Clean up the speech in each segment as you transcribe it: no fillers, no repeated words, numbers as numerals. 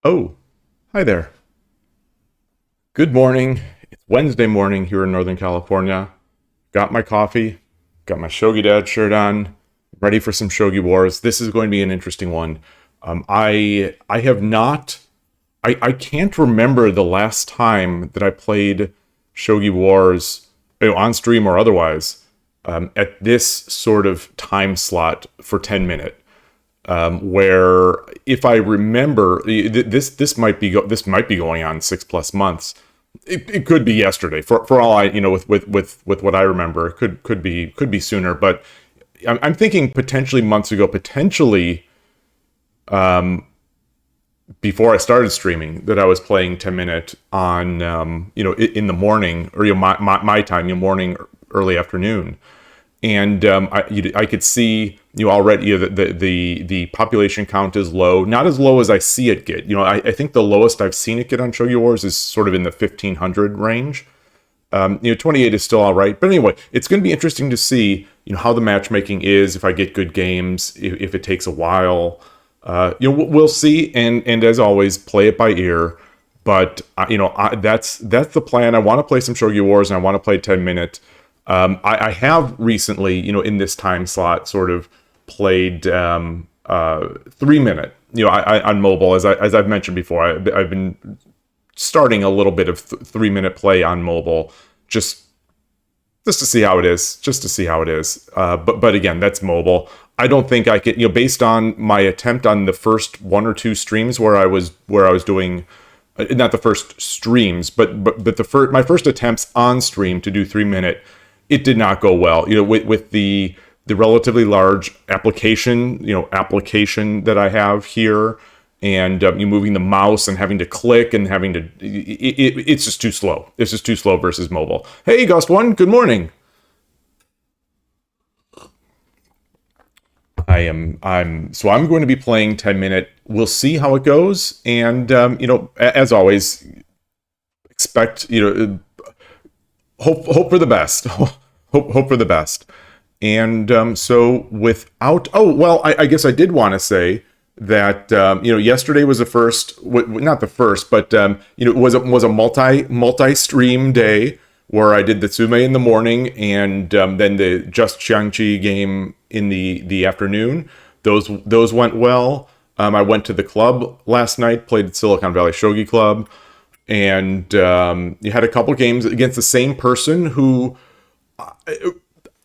Oh, hi there. Good morning. It's Wednesday morning here in Northern California. Got my coffee, got my Shogi Dad shirt on, ready for some Shogi Wars. This is going to be an interesting one. I have not, I can't remember the last time that I played Shogi Wars, on stream or otherwise, at this sort of time slot for 10 minute. Where if I remember, this might be going on 6+ months. It could be yesterday for all I with what I remember. It could be sooner, but I'm thinking potentially months ago, potentially before I started streaming, that I was playing 10 minute on in the morning, or my time, morning, early afternoon. And I could see already, the population count is low, not as low as I see it get. I think the lowest I've seen it get on Shogi Wars is sort of in the 1,500 range. 28 is still all right, but anyway, it's going to be interesting to see how the matchmaking is, if I get good games, if it takes a while. We'll see, and as always, play it by ear. But that's the plan. I want to play some Shogi Wars, and I want to play 10 minute. I have recently, in this time slot, sort of played 3 minute. On mobile, as I've mentioned before, I've been starting a little bit of 3 minute play on mobile, just to see how it is, But again, that's mobile. I don't think I could, based on my attempt on the first one or two streams where I was doing. Not the first streams, but my first attempts on stream to do 3 minute, it did not go well. With the relatively large application that I have here, and you moving the mouse and having to click and having to, it's just too slow. It's just too slow versus mobile. Hey, Gust One, good morning. I'm going to be playing 10 minute. We'll see how it goes, and as always, expect hope for the best. hope for the best. And so without, I guess I did want to say that yesterday was the first, not the first, but it was a multi stream day, where I did the Tsume in the morning, and then the Just Xiangqi game in the afternoon. Those went well. I went to the club last night, played at Silicon Valley Shogi Club, and you had a couple games against the same person who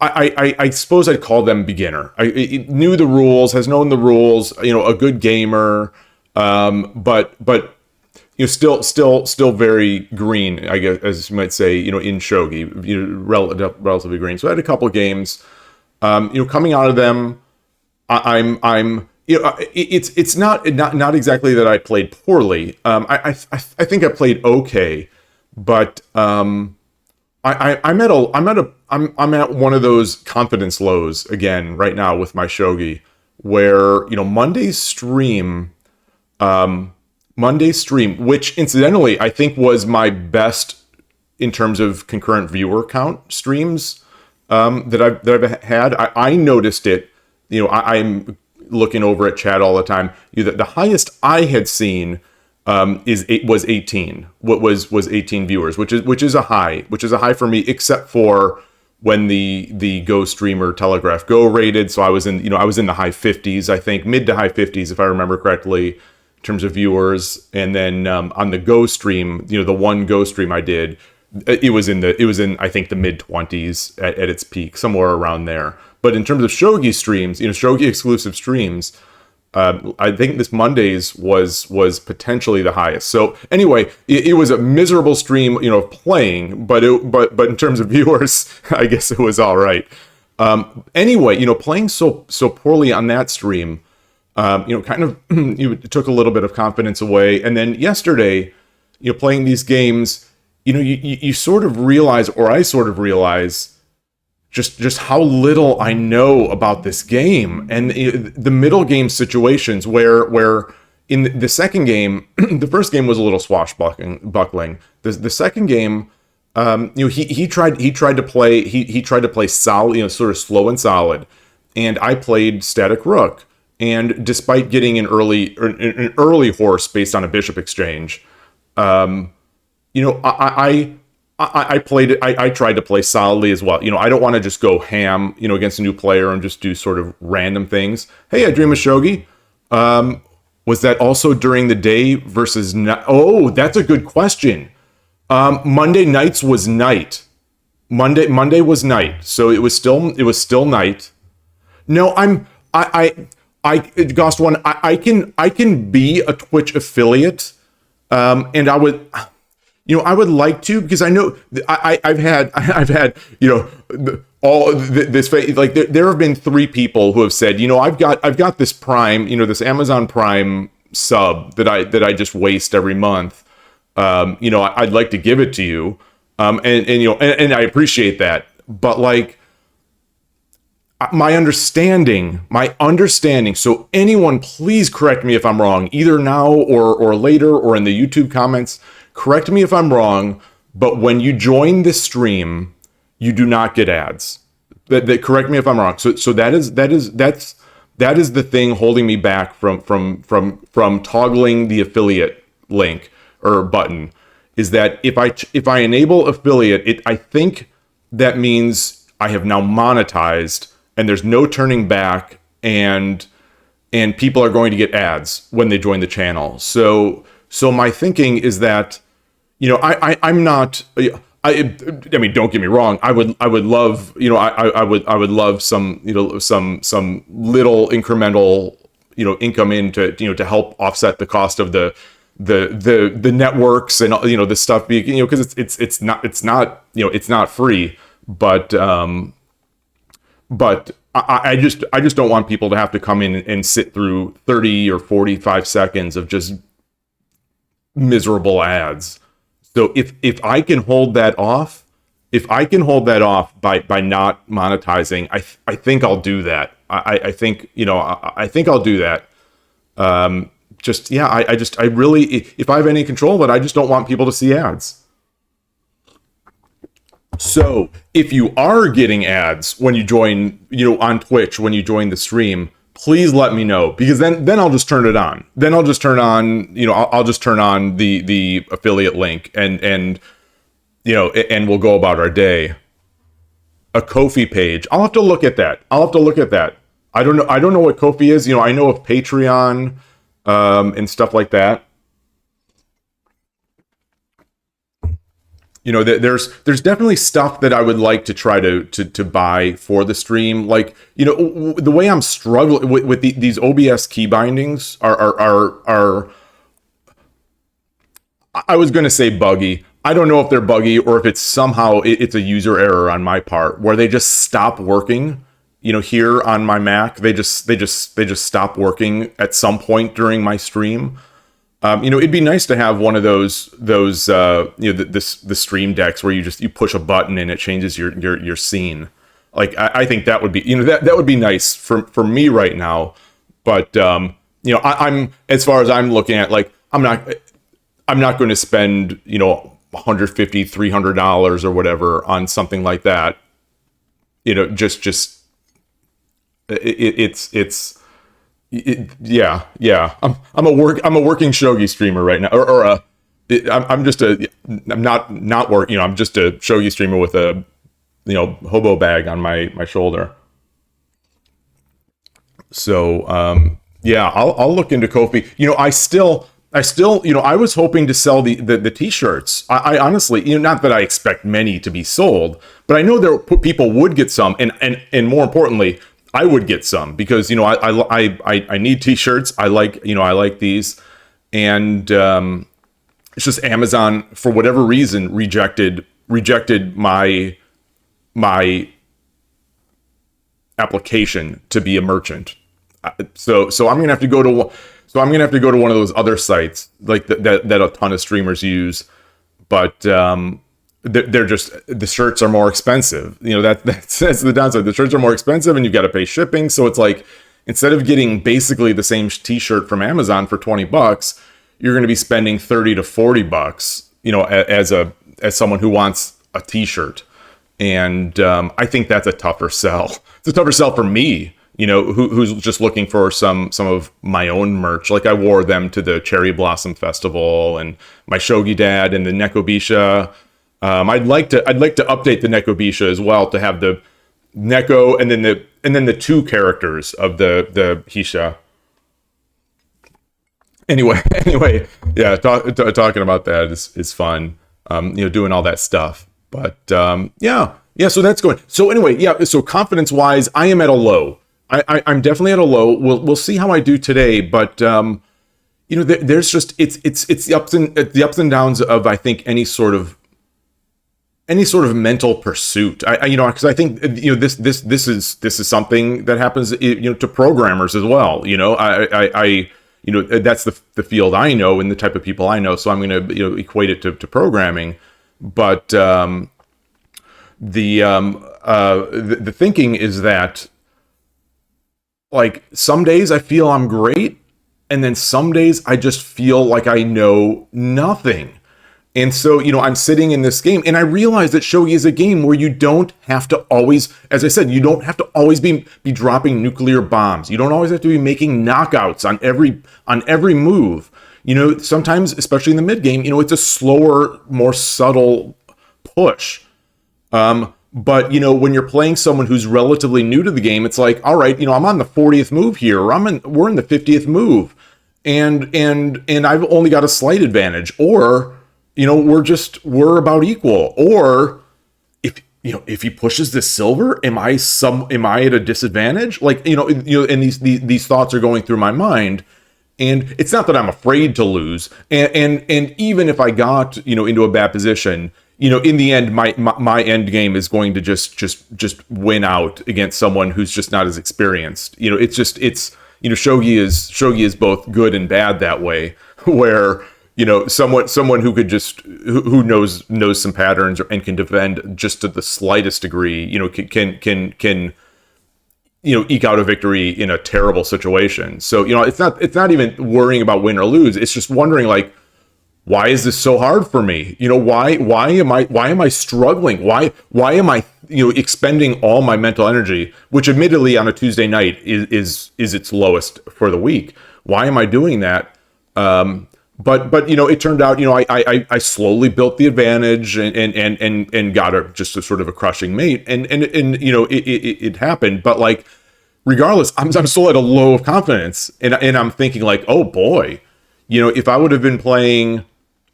I suppose I'd call them beginner. I knew the rules, has known the rules, a good gamer, but still very green, I guess, as you might say, in shogi, relatively green. So I had a couple games, coming out of them. It's not exactly that I played poorly. I think I played okay, but I'm at one of those confidence lows again right now with my shogi, where Monday's stream, which incidentally I think was my best in terms of concurrent viewer count streams that I've had. I noticed it. I'm looking over at chat all the time. The highest I had seen was 18. What was 18 viewers, which is a high for me, except for when the Go streamer Telegraph Go rated. So I was in the high 50s, I think, mid to high 50s if I remember correctly, in terms of viewers. And then on the Go stream, the one Go stream I did, it was in I think the mid 20s at its peak, somewhere around there. But in terms of shogi streams, shogi exclusive streams, I think this Monday's was potentially the highest. So anyway, it was a miserable stream, of playing, but in terms of viewers, I guess it was all right. Anyway, playing so poorly on that stream, kind of took a little bit of confidence away. And then yesterday, playing these games, you sort of realize, or I sort of realize, just how little I know about this game, and the middle game situations where in the second game, the first game was a little swashbuckling. The second game, he tried to play solid, sort of slow and solid, and I played static rook, And despite getting an early horse based on a bishop exchange, you know, I played it. I tried to play solidly as well. You know, I don't want to just go ham, you know, against a new player and just do sort of random things. Hey, I dream of Shogi. Was that also during the day versus night? Oh, that's a good question. Monday nights was night. Monday was night, so it was still night. No, Ghost One. I can be a Twitch affiliate, and I would. You know, I would like to, because I know I've had, you know, all this, like there have been 3 people who have said, you know, I've got this Prime, you know, this Amazon Prime sub that I just waste every month. You know, I'd like to give it to you. And you know, and I appreciate that. But like my understanding, so anyone please correct me if I'm wrong, either now or later or in the YouTube comments. Correct me if I'm wrong, but when you join this stream, you do not get ads. Correct me if I'm wrong. So that is the thing holding me back from toggling the affiliate link or button, is that if I enable affiliate, I think that means I have now monetized and there's no turning back, and people are going to get ads when they join the channel. So my thinking is that, you know, I'm not. I mean, don't get me wrong. I would love, you know, I would love some, you know, some little incremental, you know, income in to, you know, to help offset the cost of the networks and, you know, the stuff being, you know, because it's not you know, it's not free, but I just don't want people to have to come in and sit through 30 or 45 seconds of just miserable ads. So if I can hold that off, by not monetizing, I think I'll do that. I think, you know, I think I'll do that. I really, if I have any control of it, I just don't want people to see ads. So if you are getting ads when you join, you know, on Twitch, when you join the stream, please let me know, because then I'll just turn it on. Then I'll just turn on, you know, I'll just turn on the affiliate link and you know, and we'll go about our day. A Ko-fi page. I'll have to look at that. I don't know what Ko-fi is. You know, I know of Patreon and stuff like that. You know, there's definitely stuff that I would like to try to buy for the stream. Like, you know, the way I'm struggling with these OBS key bindings are I was going to say buggy. I don't know if they're buggy or if it's somehow it's a user error on my part where they just stop working. You know, here on my Mac, they just stop working at some point during my stream. You know, it'd be nice to have one of those you know, the stream decks where you push a button and it changes your scene. Like I think that would be, you know, that would be nice for me right now. But you know, I'm, as far as I'm looking at, like I'm not going to spend, you know, $150, $300 or whatever on something like that. You know, yeah. I'm a working shogi streamer right now, I'm just I'm not work. You know, I'm just a shogi streamer with a, you know, hobo bag on my shoulder. So yeah, I'll look into Ko-fi. You know, I still, you know, I was hoping to sell the t-shirts. I honestly, you know, not that I expect many to be sold, but I know people would get some, and more importantly, I would get some, because, you know, I need t-shirts. I like these, and it's just Amazon, for whatever reason, rejected my application to be a merchant. So I'm gonna have to go to one of those other sites like that a ton of streamers use, but they're just, the shirts are more expensive. You know, that's the downside. The shirts are more expensive and you've got to pay shipping. So it's like, instead of getting basically the same t-shirt from Amazon for $20, you're going to be spending $30 to $40, you know, as someone who wants a t-shirt. And I think that's a tougher sell. It's a tougher sell for me, who's just looking for some of my own merch. Like I wore them to the Cherry Blossom Festival, and my Shogi Dad and the Nekobisha. I'd like to update the Nekobisha as well to have the Neko and then the two characters of the Hisha. Anyway, yeah, talking about that is fun. Doing all that stuff. But yeah. So that's going. So anyway, yeah. So confidence wise, I am at a low. I'm definitely at a low. We'll see how I do today. But there's just it's the ups and downs of, I think, any sort of mental pursuit. Because I think this is something that happens to programmers as well. That's the field I know and the type of people I know. So I'm going to equate it to programming. But the thinking is that, like, some days I feel I'm great, and then some days I just feel like I know nothing. And so, I'm sitting in this game, and I realize that Shogi is a game where you don't have to always, as I said, you don't have to always be dropping nuclear bombs. You don't always have to be making knockouts on every move. Sometimes, especially in the mid game, it's a slower, more subtle push. But when you're playing someone who's relatively new to the game, it's like, all right, I'm on the 40th move here, or we're in the 50th move, and I've only got a slight advantage, or we're about equal. Or if he pushes this silver, am I at a disadvantage? Like, and these thoughts are going through my mind. And it's not that I'm afraid to lose. And even if I got, into a bad position, in the end, my end game is going to just win out against someone who's just not as experienced. Shogi is both good and bad that way, where, someone who could who knows some patterns and can defend just to the slightest degree, can eke out a victory in a terrible situation. So, it's not even worrying about win or lose. It's just wondering, like, why is this so hard for me? Why am I struggling? Why am I, expending all my mental energy, which admittedly on a Tuesday night is its lowest for the week. Why am I doing that? But it turned out, I slowly built the advantage and got just a sort of a crushing mate, and it happened. But, like, regardless, I'm still at a low of confidence, and I'm thinking, like, oh boy, if I would have been playing,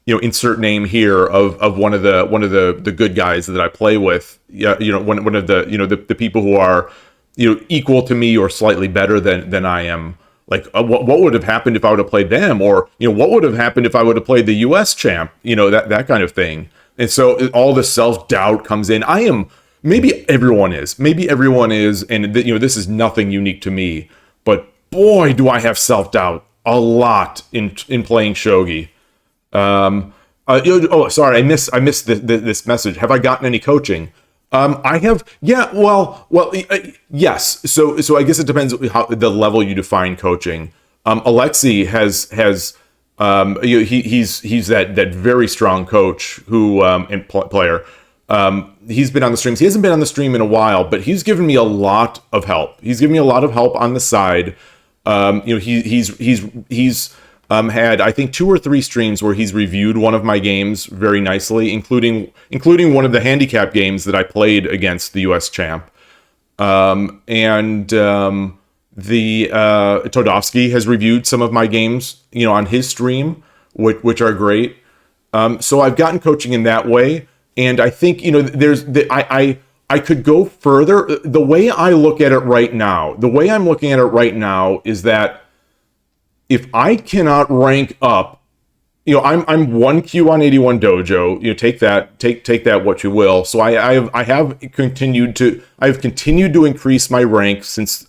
insert name here of one of the good guys that I play with, one of the people who are equal to me or slightly better than I am. Like, what would have happened if I would have played them? Or, what would have happened if I would have played the U.S. champ? That kind of thing. And so all the self-doubt comes in. Maybe everyone is. And, this is nothing unique to me. But boy, do I have self-doubt a lot in playing Shogi. Sorry, I missed this message. Have I gotten any coaching? I have, yeah, yes. So I guess it depends how the level you define coaching. Alexei has he's that very strong coach who and player. He's been on the streams. He hasn't been on the stream in a while, but he's given me a lot of help. He's given me a lot of help on the side. He's had, I think, 2 or 3 streams where he's reviewed one of my games very nicely, including one of the handicap games that I played against the U.S. champ. The Todovsky has reviewed some of my games, on his stream, which are great. So I've gotten coaching in that way, and I think I could go further. The way I'm looking at it right now is that if I cannot rank up, I'm 1 Q on 81 Dojo. Take that what you will. So I have continued to increase my rank since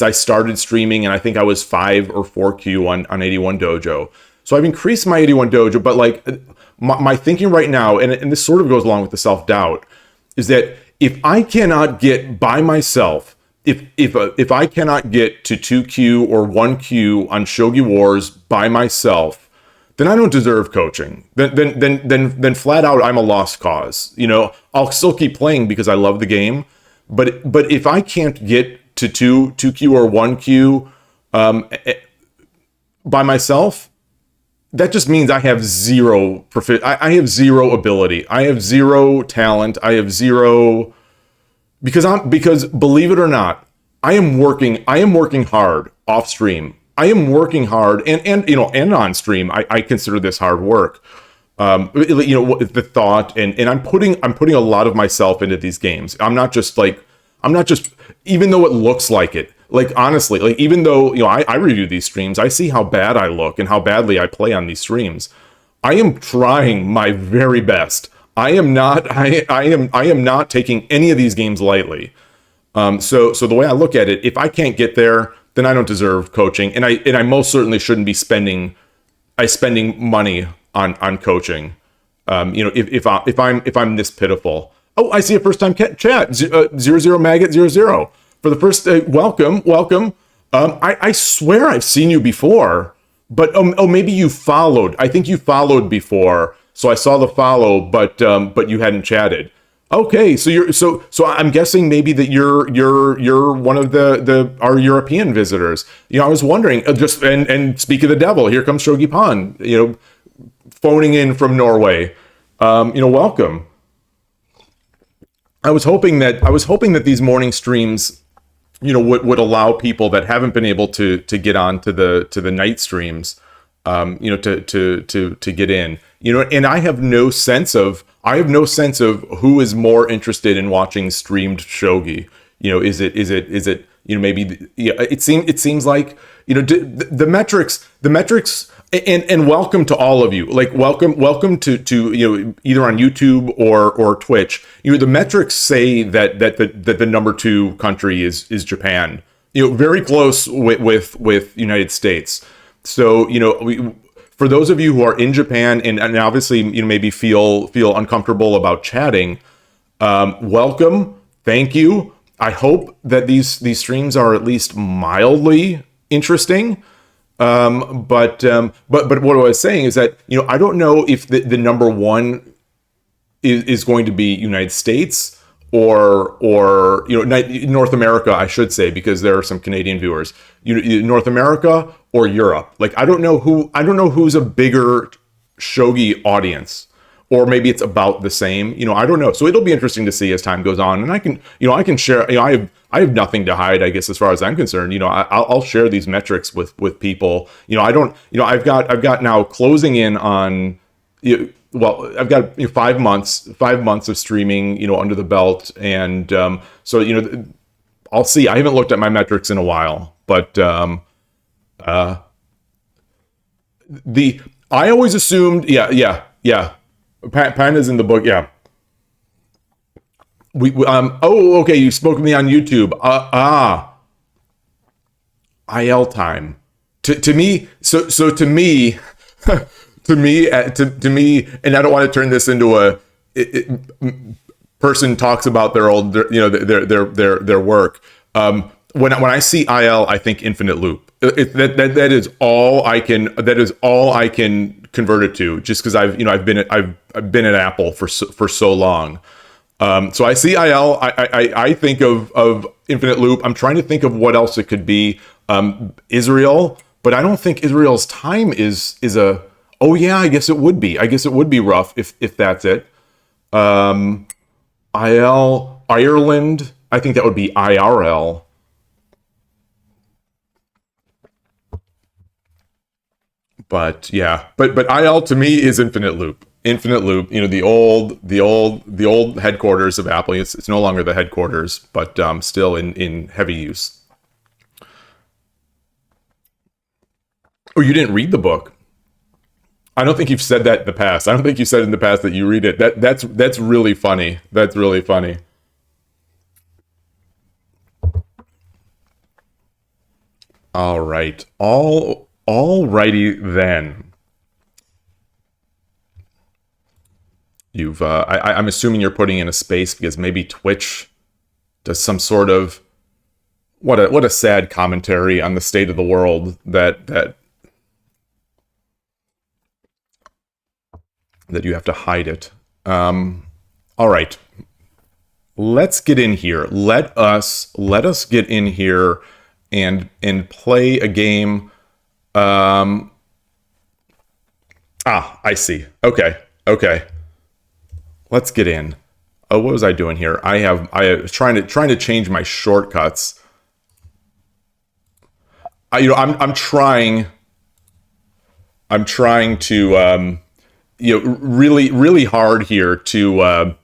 I started streaming, and I think I was 5 or 4 Q on 81 Dojo. So I've increased my 81 Dojo, but, like, my thinking right now, and this sort of goes along with the self-doubt, is that if I cannot get by myself, if I cannot get to 2Q or 1Q on Shogi Wars by myself, then I don't deserve coaching. Then flat out, I'm a lost cause. I'll still keep playing because I love the game, but if I can't get to two queue or one queue by myself, that just means I have zero I have zero ability. I have zero talent. I have zero because believe it or not, I am working hard off stream. I am working hard and on stream. I consider this hard work. The thought and I'm putting a lot of myself into these games. I'm not just even though it looks like it. Like honestly, like even though I review these streams, I see how bad I look and how badly I play on these streams. I am trying my very best. I am not taking any of these games lightly. So the way I look at it, if I can't get there, then I don't deserve coaching, and I most certainly shouldn't be spending money on coaching. If I'm this pitiful. Oh, I see a first time chat 00 maggot 00 for the first welcome. I swear I've seen you before, but maybe you followed. I think you followed before, so I saw the follow, but you hadn't chatted. Okay, so I'm guessing maybe that you're one of our European visitors. I was wondering. And speak of the devil, here comes Shogi Pan. Phoning in from Norway. Welcome. I was hoping that these morning streams, would allow people that haven't been able to get on to the night streams, to get in. And I have no sense of who is more interested in watching streamed shogi. Is it maybe it seems like the metrics and welcome to all of you. Like welcome to either on YouTube or Twitch. The metrics say that the number 2 country is Japan. Very close with United States. So for those of you who are in Japan and obviously maybe feel uncomfortable about chatting, welcome. Thank you. I hope that these streams are at least mildly interesting. But what I was saying is that I don't know if the number 1 is going to be United States or North America, I should say, because there are some Canadian viewers. North America or Europe. Like I don't know who's a bigger shogi audience. Or maybe it's about the same. I don't know. So it'll be interesting to see as time goes on. And I can share. I have nothing to hide, I guess, as far as I'm concerned. I'll share these metrics with people. I've got now closing in on. I've got 5 months of streaming, under the belt, and so I'll see. I haven't looked at my metrics in a while, but I always assumed, yeah. Panda's in the book, yeah. Okay, you spoke to me on YouTube. IL time. To me, to me, to me, and I don't want to turn this into a person talks about their work. When I see IL, I think infinite loop. That is all I can convert it to, just because I've been at Apple for so long. So I see IL. I think of infinite loop. I'm trying to think of what else it could be. Israel, but I don't think Israel's time is a. Oh yeah, I guess it would be. I guess it would be rough if that's it. IL Ireland. I think that would be IRL. But yeah, but IL to me is infinite loop. Infinite loop. The old headquarters of Apple. It's no longer the headquarters, but still in heavy use. Oh, you didn't read the book? I don't think you've said that in the past. I don't think you said in the past that you read it. That's really funny. That's really funny. All right. Alrighty then. I'm assuming you're putting in a space because maybe Twitch does some sort of what a sad commentary on the state of the world that you have to hide it. All right. let's get in here. Let us get in here and play a game. I see. Okay. Let's get in. Oh, what was I doing here? I was trying to change my shortcuts. I'm trying to really hard here to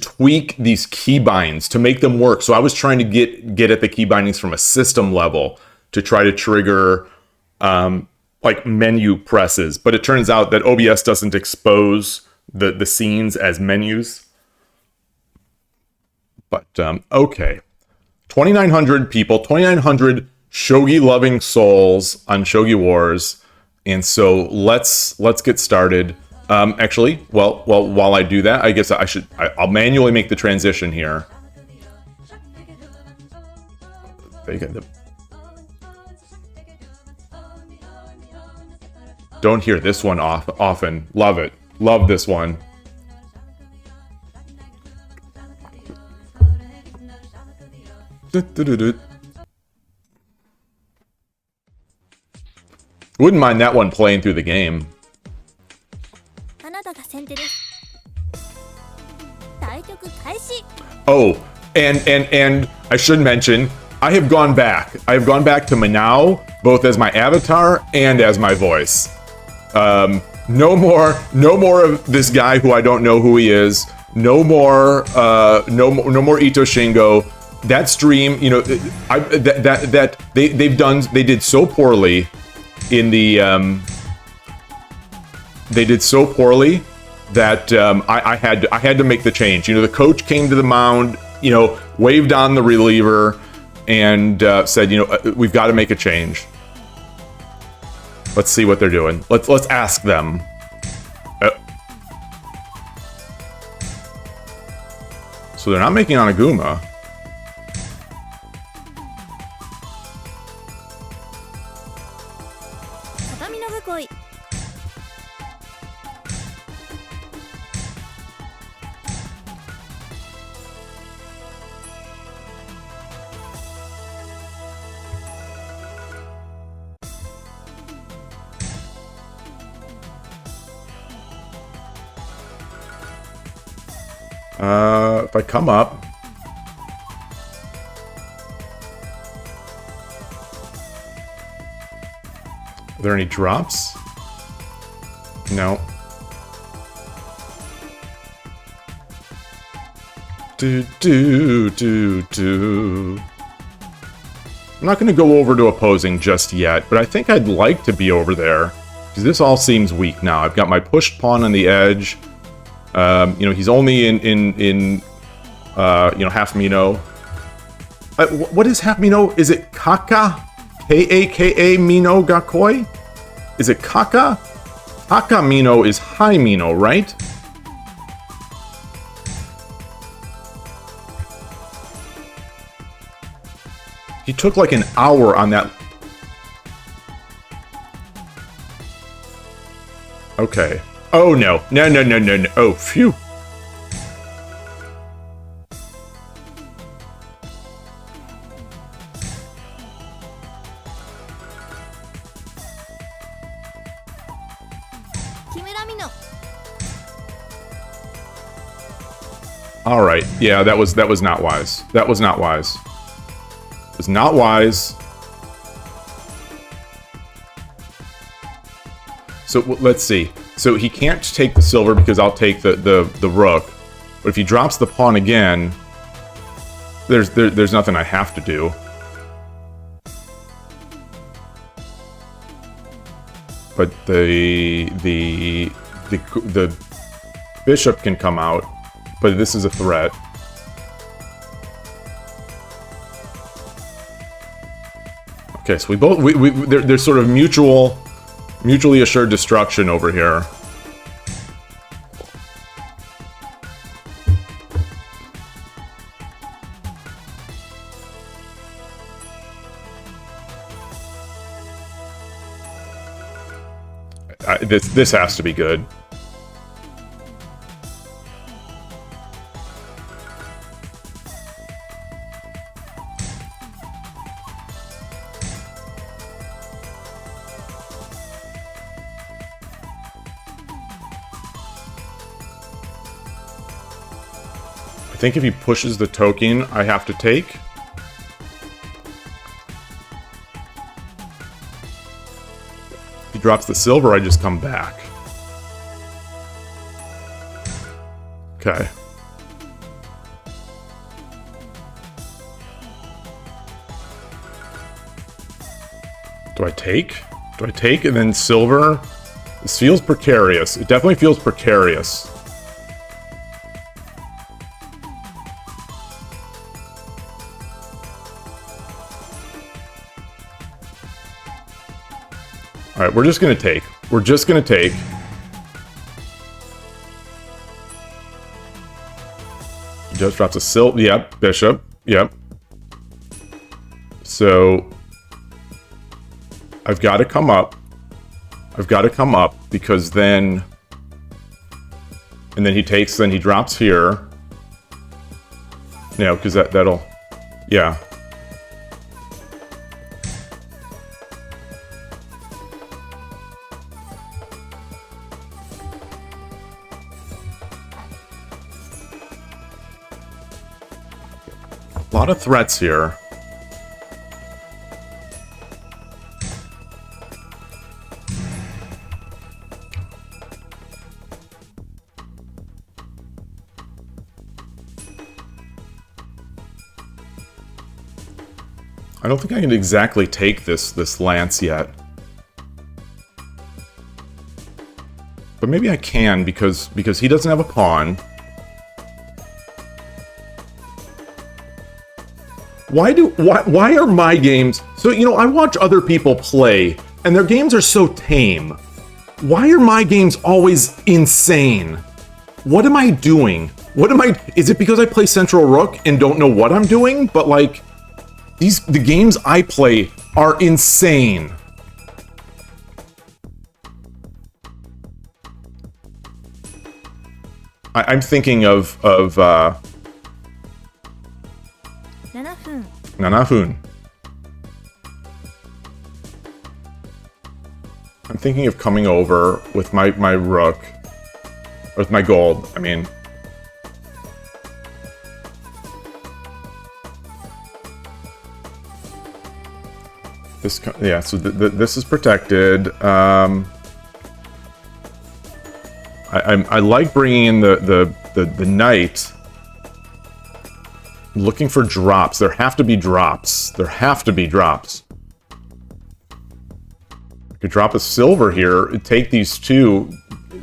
tweak these keybinds to make them work. So I was trying to get at the key bindings from a system level to try to trigger like menu presses, but it turns out that OBS doesn't expose the scenes as menus. But okay, 2,900 people, 2,900 shogi loving souls on Shogi Wars, and so let's get started. Actually, well, while I do that, I guess I'll manually make the transition here. Don't hear this one often. Love it. Love this one. Wouldn't mind that one playing through the game. Oh, and I should mention, I have gone back. I have gone back to Manao, both as my avatar and as my voice. No more of this guy who I don't know who he is. No more Ito Shingo. That stream, you know, they did so poorly in the they did so poorly that I had to make the change. You know, the coach came to the mound, you know, waved on the reliever, and said, you know, we've got to make a change. Let's see what they're doing. Let's ask them. So they're not making Onaguma. If I come up, are there any drops? No. I'm not going to go over to opposing just yet, but I think I'd like to be over there because this all seems weak now. I've got my pushed pawn on the edge. You know, he's only in you know, half Mino. What is half Mino? Is it Kaka? K-A-K-A Mino Gakoi? Is it Kaka? Kaka Mino is high Mino, right? He took like an hour on that. Okay. Oh, no. No. Oh, phew. All right. Yeah, that was not wise. That was not wise. It was not wise. So let's see. So he can't take the silver because I'll take the rook. But if he drops the pawn again, there's nothing I have to do. But the bishop can come out, but this is a threat. Okay, so there's sort of mutually assured destruction over here. This has to be good. think if he pushes the token, I have to take. If he drops the silver, I just come back. Okay. Do I take? Do I take and then silver? This feels precarious. It definitely feels precarious. Alright, we're just gonna take. We're just gonna take. Just drops a silver. Yep, bishop. Yep. So I've got to come up. I've got to come up because then... And then he takes, then he drops here. Yeah, because that'll... Yeah. A lot of threats here. I don't think I can exactly take this lance yet. But maybe I can because he doesn't have a pawn. Why are my games... So, you know, I watch other people play, and their games are so tame. Why are my games always insane? What am I doing? Is it because I play Central Rook and don't know what I'm doing? But, like, the games I play are insane. I'm thinking of 7分. I'm thinking of coming over with my rook. With my gold, I mean. This, yeah, so this is protected. I like bringing in the knight. Looking for drops. There have to be drops. There have to be drops. I could drop a silver here. Take these two.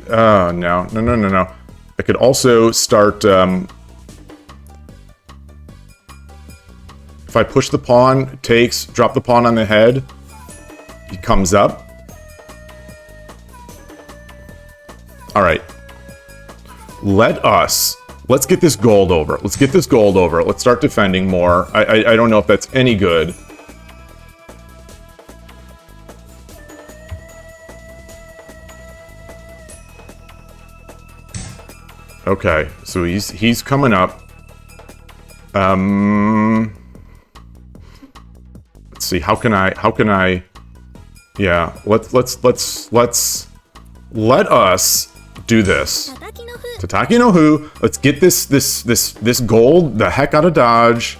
No. I could also start... if I push the pawn, takes, drop the pawn on the head, he comes up. Alright. Let's get this gold over. Let's get this gold over. Let's start defending more. I don't know if that's any good. Okay, so he's coming up. Let's see. How can I? Yeah. Let us do this. Tataki no Hu. Let's get this gold the heck out of Dodge.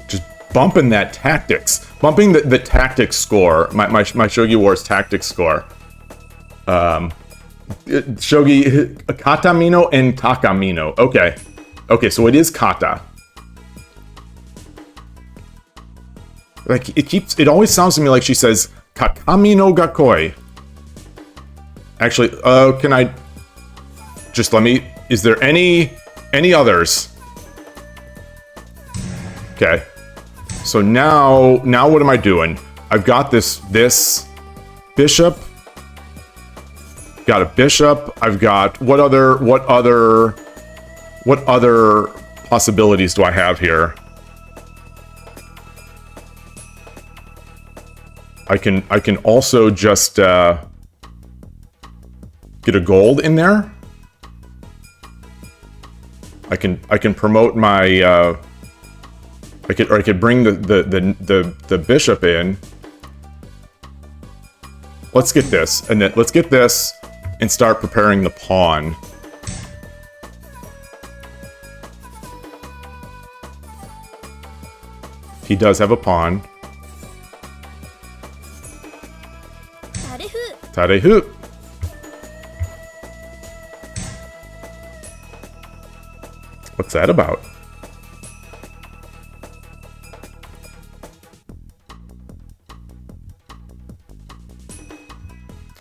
Just bumping that tactics. Bumping the tactics score. My Shogi Wars tactics score. Shogi Katamino and Takamino. Okay, so it is kata. Like it always sounds to me like she says Kakamino Gakoi. Actually, can I just is there any others? Okay. So now what am I doing? I've got this bishop. Got a bishop. I've got what other possibilities do I have here? I can also just get a gold in there. I can promote my I could bring the bishop in. Let's get this, and then let's get this and start preparing the pawn. He does have a pawn. Tarehu. What's that about?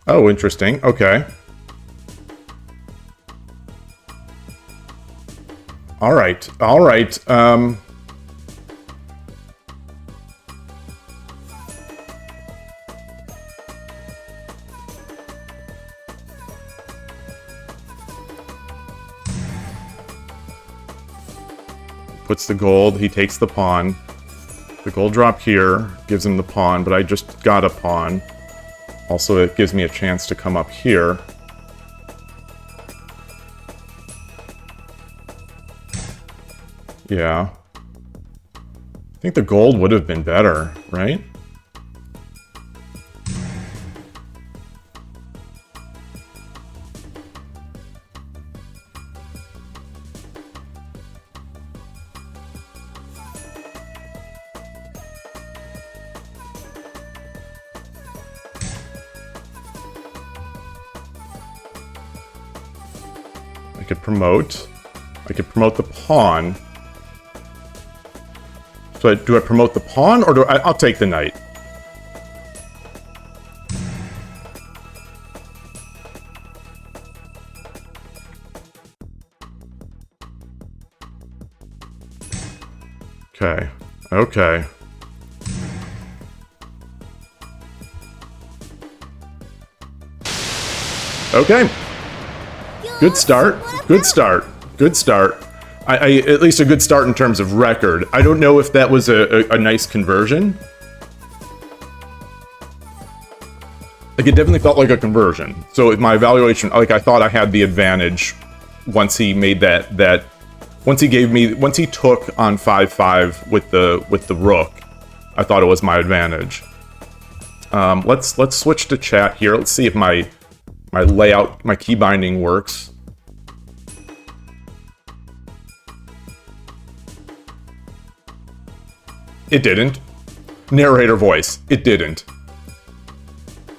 Oh, interesting. Okay. All right. All right. Puts the gold. He takes the pawn. The gold drop here gives him the pawn, but I just got a pawn. Also, it gives me a chance to come up here. Yeah. I think the gold would have been better, right? I could promote the pawn. So do I promote the pawn, or I'll take the knight. Okay. Okay. Okay. Good start. Good start. Good start. I at least a good start in terms of record. I don't know if that was a nice conversion. Like, it definitely felt like a conversion. So if my evaluation, like, I thought I had the advantage once he made that once he took on 5-5 with the rook, I thought it was my advantage. Let's switch to chat here. Let's see if my layout, my key binding works. It didn't. Narrator voice. It didn't.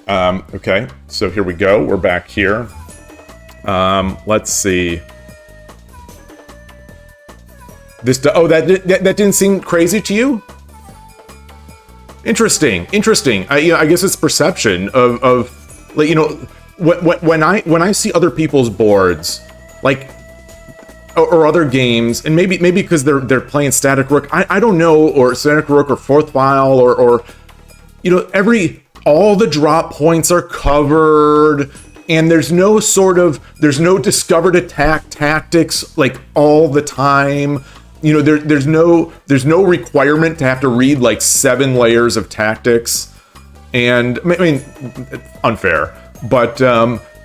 Okay, so here we go. We're back here. Let's see. That didn't seem crazy to you? Interesting. I guess it's perception of like, you know, when I see other people's boards, like, or other games, and maybe because they're playing static rook, I don't know, or static rook or fourth file, or you know, all the drop points are covered, and there's no discovered attack tactics like all the time. You know, there's no requirement to have to read like 7 layers of tactics, and I mean, unfair, but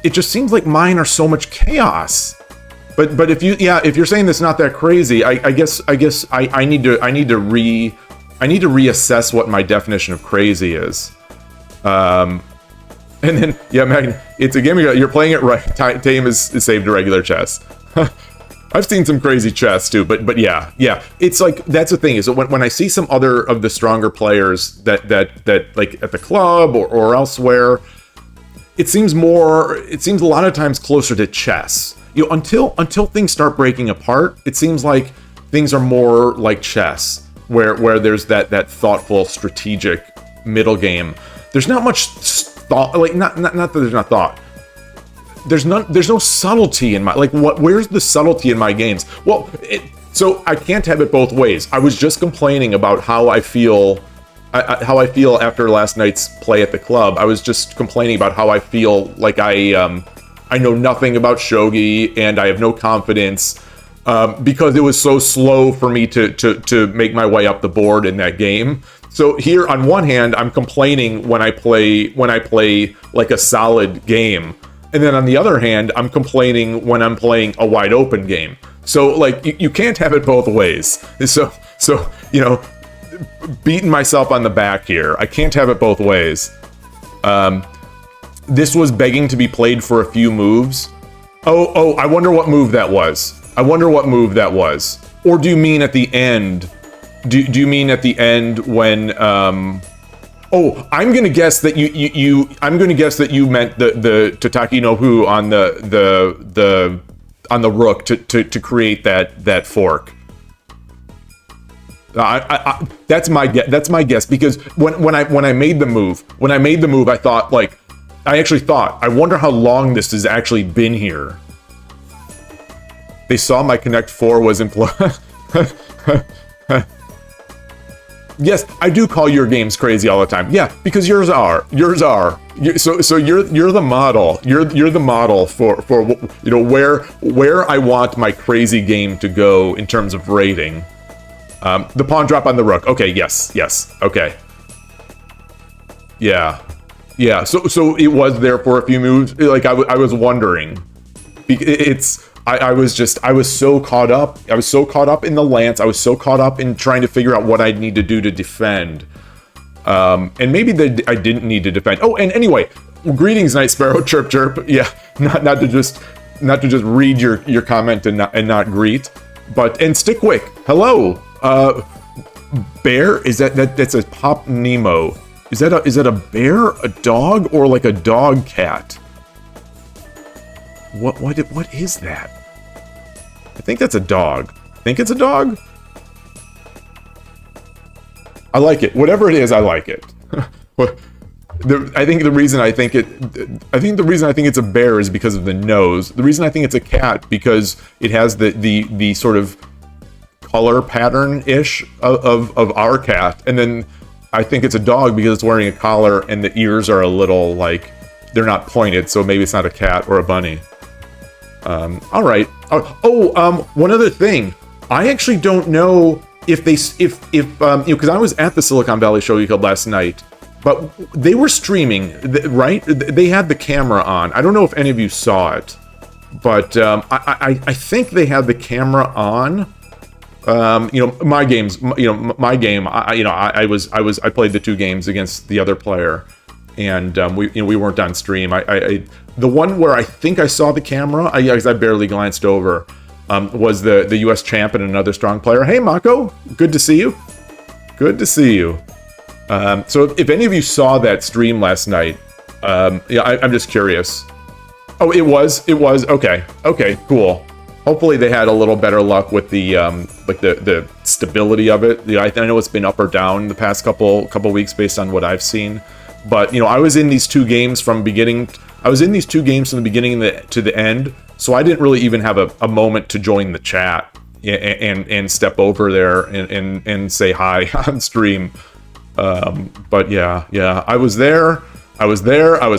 it just seems like mine are so much chaos. But if you're saying that's not that crazy, I guess I need to reassess what my definition of crazy is. And then Megan, it's a game you're playing it right. Tame is saved to regular chess. I've seen some crazy chess too, but yeah, it's like, that's the thing, is that when I see some other of the stronger players that like at the club or elsewhere, it seems a lot of times closer to chess. You know, until things start breaking apart, it seems like things are more like chess, where there's that thoughtful, strategic middle game. There's not much thought, like not that there's not thought. There's no subtlety in my, like, where's the subtlety in my games? Well, so I can't have it both ways. I was just complaining about how I feel after last night's play at the club. I was just complaining about how I feel like I know nothing about shogi, and I have no confidence because it was so slow for me to make my way up the board in that game. So here, on one hand, I'm complaining when I play like a solid game, and then on the other hand, I'm complaining when I'm playing a wide open game. So like you can't have it both ways. So you know, beating myself on the back here. I can't have it both ways. This was begging to be played for a few moves. Oh, I wonder what move that was. I wonder what move that was. Or do you mean at the end? Do you mean at the end when oh, I'm gonna guess that I'm gonna guess that you meant the Tataki no Hu on the rook to create that fork. That's my guess because when I made the move, I thought like I wonder how long this has actually been here. They saw my Connect 4 was employed. Yes, I do call your games crazy all the time. Yeah, because yours are. So you're the model. You're the model for you know where I want my crazy game to go in terms of rating. The pawn drop on the rook. Okay, yes. Okay. Yeah. So it was there for a few moves. Like I was wondering. I was so caught up. I was so caught up in the lance. I was so caught up in trying to figure out what I'd need to do to defend. And maybe I didn't need to defend. Oh, and anyway, greetings, Night Sparrow. Chirp, chirp. Yeah, not to just read your comment and not greet, and Stickwick. Hello, bear. Is that's a Pop Nemo? Is that a bear, a dog, or like a dog cat? What is that? I think that's a dog. Think it's a dog? I like it. Whatever it is, I like it. I think the reason I think it's a bear is because of the nose. The reason I think it's a cat because it has the sort of color pattern-ish of our cat, and then I think it's a dog because it's wearing a collar and the ears are a little like they're not pointed, so maybe it's not a cat or a bunny. All right. One other thing. I actually don't know if you know, because I was at the Silicon Valley Shogi Club last night, but they were streaming, right? They had the camera on. I don't know if any of you saw it, but I think they had the camera on. You know, my game. I played the two games against the other player, and we weren't on stream. The one where I think I saw the camera, I barely glanced over, was the U.S. champ and another strong player. Hey, Mako, good to see you. Good to see you. So if any of you saw that stream last night, yeah, I'm just curious. Oh, it was. Okay, cool. Hopefully they had a little better luck with the like the stability of it. I know it's been up or down the past couple weeks based on what I've seen. But, you know, I was in these two games from the beginning to the end, so I didn't really even have a moment to join the chat and step over there and say hi on stream. But yeah, I was there, I was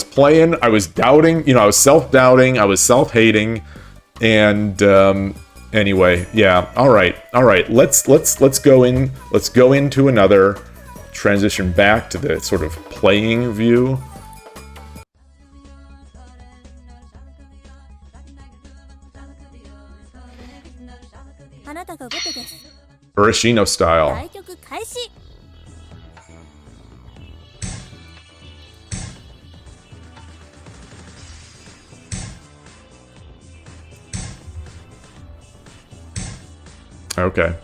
playing, I was doubting, you know, I was self-doubting, I was self-hating, and anyway, yeah, all right, let's go into another. Transition back to the sort of playing view. Urashino style. Okay.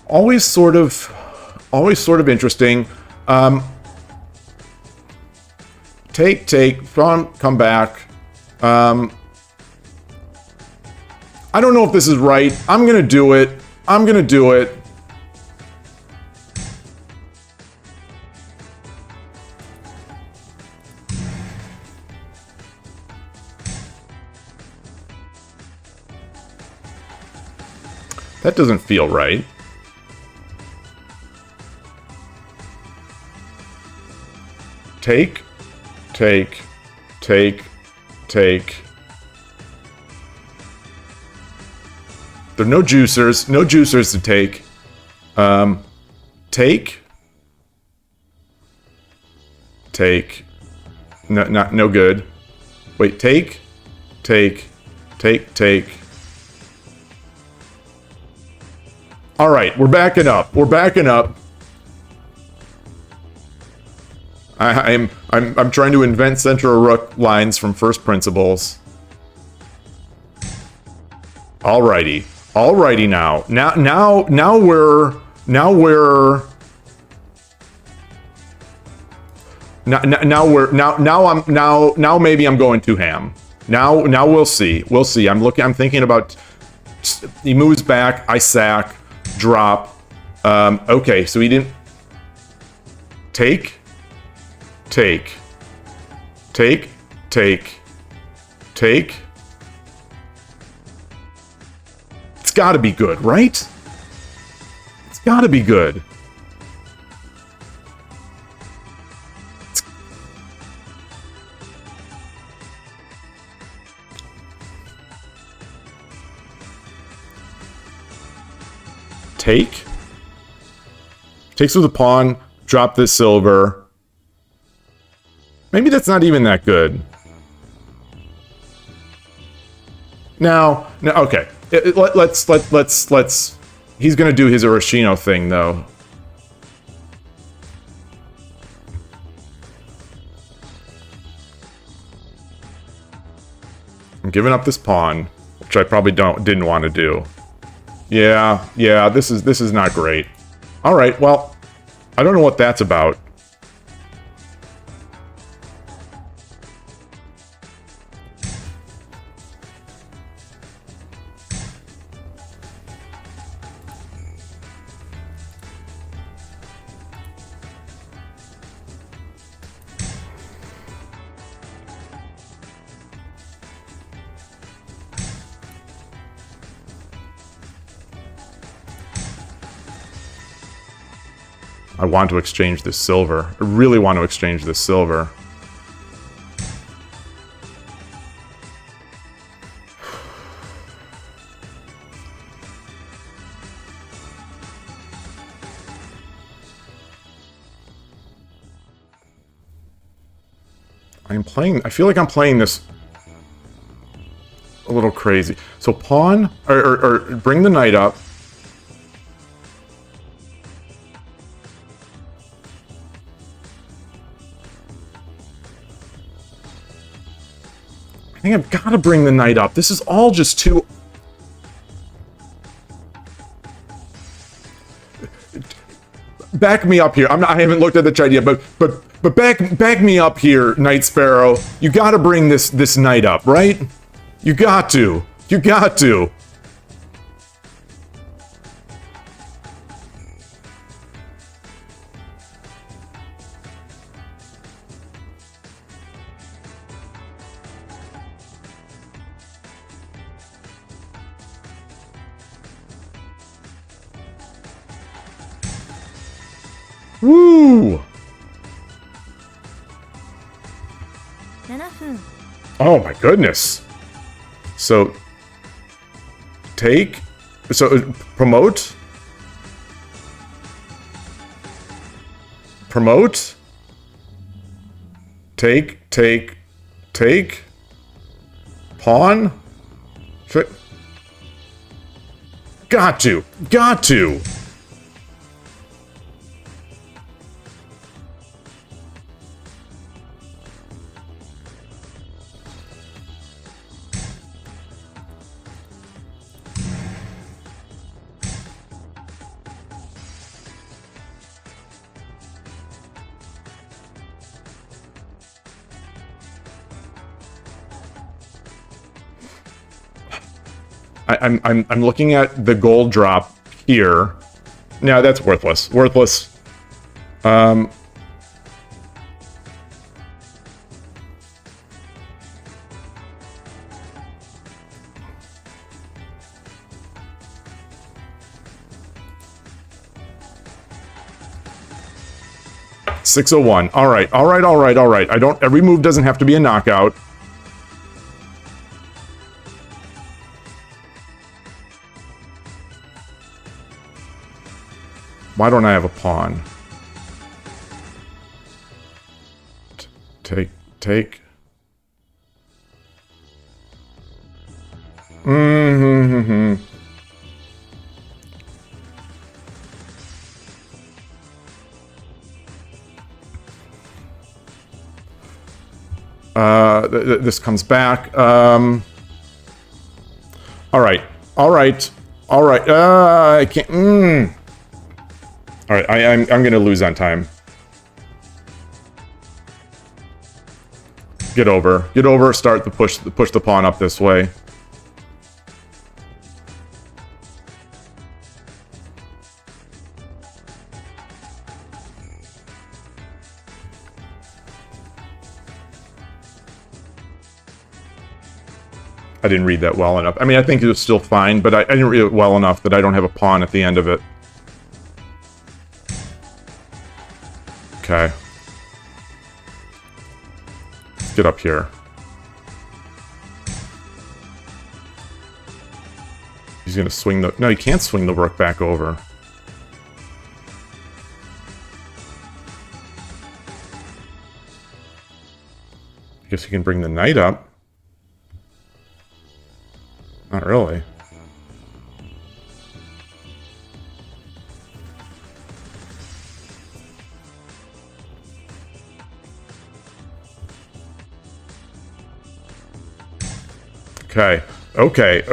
Always sort of interesting. Take, come back. I don't know if this is right. I'm gonna do it. That doesn't feel right. Take. There are no juicers to take. Take. Take. No good. Wait, take. Take. All right, we're backing up. We're backing up. I'm trying to invent center rook lines from first principles. Alrighty. Alrighty now. Now maybe I'm going too ham. Now we'll see. We'll see. I'm thinking about he moves back, I sack, drop. Okay, so he didn't take. It's gotta be good, right? It's gotta be good. Take. Takes with a pawn, drop this silver. Maybe that's not even that good. Now, okay. Let's. He's gonna do his Urashino thing, though. I'm giving up this pawn, which I probably didn't want to do. Yeah. This is not great. All right. Well, I don't know what that's about. I want to exchange this silver. I really want to exchange this silver. I feel like I'm playing this a little crazy. So pawn, or bring the knight up. I think I've got to bring the knight up. This is all just too... Back me up here. I haven't looked at the chart yet, but back me up here, Knight Sparrow. You got to bring this knight up, right? You got to. You got to. Woo! Oh my goodness. So take, so promote, take, pawn, got to. I'm looking at the gold drop here. No, that's worthless. Worthless. 601. All right. Every move doesn't have to be a knockout. Why don't I have a pawn? Take. Mm-hmm. This comes back. All right. I can't. All right. I'm gonna lose on time. Get over. Start the push the pawn up this way. I didn't read that well enough. I mean, I think it was still fine, but I didn't read it well enough that I don't have a pawn at the end of it. Okay. Let's get up here. He's gonna swing the... No, he can't swing the rook back over. I guess he can bring the knight up. Not really. Okay. Okay.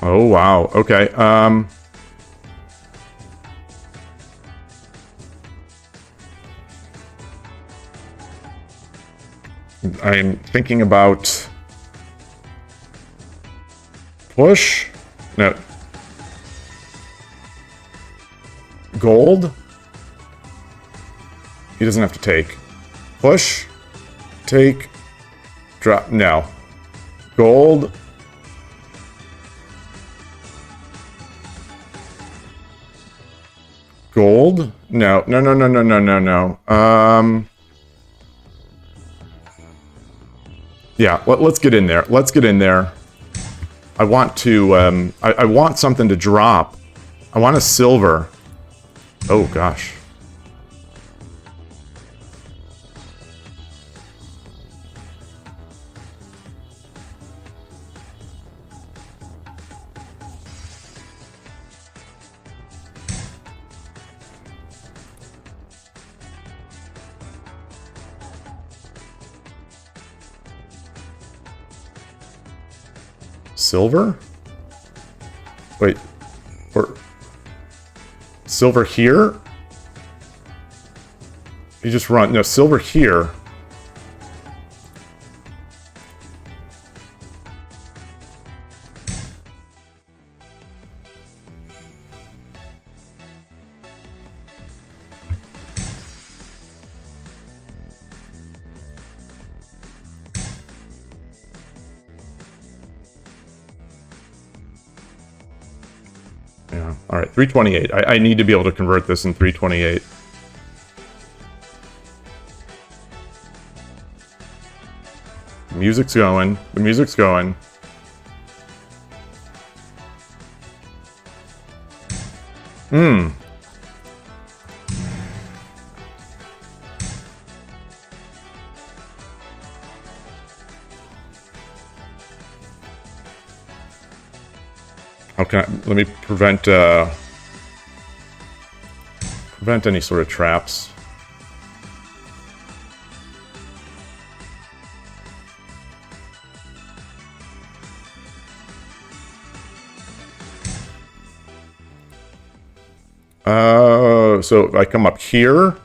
Oh, wow. Okay. I'm thinking about... Push? No. Gold? He doesn't have to take. Push. Take. Drop. No. Gold. Gold? No. Yeah, let's get in there. I want to, I want something to drop. I want a silver. Oh, gosh. Silver? Wait. Or... Silver here? You just run... No, silver here. Yeah. All right, 328. I need to be able to convert this in 328. The music's going. How can I... Let me prevent any sort of traps. So if I come up here.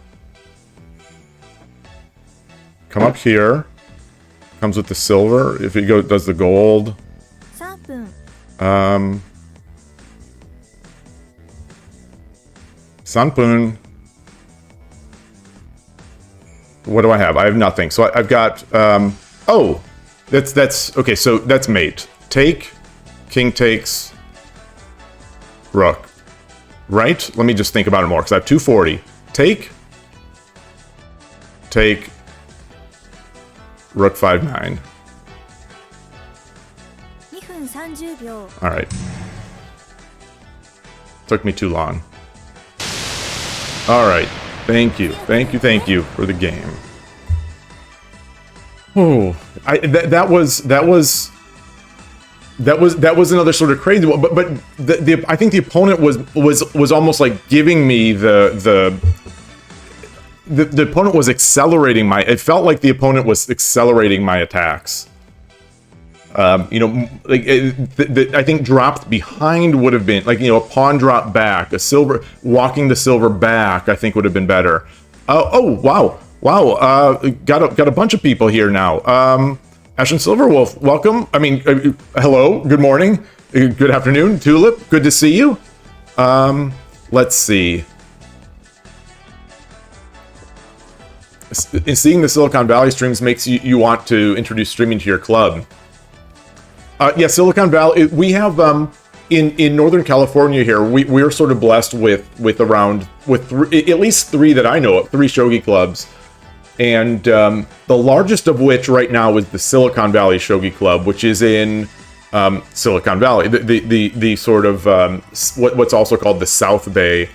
Comes with the silver. If he does the gold. Sanpun. What do I have? I have nothing. So I've got, oh, That's okay. So that's mate. Take, king takes, rook. Right? Let me just think about it more because I have 240. Take, rook 5-9. 2分30秒 All right. Took me too long. All right. Thank you for the game. Oh, that was another sort of crazy one. But I think the opponent was almost like giving me the opponent was accelerating it felt like the opponent was accelerating my attacks. You know, like I think dropped behind would have been like, you know, a pawn drop back, a silver walking the silver back, I think would have been better. Oh wow, got a bunch of people here now. Ash and Silverwolf, welcome. I mean, hello, good morning, good afternoon, Tulip, good to see you. Let's see. Seeing the Silicon Valley streams makes you want to introduce streaming to your club. Yeah, Silicon Valley. We have in Northern California here. We're sort of blessed with at least 3 that I know of, 3 shogi clubs, and the largest of which right now is the Silicon Valley Shogi Club, which is in Silicon Valley, the sort of what's also called the South Bay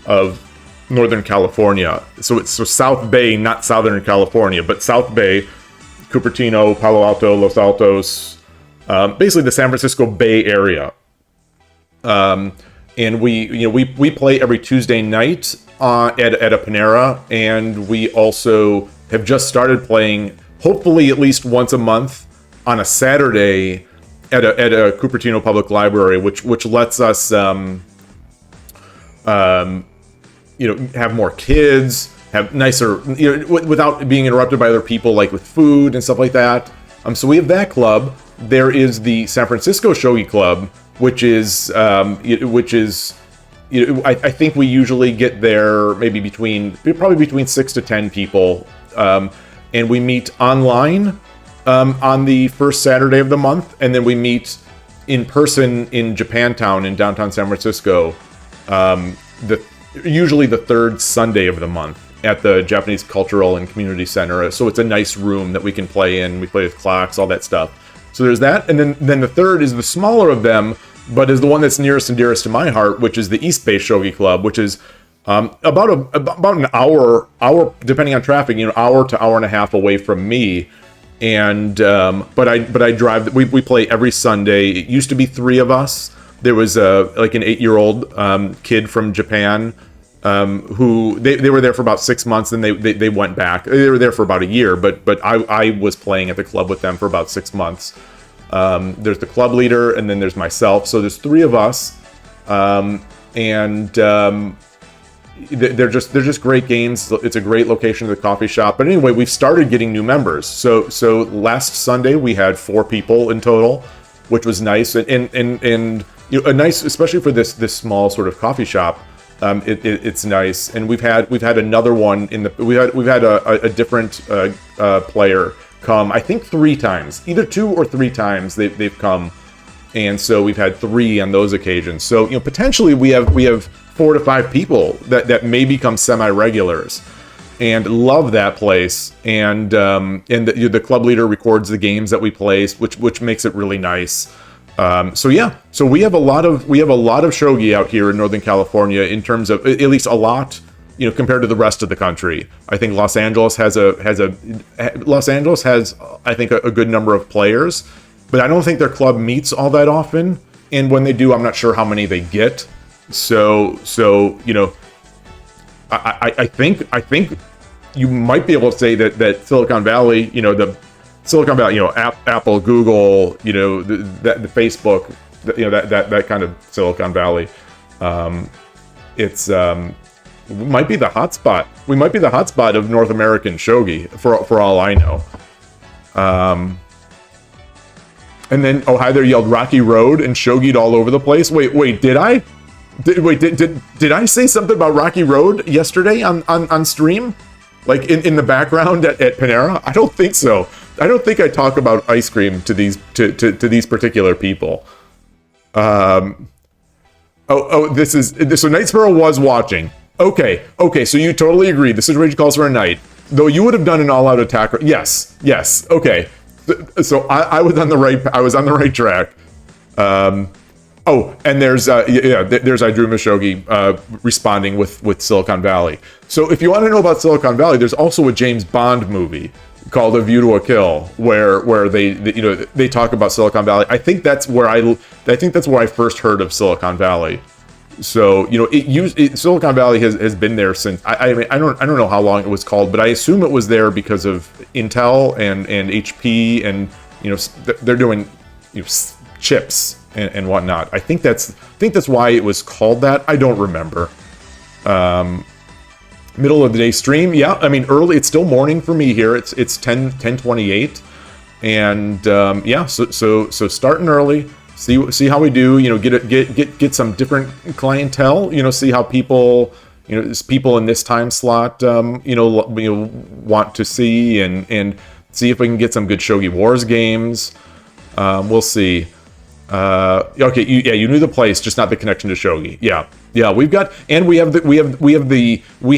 of Northern California. So South Bay, not Southern California, but South Bay, Cupertino, Palo Alto, Los Altos. Basically the San Francisco Bay Area, and we play every Tuesday night at a Panera, and we also have just started playing, hopefully at least once a month, on a Saturday at a Cupertino Public Library, which lets us have more kids, have nicer, without being interrupted by other people, like with food and stuff like that. So we have that club. There is the San Francisco Shogi Club, which is I think we usually get there probably between 6 to 10 people, and we meet online on the first Saturday of the month, and then we meet in person in Japantown in downtown San Francisco, usually the 3rd Sunday of the month at the Japanese Cultural and Community Center. So it's a nice room that we can play in. We play with clocks, all that stuff. So there's that, and then the third is the smaller of them, but is the one that's nearest and dearest to my heart, which is the East Bay Shogi Club, which is about an hour, depending on traffic, hour to hour and a half away from me. And but I drive. We play every Sunday. It used to be 3 of us. There was like an 8-year-old kid from Japan who they were there for about 6 months, and they went back. They were there for about a year, but I was playing at the club with them for about 6 months. There's the club leader, and then there's myself. So there's 3 of us, and they're just great games. It's a great location of the coffee shop. But anyway, we've started getting new members. So last Sunday we had 4 people in total, which was nice, and a nice, especially for this small sort of coffee shop. It's nice, and we've had another one we've had a different player come, I think 3 times, either 2 or 3 times they've come, and so we've had 3 on those occasions. So potentially we have 4 to 5 people that may become semi-regulars, and love that place. And the club leader records the games that we play, which makes it really nice. So we have a lot of shogi out here in Northern California, in terms of at least a lot, compared to the rest of the country. I think Los Angeles has I think a good number of players, but I don't think their club meets all that often. And when they do, I'm not sure how many they get. So I think you might be able to say that Silicon Valley, the Silicon Valley, Apple, Google, the Facebook, that kind of Silicon Valley. It's might be the hotspot. We might be the hotspot of North American shogi, for all I know. And then hi there yelled Rocky Road and shogied all over the place. Wait, did I? Did I say something about Rocky Road yesterday on stream? Like in the background at Panera? I don't think so. I don't think I talk about ice cream to these to these particular people. This is so Night Sparrow was watching. Okay, so you totally agree. The situation calls for a night. Though you would have done an all-out attack. Yes. Okay. So I was on the right track. And there's there's Idruma Shogi responding with Silicon Valley. So if you want to know about Silicon Valley, there's also a James Bond movie called A View to a Kill, where they talk about Silicon Valley. I think that's where I first heard of Silicon Valley. So Silicon Valley has been there since I don't know how long it was called, but I assume it was there because of Intel and HP, and they're doing chips and whatnot. I think that's why it was called that. I don't remember. Middle of the day stream, yeah. I mean, early. It's still morning for me here. It's 10:28, and So starting early. See how we do. Get some different clientele. See how people people in this time slot want to see, and see if we can get some good Shogi Wars games. We'll see. Okay, you knew the place, just not the connection to Shogi. Yeah, we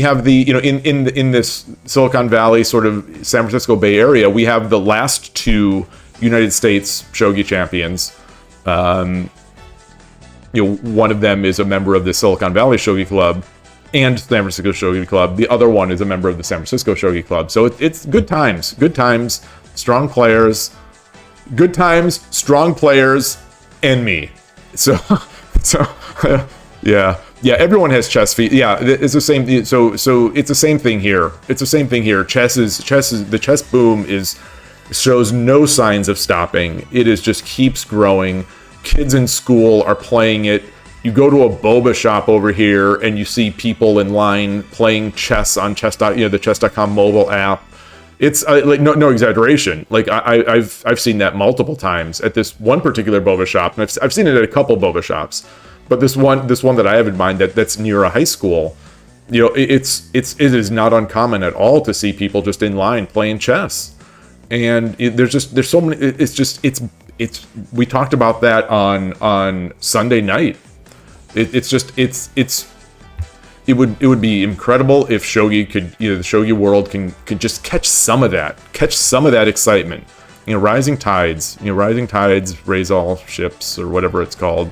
have the in this Silicon Valley sort of San Francisco Bay Area, we have the last two United States Shogi champions. One of them is a member of the Silicon Valley Shogi Club and San Francisco Shogi Club. The other one is a member of the San Francisco Shogi Club. So it's good times, strong players, and me. So yeah, everyone has chess feet. Yeah, it's the same. So it's the same thing here. Chess is the chess boom shows no signs of stopping. It just keeps growing. Kids in school are playing it. You go to a boba shop over here and you see people in line playing chess on the chess.com mobile app. It's like no exaggeration. Like I've seen that multiple times at this one particular boba shop, and I've seen it at a couple boba shops. But this one that I have in mind that's near a high school, it is not uncommon at all to see people just in line playing chess. And there's so many. It's we talked about that on Sunday night. It would be incredible if Shogi could, the Shogi world could just catch some of that excitement. Rising tides raise all ships, or whatever it's called.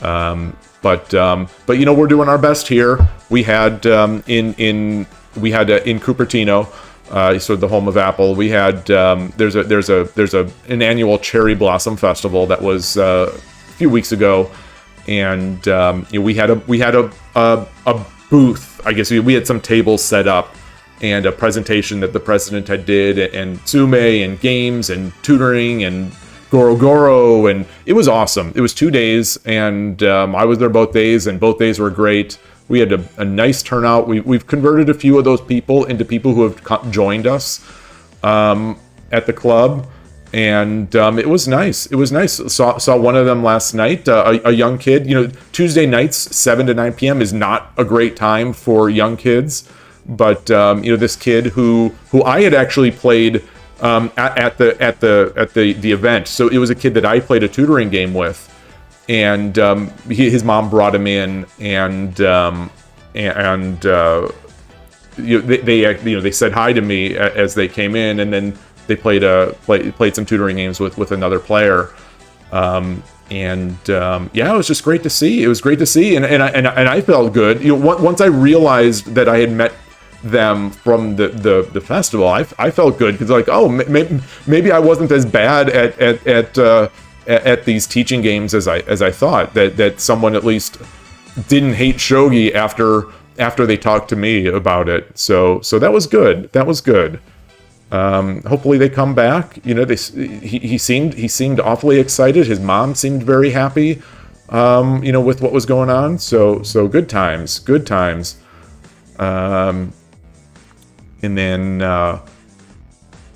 But we're doing our best here. We had in Cupertino, sort of the home of Apple. We had there's an annual cherry blossom festival that was a few weeks ago, and we had a booth. I guess we had some tables set up and a presentation that the president had did, and Tsume and games and tutoring and Goro, and it was awesome. It was 2 days, and I was there both days, and both days were great. We had a nice turnout. We've converted a few of those people into people who have joined us at the club, and it was nice. Saw one of them last night, a young kid. Tuesday nights 7 to 9 p.m. is not a great time for young kids, but this kid who I had actually played at the event. So it was a kid that I played a tutoring game with. And his mom brought him in, and they said hi to me as they came in, and then they played some tutoring games with another player, it was just great to see. It was great to see, and I felt good. Once I realized that I had met them from the festival, I felt good, because maybe I wasn't as bad at these teaching games as I thought, that someone at least didn't hate Shogi after they talked to me about it. So that was good. Hopefully they come back. He seemed awfully excited. His mom seemed very happy, with what was going on. So good times. And then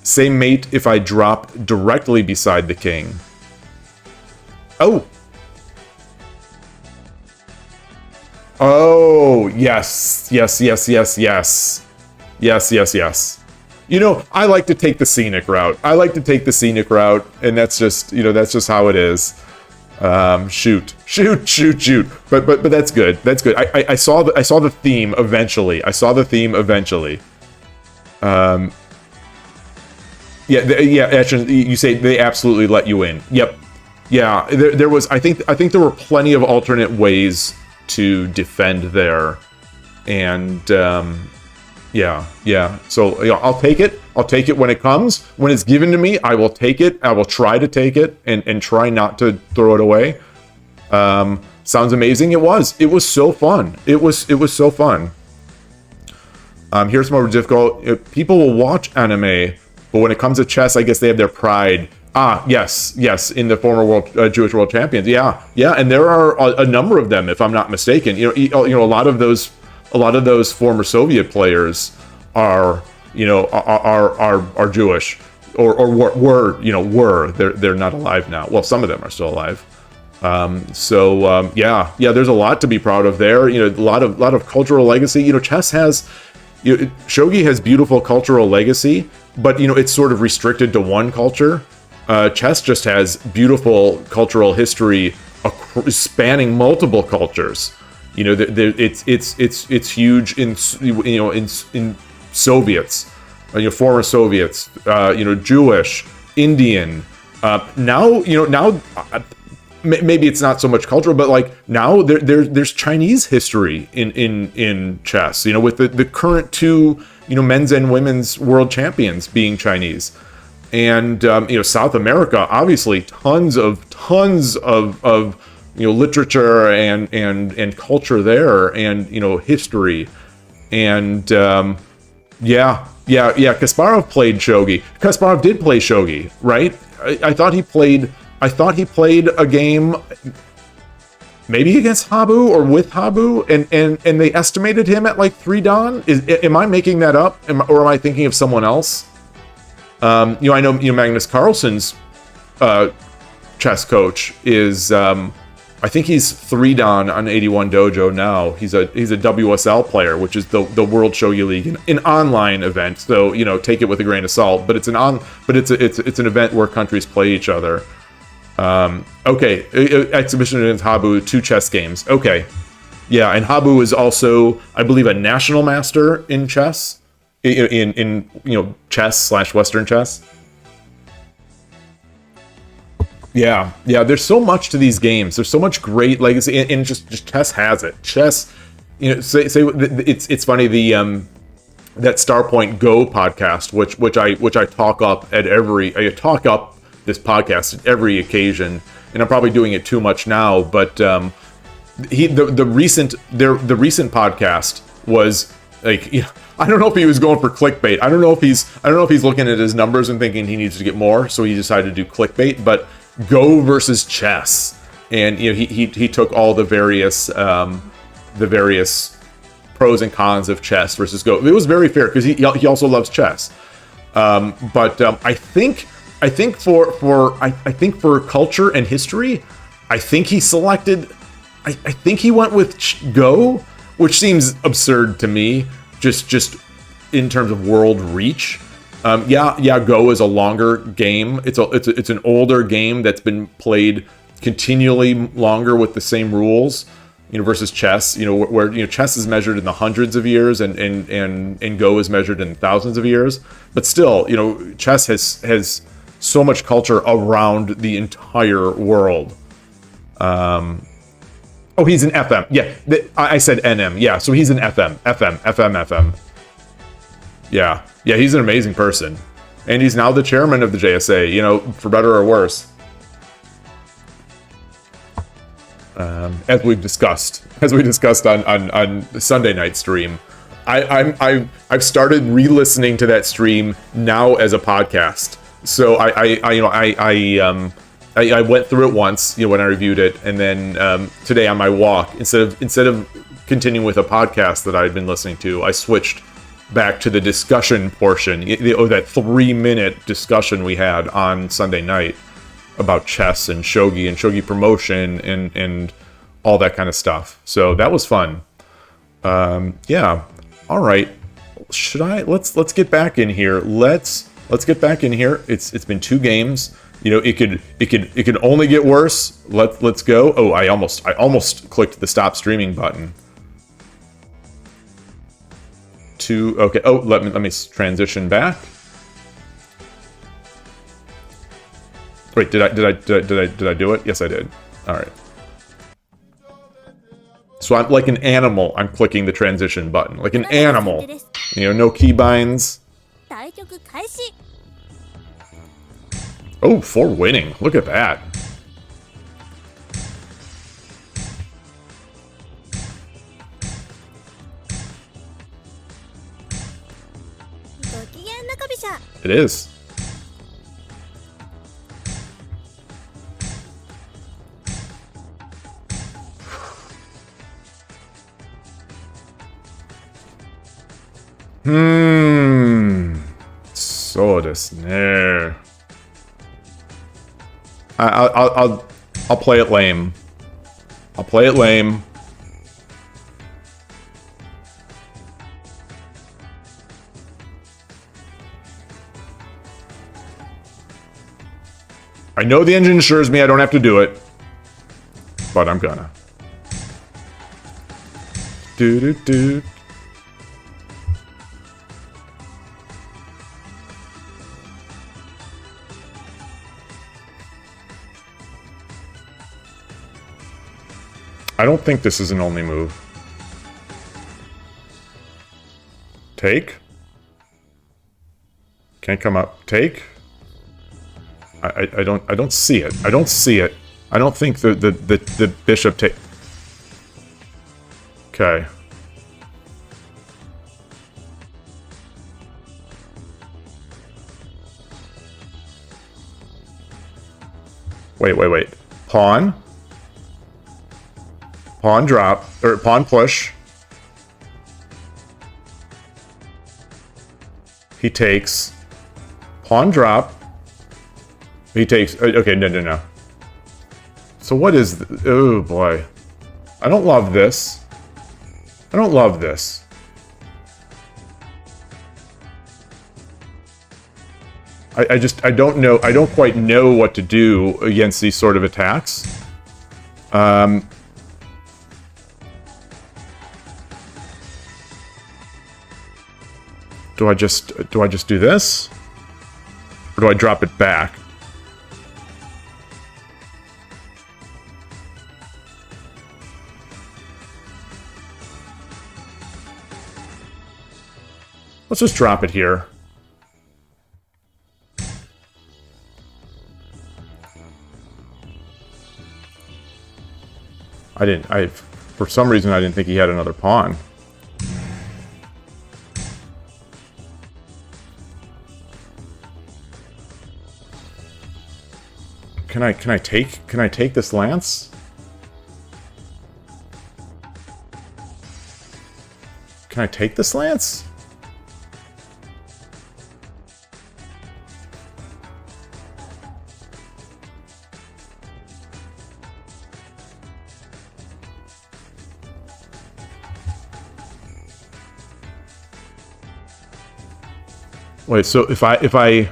say mate if I drop directly beside the king. Oh, yes. Yes, yes, yes. You know, I like to take the scenic route. And that's just, that's just how it is. Shoot. But that's good. That's good. I saw the theme eventually. Actually, you say they absolutely let you in. Yep. Yeah, there was. I think there were plenty of alternate ways to defend there, and yeah. So I'll take it. I'll take it when it comes. When it's given to me, I will take it. I will try to take it and try not to throw it away. Sounds amazing. It was so fun. It was so fun. Here's more difficult. People will watch anime, but when it comes to chess, I guess they have their pride. Yes, in the former Jewish world champions. Yeah, and there are a number of them, if I'm not mistaken. A lot of those former Soviet players are Jewish or were. They're not alive now. Well, some of them are still alive. There's a lot to be proud of there. A lot of cultural legacy. Chess has. Shogi has beautiful cultural legacy, but it's sort of restricted to one culture. Chess just has beautiful cultural history spanning multiple cultures. It's huge in Soviets, former Soviets, Jewish, Indian. Now maybe it's not so much cultural, but like now there's Chinese history in chess. With the current two men's and women's world champions being Chinese. And South America, obviously, tons of literature and culture there, and history, and Kasparov played Shogi. Kasparov did play Shogi, right? I thought he played a game, maybe against Habu or with Habu, and they estimated him at like 3 Dan. Am I making that up, or am I thinking of someone else? I know Magnus Carlsen's chess coach is I think he's 3 Dan on 81 Dojo now. He's a WSL player, which is the World Shogi League, an online event. So take it with a grain of salt. But it's an event where countries play each other. Okay, exhibition against Habu, 2 chess games. Okay, yeah, and Habu is also, I believe, a national master in chess. In chess / Western chess. Yeah, there's so much to these games. There's so much great legacy, and just chess has it. Chess, it's funny, the that Starpoint Go podcast, which I talk up I talk up this podcast at every occasion, and I'm probably doing it too much now, but the recent podcast was like, I don't know if he was going for clickbait. I don't know if he's looking at his numbers and thinking he needs to get more, so he decided to do clickbait. But Go versus chess, and he took all the various pros and cons of chess versus Go. It was very fair because he also loves chess. I think for culture and history, I think he selected. I think he went with Go, which seems absurd to me. Just in terms of world reach. Go is a longer game. It's an older game that's been played continually longer with the same rules, versus chess, where chess is measured in the hundreds of years and Go is measured in thousands of years. But still, chess has so much culture around the entire world. Oh, he's an FM. Yeah, I said NM. Yeah, so he's an FM. Yeah, he's an amazing person. And he's now the chairman of the JSA, for better or worse. As we discussed on Sunday night stream. I've started re-listening to that stream now as a podcast. So I went through it once, when I reviewed it, and then today on my walk, instead of continuing with a podcast that I'd been listening to, I switched back to the discussion portion, that 3-minute discussion we had on Sunday night about chess and shogi promotion and all that kind of stuff. So that was fun. All right. should I? Let's get back in here. Let's get back in here. It's been 2 games. You know, it could only get worse. Let's go. Oh, I almost clicked the stop streaming button. Okay. Oh, let me transition back. Wait, did I do it? Yes, I did. All right. So I'm like an animal. I'm clicking the transition button like an animal. You know, no keybinds. 対局開始 Oh, 4 winning. Look at that. ご機嫌中飛車 It is. So ですね. I'll play it lame. I'll play it lame. I know the engine assures me I don't have to do it, but I'm gonna. Do do do. I don't think this is an only move. Take. Can't come up. Take. I don't see it. I don't see it. I don't think the bishop take. Okay. Wait. Pawn. Pawn drop, or pawn push. He takes. Pawn drop. He takes. Okay, no. So what is. Oh boy. I don't love this. I don't love this. I don't know. I don't quite know what to do against these sort of attacks. Do I just do this? Or do I drop it back? Let's just drop it here. For some reason I didn't think he had another pawn. Can I take this lance? Can I take this lance? Wait, so if I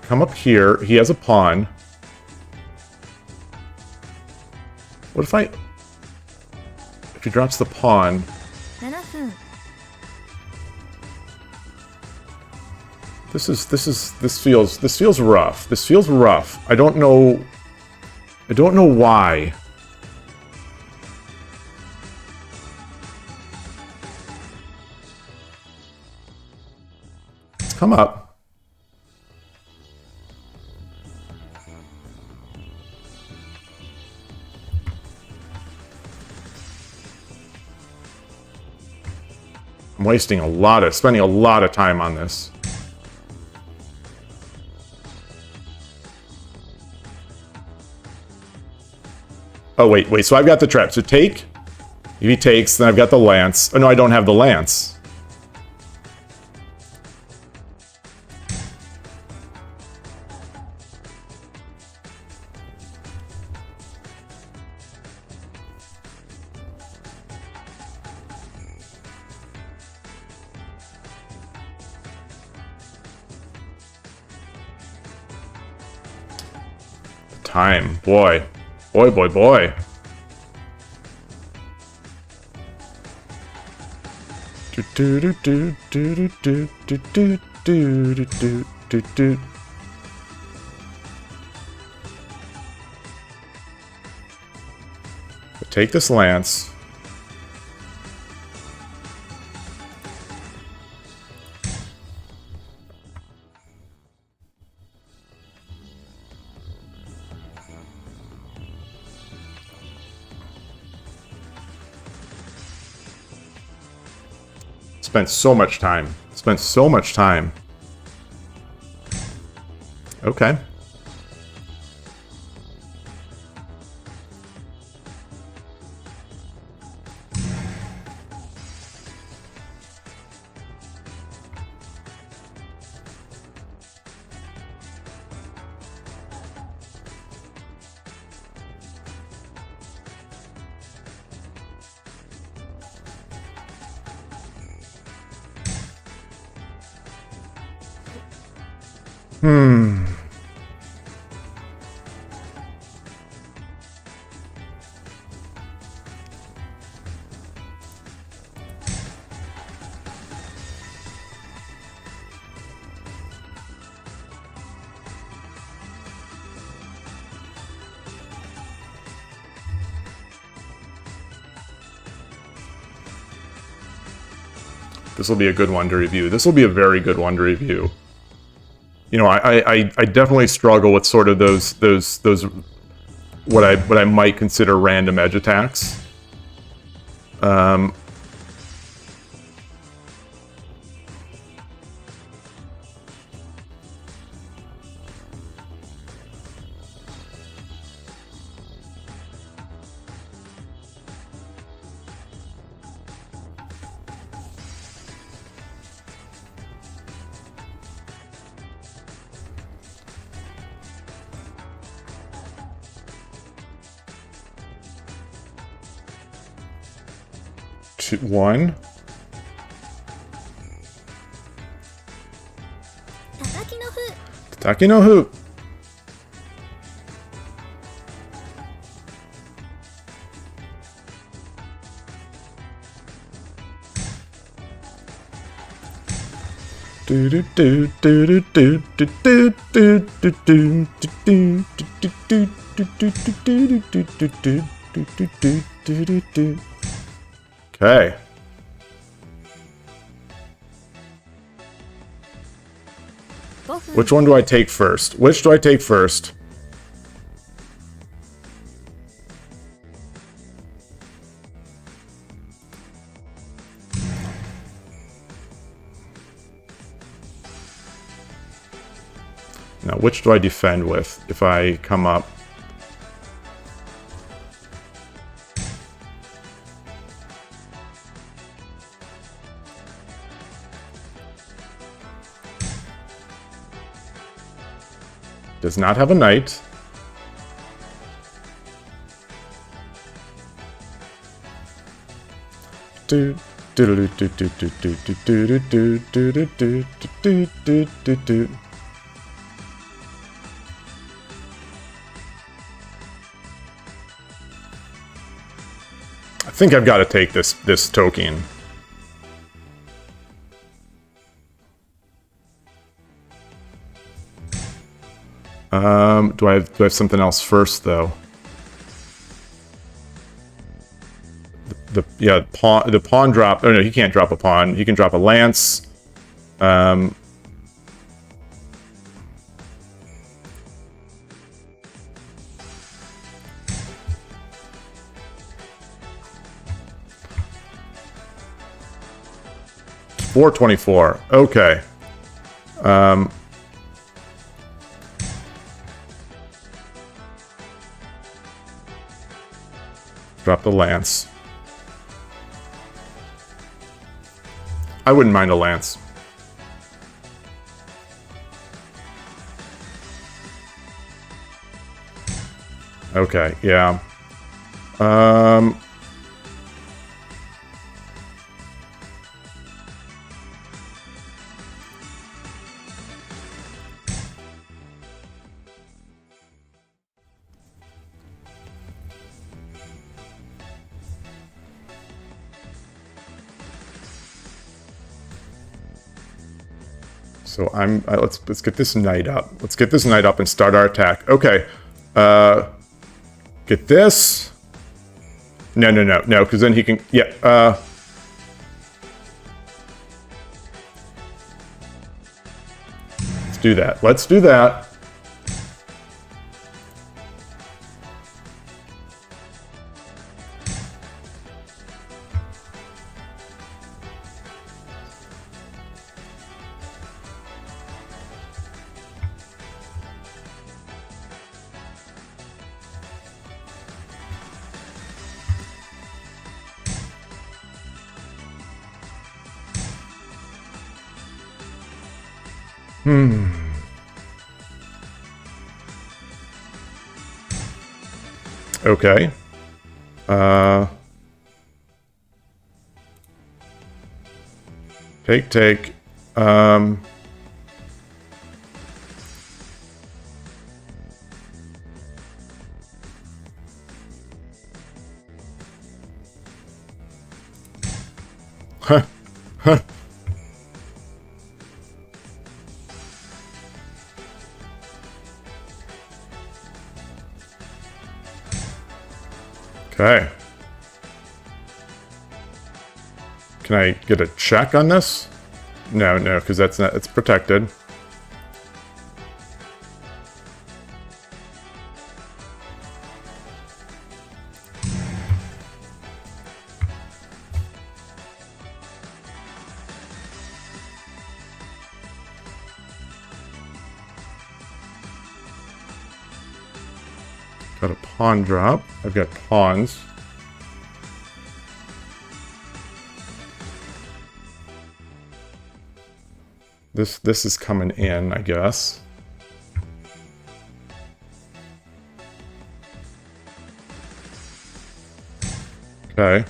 come up here, he has a pawn. What if he drops the pawn? 7分 This feels rough. This feels rough. I don't know why. Let's come up. I'm spending a lot of time on this. Oh, wait, so I've got the trap. So take. If he takes, then I've got the lance. Oh, no, I don't have the lance. time. Boy. Boy, boy, boy. Take this lance. Spent so much time. Spent so much time. Okay. This will be a good one to review. This will be a very good one to review. You know, I definitely struggle with sort of those what I might consider random edge attacks. One. 叩きの風 Tataki no Hu. Okay. Which one do I take first? Which do I take first? Now, which do I defend with if I come up? Does not have a knight. I think I've got to take this token. Do I have something else first though? The pawn drop. Oh no, he can't drop a pawn. He can drop a lance. 424. Okay. Drop the lance. I wouldn't mind a lance. Okay, yeah. So let's get this knight up. Let's get this knight up and start our attack. Okay. Get this. No, because then he can. Yeah. Let's do that. Let's do that. Okay. Take. Huh. Okay. Can I get a check on this? No, because that's not, it's protected. Got a pawn drop. I've got pawns. This is coming in, I guess. Okay.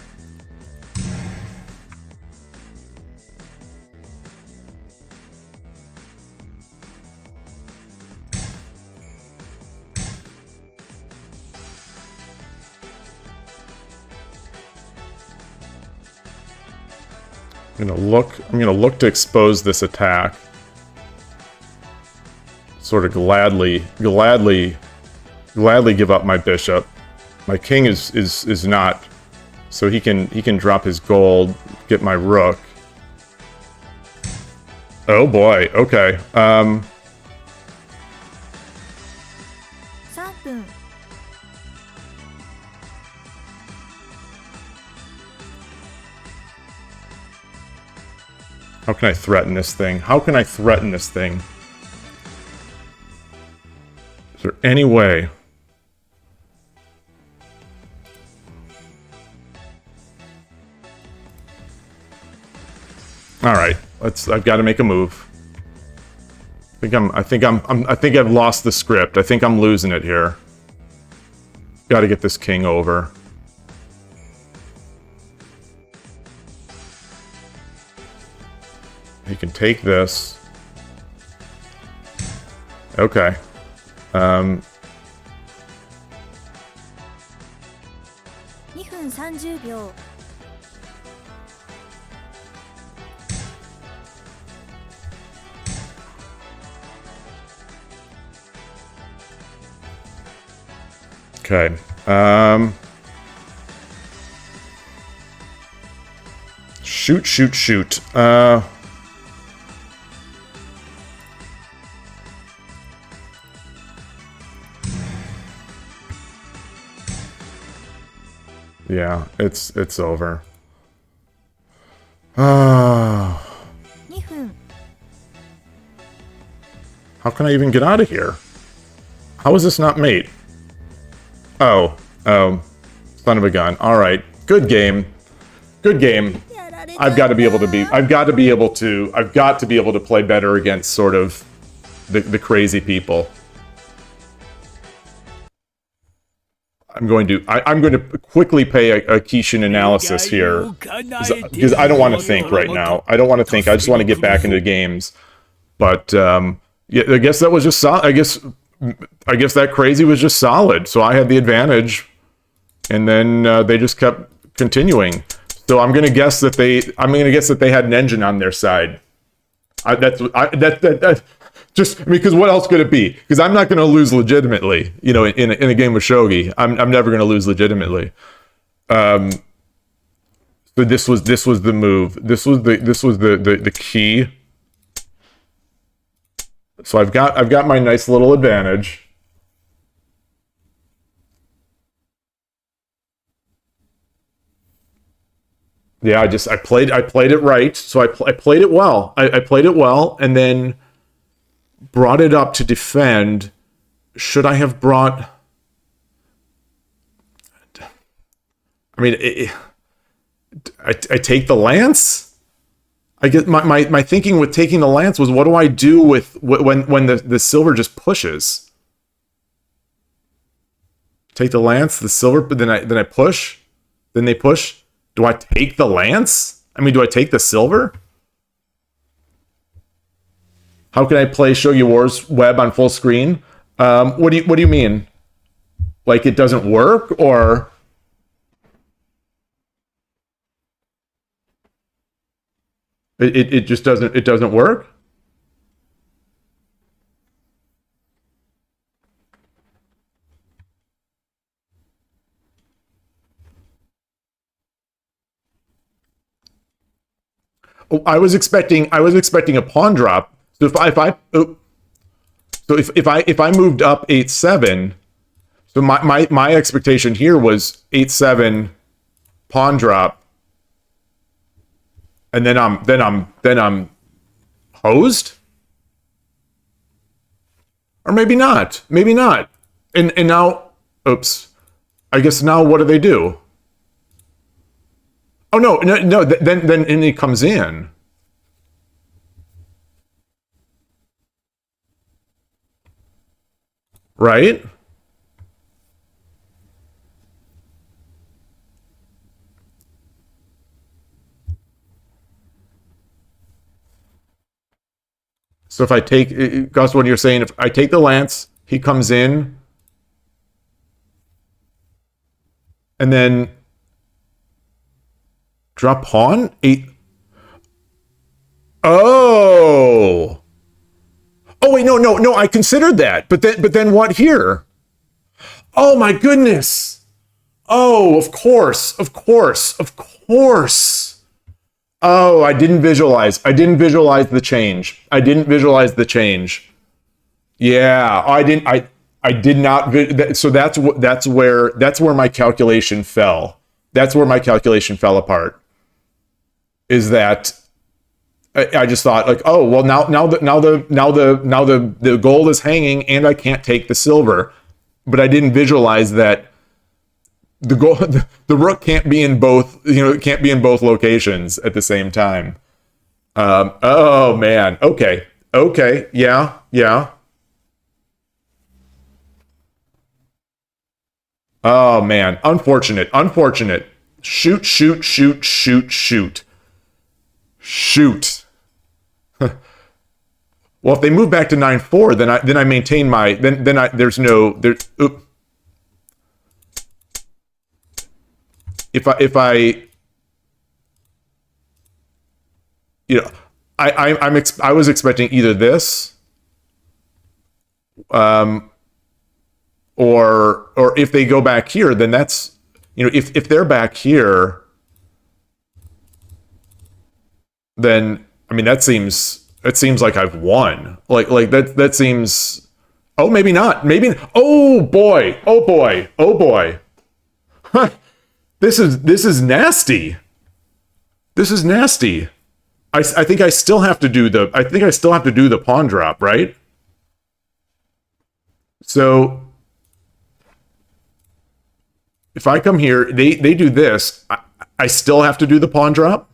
I'm gonna look to expose this attack. Sort of gladly give up my bishop. My king is not, so he can drop his gold, get my rook. Oh boy, okay. 3分 How can I threaten this thing? How can I threaten this thing? Is there any way? All right, I've got to make a move. I think I've lost the script. I think I'm losing it here. Got to get this king over. He can take this. Okay. 2分30秒 Okay. Shoot. Yeah, it's over. 2分 How can I even get out of here? How is this not mate? Oh, son of a gun. All right, good game. I've got to be able to play better against sort of the crazy people. I'm going to quickly pay a Kishin analysis here because I don't want to think right now. I don't want to think. I just want to get back into games. But yeah, I guess that was just I guess that crazy was just solid. So I had the advantage, and then they just kept continuing. So I'm going to guess that they had an engine on their side. That just because what else could it be? Because I'm not going to lose legitimately. In a game of shogi, I'm never going to lose legitimately. So this was the move. This was the key. So I've got my nice little advantage. Yeah, I played it right. So I played it well. I played it well, and then brought it up to defend. Should I have brought? I mean, I take the lance. I guess my thinking with taking the lance was, what do I do with when the silver just pushes? Take the lance, the silver, but then I push, then they push. Do I take the lance? I mean, do I take the silver? How can I play Shogi Wars web on full screen? What do you mean? Like it doesn't work, or it just doesn't work? Oh, I was expecting a pawn drop. So if I moved up 8-7, so my expectation here was 8-7 pawn drop, and then I'm hosed, or maybe not, and now, oops, I guess now what do they do? Oh no, then it comes in. Right? So if I take, Gus, what you're saying, if I take the lance, he comes in, and then drop pawn? 8. Oh. Oh wait, no, I considered that. But then what here? Oh my goodness. Oh, of course. Oh, I didn't visualize. The change. Yeah, I did not. So that's where my calculation fell. That's where my calculation fell apart. Is that I just thought, like, oh well, now the gold is hanging and I can't take the silver, but I didn't visualize that the gold, the rook can't be in both. It can't be in both locations at the same time. Oh man. Okay. Yeah. Oh man. Unfortunate. Shoot. Well, if they move back to 9-4, then I maintain my then I there's no there. Oop. If I I was expecting either this, or if they go back here, then that's if they're back here, then I mean that seems like I've won. Like that seems. Oh, maybe not. Maybe. Oh boy. Huh. This is nasty. I think I still have to do the pawn drop, right? So if I come here, they do this. I still have to do the pawn drop.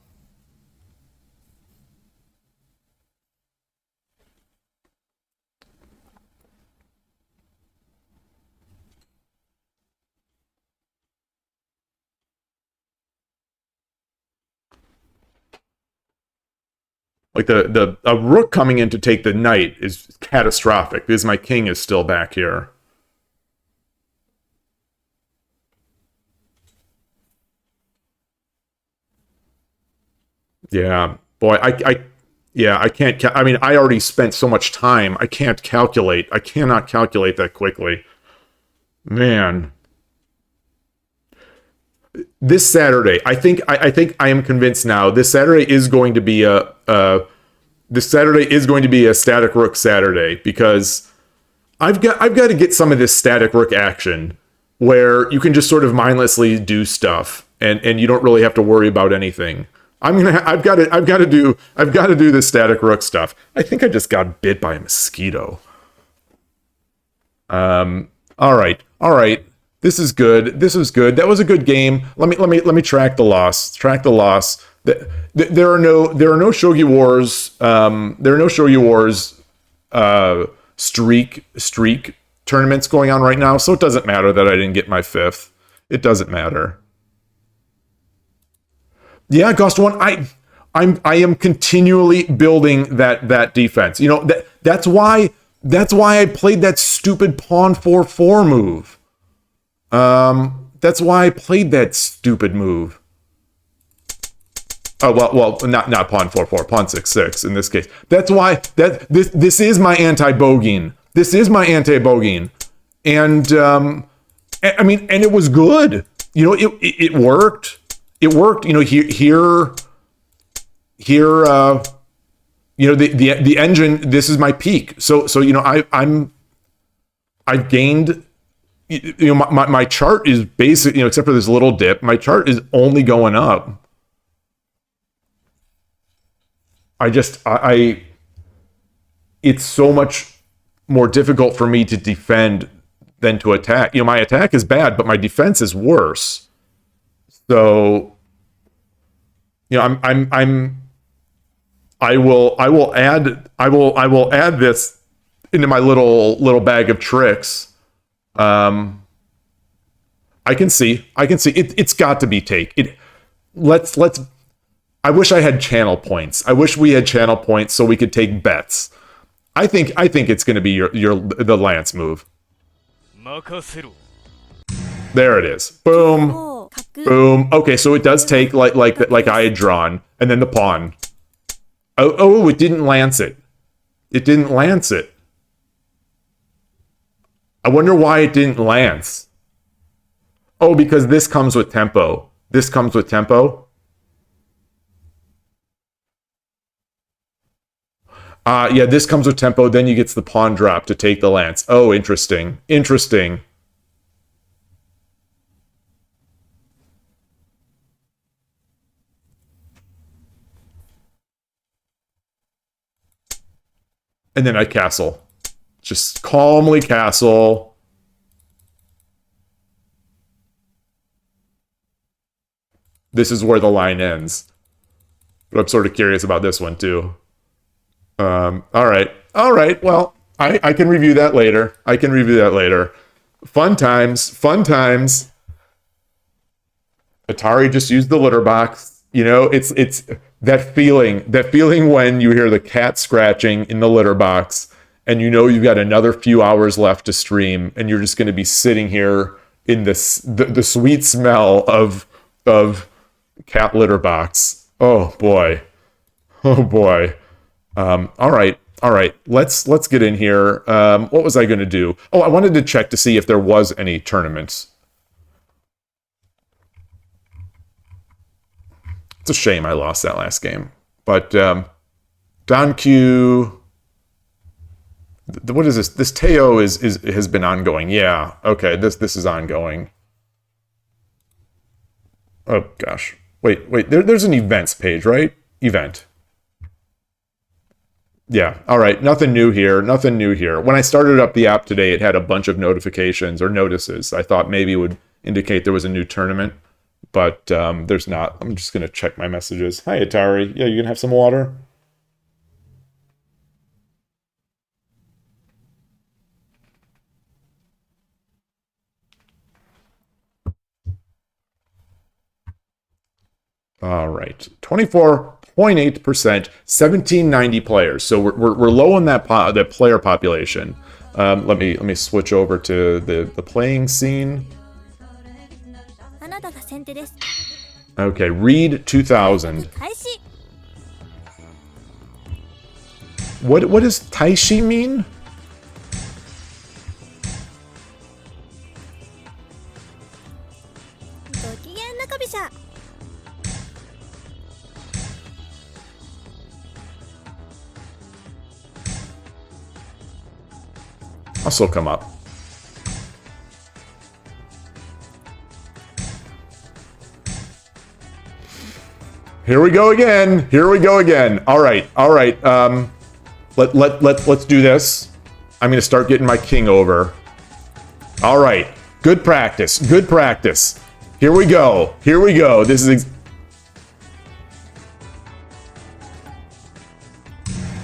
Like a rook coming in to take the knight is catastrophic because my king is still back here. Yeah, boy, Yeah, I can't. I mean, I already spent so much time. I can't calculate. I cannot calculate that quickly. Man. This Saturday, I think I am convinced now. This Saturday is going to be this Saturday is going to be a static rook Saturday because I've got to get some of this static rook action where you can just sort of mindlessly do stuff and you don't really have to worry about anything. I've got to do this static rook stuff. I think I just got bit by a mosquito. All right. This is good. This was good. That was a good game. Let me track the loss. There are no Shogi Wars. There are no Shogi Wars streak tournaments going on right now, so it doesn't matter that I didn't get my 5th. It doesn't matter. Yeah, Ghost One. I am continually building that defense. You know that's why I played that stupid pawn 4/4 move. That's why I played that stupid move. Oh well, not pawn 4/4, pawn 6/6 in this case. That's why this is my anti-bogeying. This is my anti-bogeying, and I mean, and it was good. You know, it worked. It worked. You know, here. You know, the engine. This is my peak. So you know, I've gained. You know, my chart is basic, you know, except for this little dip, my chart is only going up. It's so much more difficult for me to defend than to attack. You know, my attack is bad, but my defense is worse. So, you know, I will add this into my little bag of tricks. I can see it's got to be take. Let's I wish I had channel points. I wish we had channel points so we could take bets. I think it's going to be the Lance move. There it is. Boom. Boom. Okay, so it does take like I had drawn, and then the pawn. Oh, it didn't lance it. It didn't lance it. I wonder why it didn't lance. Oh, because this comes with tempo. This comes with tempo. Yeah, this comes with tempo. Then you get the pawn drop to take the lance. Oh, interesting. Interesting. And then I castle. Just calmly castle. This is where the line ends. But I'm sort of curious about this one too. All right. Well, I can review that later. Fun times. Atari just used the litter box. You know, it's that feeling when you hear the cat scratching in the litter box. And you know you've got another few hours left to stream, and you're just going to be sitting here in the sweet smell of cat litter box. Oh boy. All right. Let's get in here. What was I going to do? Oh, I wanted to check to see if there was any tournaments. It's a shame I lost that last game, but Don Q. What is this? This Teo has been ongoing. Yeah. Okay. This is ongoing. Oh gosh. Wait. There's an events page, right? Event. Yeah. All right. Nothing new here. When I started up the app today, it had a bunch of notifications or notices. I thought maybe it would indicate there was a new tournament, but there's not. I'm just gonna check my messages. Hi Atari. Yeah, you gonna have some water? All right, 24.8%, 1790 players. So we're low on that player population. Let me switch over to the playing scene. Okay, read 2000. What does Taishi mean? I'll still come up. Here we go again. Here we go again. All right. All right. Let's do this. I'm going to start getting my king over. All right. Good practice. Good practice. Here we go. Here we go. This is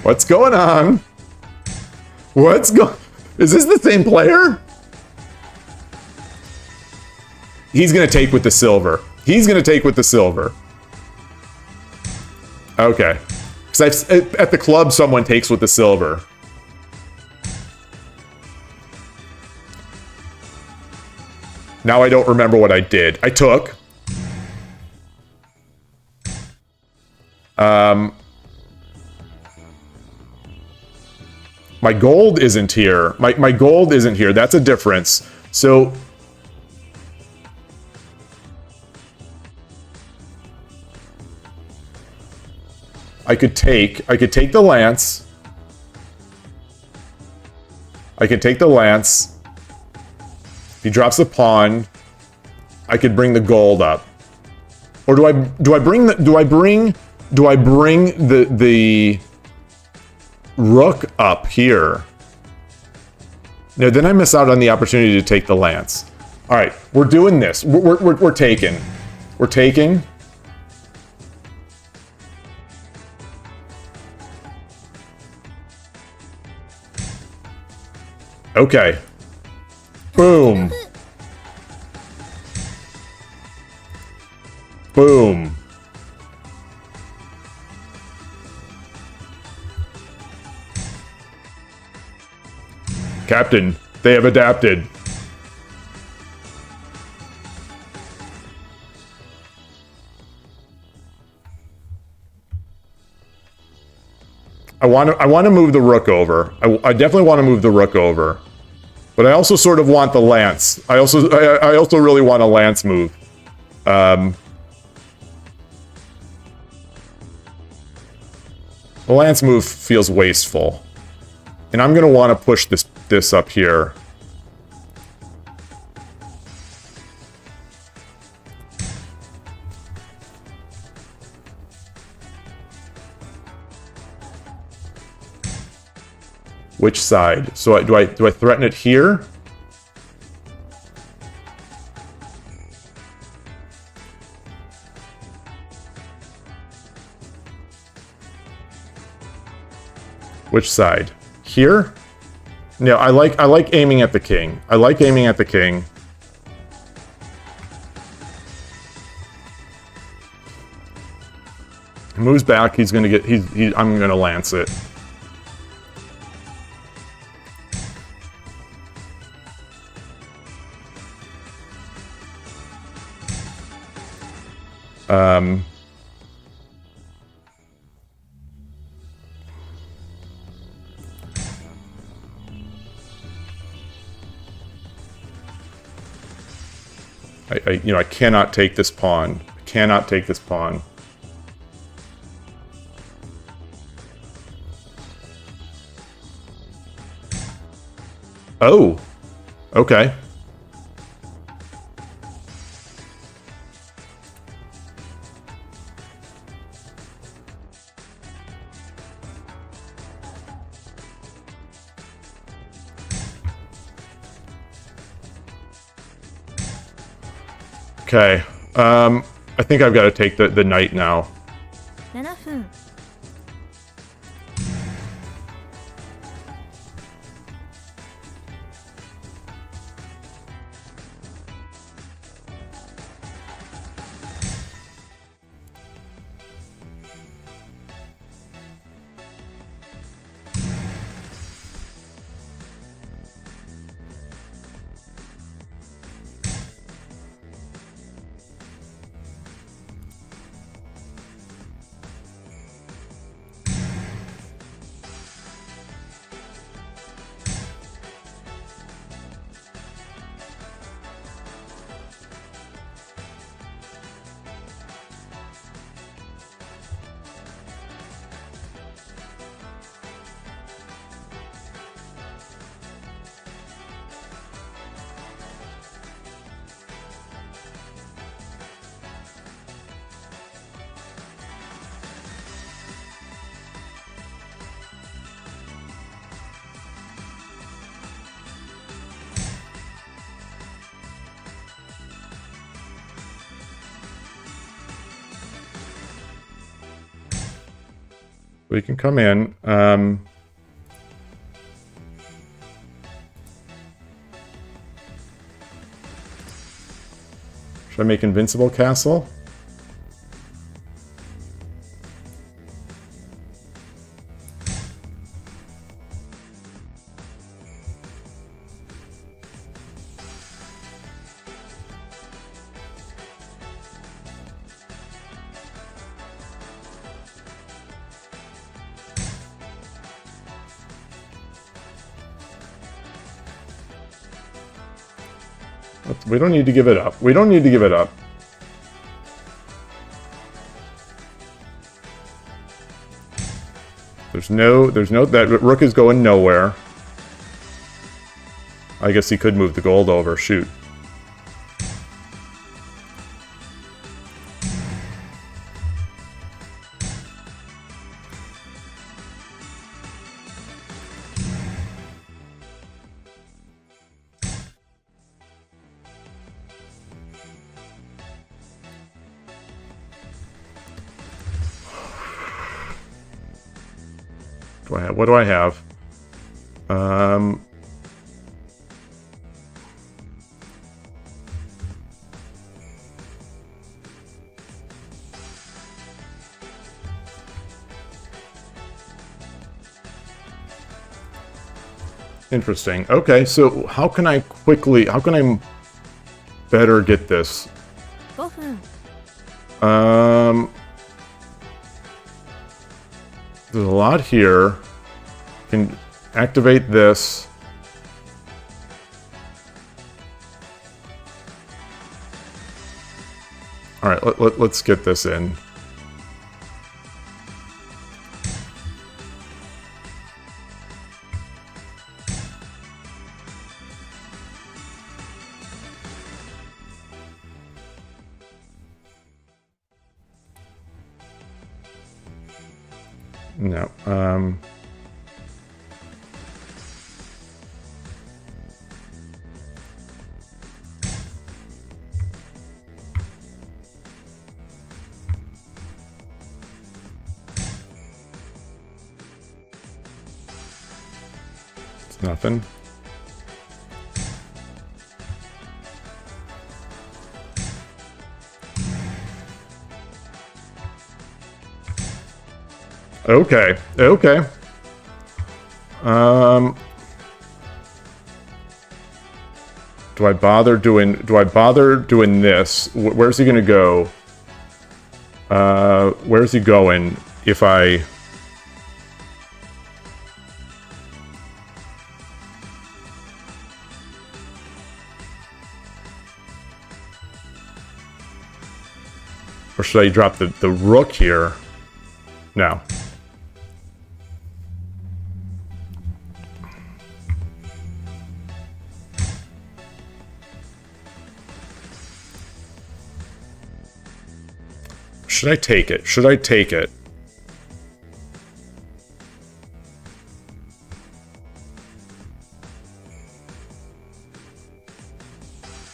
what's going on? What's going? Is this the same player? He's going to take with the silver. He's going to take with the silver. Okay. Because at the club, someone takes with the silver. Now I don't remember what I did. I took. My gold isn't here. My gold isn't here. That's a difference. So I could take the lance. I could take the lance. If he drops the pawn, I could bring the gold up. Or do I bring the rook up here? No, then I miss out on the opportunity to take the lance. All right, we're doing this. We're taking. We're taking. Okay. Boom. Boom. Captain, they have adapted. I want to move the rook over. I definitely want to move the rook over. But I also sort of want the lance. I also really want a lance move. The lance move feels wasteful. And I'm going to want to push this up here. Which side? So do I threaten it here? Which side? Here? No, I like aiming at the king. I like aiming at the king. He moves back. He's gonna get. I'm gonna lance it. I cannot take this pawn. I cannot take this pawn. Oh, okay. Okay, I think I've got to take the knight now. 7分 We can come in. Should I make Invincible Castle? We don't need to give it up. We don't need to give it up. That rook is going nowhere. I guess he could move the gold over. Shoot. What do I have? Interesting. Okay, so how can I better get this? 5分 There's a lot here. Can activate this. All right, let's get this in. No. It's nothing. Okay. Okay. Do I bother doing this? Where's he gonna go? Where's he going if I... Or should I drop the rook here? No. Should I take it? Should I take it?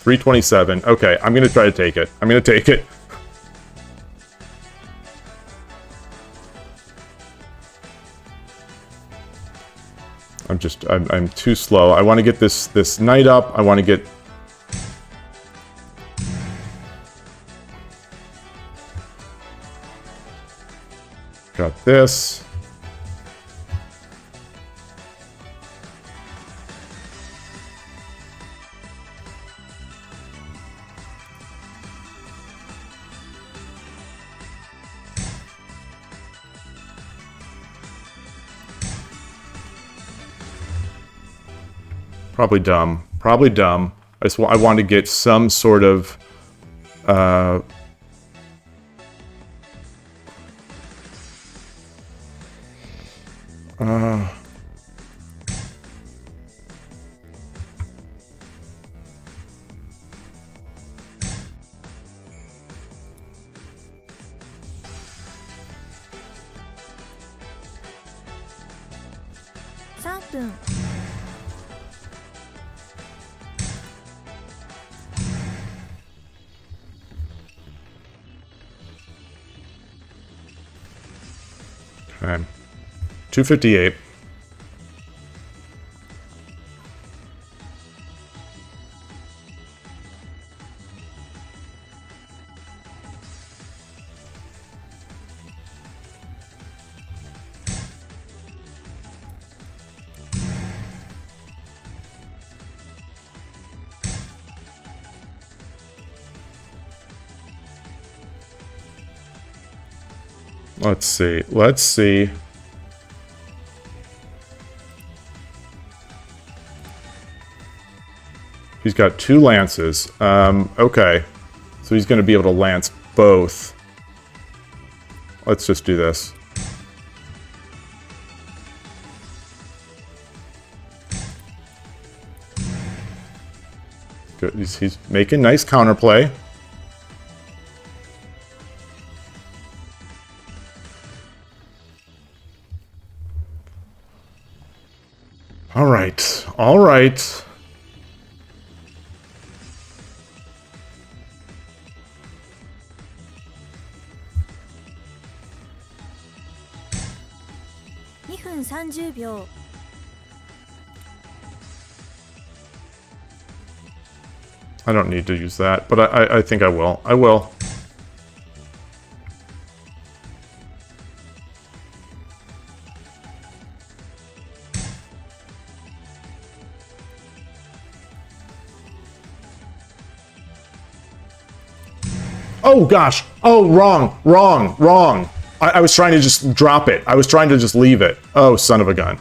$327. Okay, I'm gonna try to take it. I'm gonna take it. I'm too slow. I want to get this knight up. I want to get... Got this. Probably dumb. Probably dumb. I want to get some sort of...3分 Okay. 258. Let's see. Let's see. He's got 2 lances. Okay. So he's going to be able to lance both. Let's just do this. Good. He's making nice counterplay. All right. All right. Vun 30秒 I don't need to use that, but I think I will. I will. Oh gosh! Oh, wrong! Wrong! Wrong! I was trying to just drop it. I was trying to just leave it. Oh, son of a gun.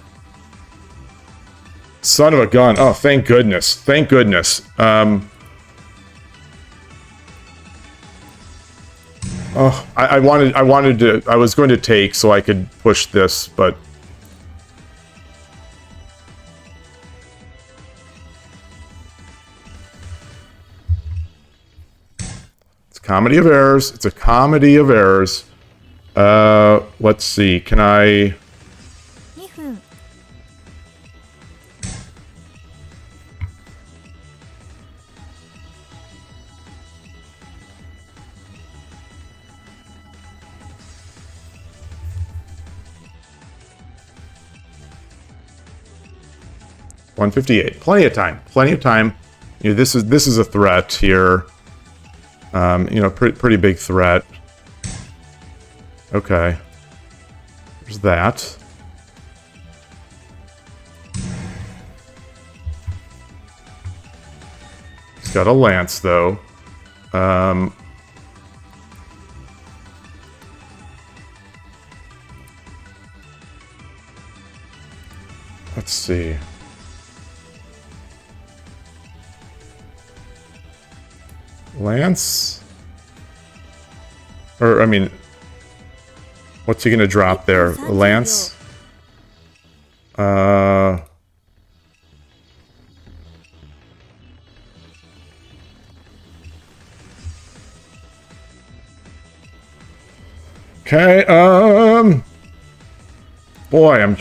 Son of a gun. Oh, thank goodness. Thank goodness. Oh, I wanted to, I was going to take so I could push this, but... It's a comedy of errors. It's a comedy of errors. Let's see. Can I... 2分 158. Plenty of time. Plenty of time. You know, this is a threat here. You know, pretty big threat. Okay. There's that. He's got a lance though. Let's see. Lance? Or, I mean, what's he gonna drop there? A lance? Okay, boy, I'm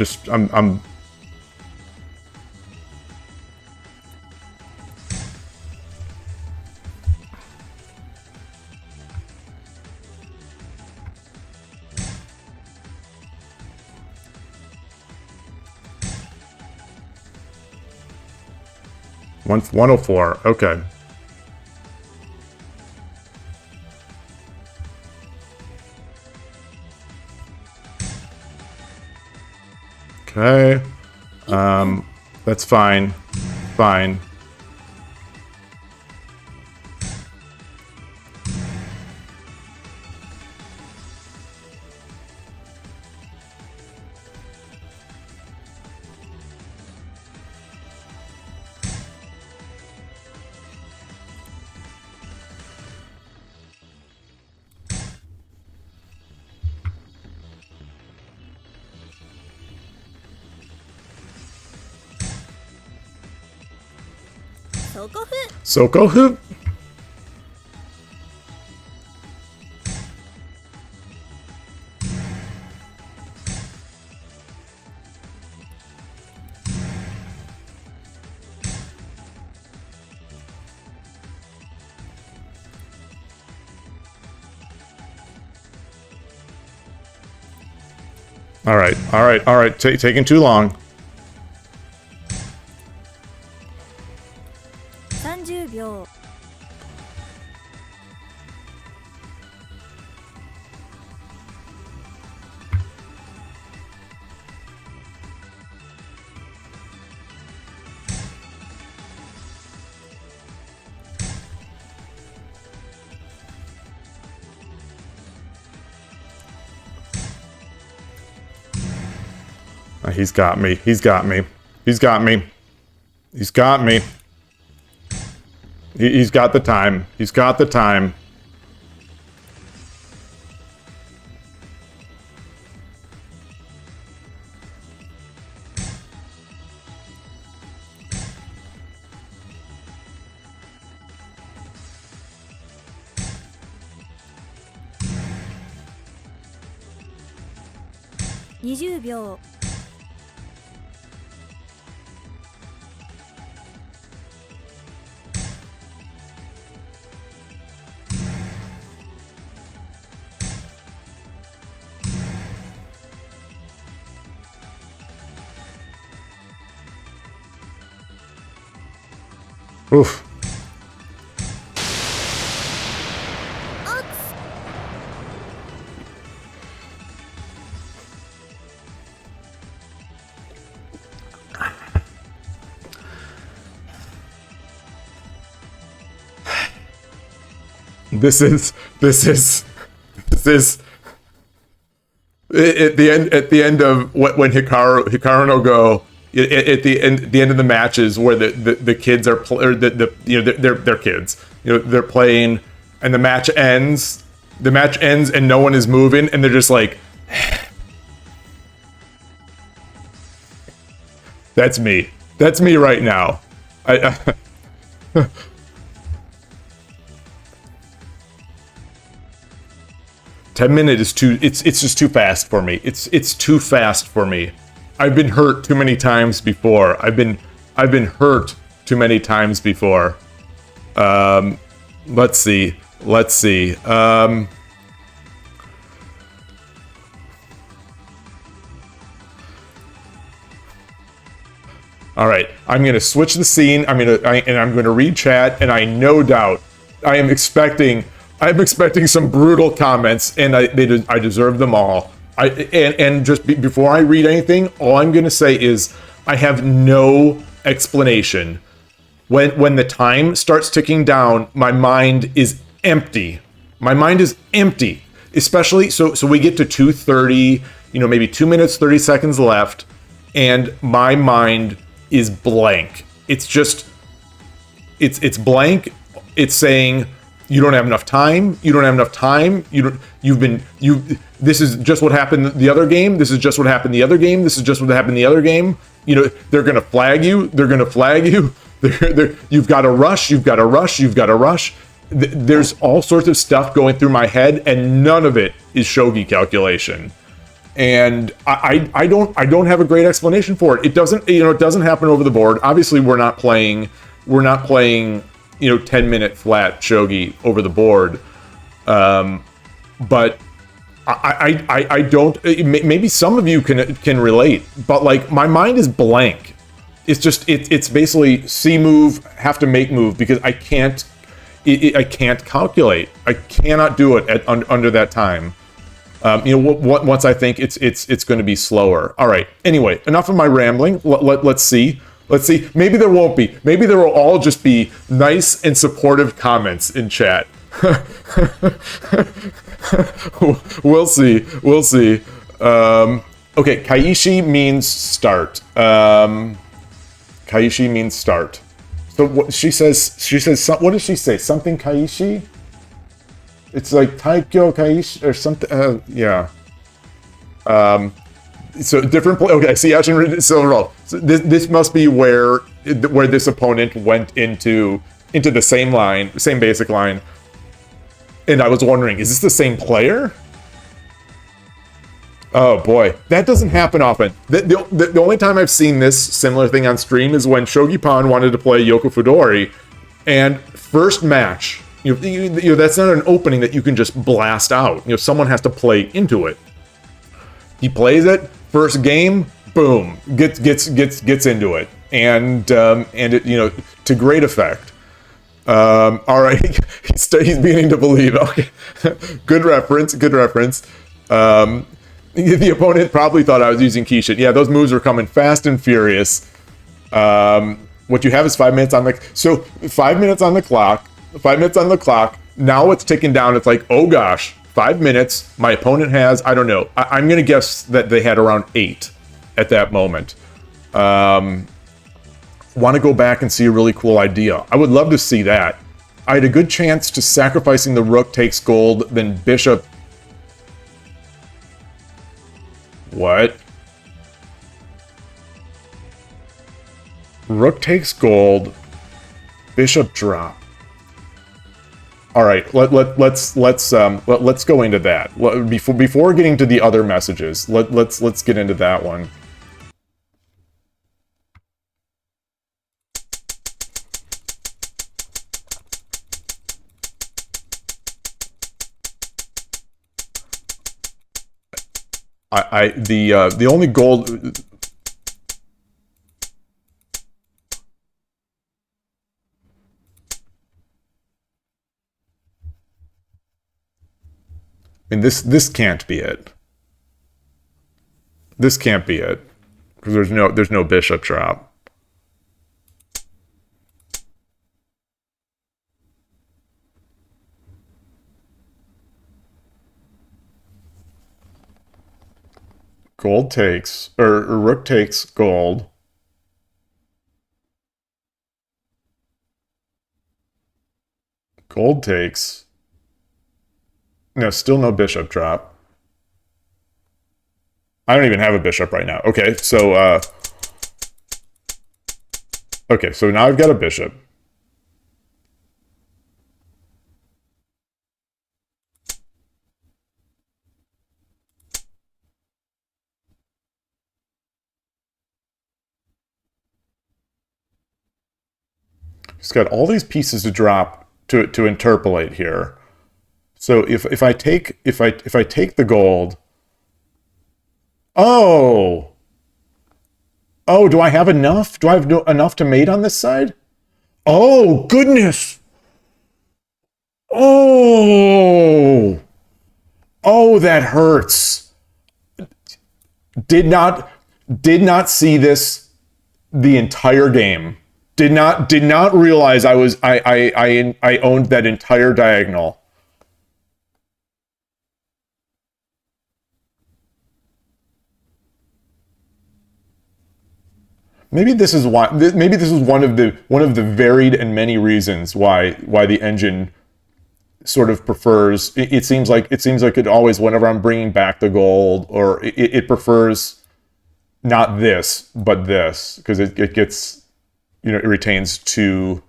104. Okay. Okay. That's fine. Fine. Sokofu? All right. Taking too long. 30秒 He's got me. He's got me. He's got me. He's got me. He's got the time. He's got the time. ,20 秒 Oof. This is at the end of when Hikaru no Go at the end of the matches where the kids are they're kids, they're playing, and the match ends and no one is moving and they're just like that's me right now. 10 minutes is too. It's just too fast for me. It's too fast for me. I've been hurt too many times before. I've been hurt too many times before. Let's see. All right, I'm gonna switch the scene. I'm gonna read chat, and I am expecting some brutal comments, and I deserve them all. Before I read anything, all I'm gonna say is I have no explanation. When the time starts ticking down, my mind is empty. My mind is empty. Especially so we get to 2:30, maybe 2 minutes 30 seconds left, and my mind is blank. It's blank. It's saying you don't have enough time. You don't have enough time. This is just what happened the other game. This is just what happened the other game. This is just what happened the other game. They're gonna flag you. They're gonna flag you. You've got to rush. You've got to rush. You've got to rush. There's all sorts of stuff going through my head, and none of it is shogi calculation. And I don't have a great explanation for it. It doesn't happen over the board. Obviously, we're not playing 10-minute flat shogi over the board. But I don't. Maybe some of you can relate, but like my mind is blank. It's basically see move, have to make move, because I can't calculate. I cannot do it under that time. Once I think it's going to be slower. All right. Anyway, enough of my rambling. Let's see. Maybe there won't be. Maybe there will all just be nice and supportive comments in chat. We'll see. Okay, Kaishi means start. Kaishi means start. So what she says. What does she say? Something Kaishi? It's like Taikyo Kaishi or something. Yeah. So different. Okay, I see Ashen Silver Roll. So this must be where this opponent went into the same line, same basic line. And I was wondering, is this the same player? Oh boy, that doesn't happen often. The only time I've seen this similar thing on stream is when Shogi Pan wanted to play Yoko Fudori, and first match, that's not an opening that you can just blast out. Someone has to play into it. He plays it. First game, boom, gets into it, and it, you know, to great effect. All right, he's beginning to believe. Okay, good reference. Good reference. The opponent probably thought I was using Kishin. Yeah, those moves are coming fast and furious. What you have is 5 minutes on the 5 minutes on the clock. 5 minutes on the clock. Now it's ticking down. It's like, oh gosh, 5 minutes. My opponent has, I don't know. I'm gonna guess that they had around 8 at that moment. Want to go back and see a really cool idea. I would love to see that. I had a good chance to sacrificing the rook takes gold, then bishop. What? Rook takes gold, bishop drop. All right, let's go into that. Before getting to the other messages, let's get into that one. The only gold. I mean, this can't be it. This can't be it, because there's no bishop drop. Gold takes, or rook takes gold. Gold takes. No, still no bishop drop. I don't even have a bishop right now. Okay, so now I've got a bishop. He's got all these pieces to drop to interpolate here. So if I take the gold, oh, do I have enough? Do I have enough to mate on this side? Oh goodness! Oh, that hurts. Did not see this the entire game. Did not realize I owned that entire diagonal. Maybe this is why. Maybe this is one of the varied and many reasons why the engine sort of prefers. It seems like it always, whenever I'm bringing back the gold, or it prefers not this but this, because it gets, you know, it retains two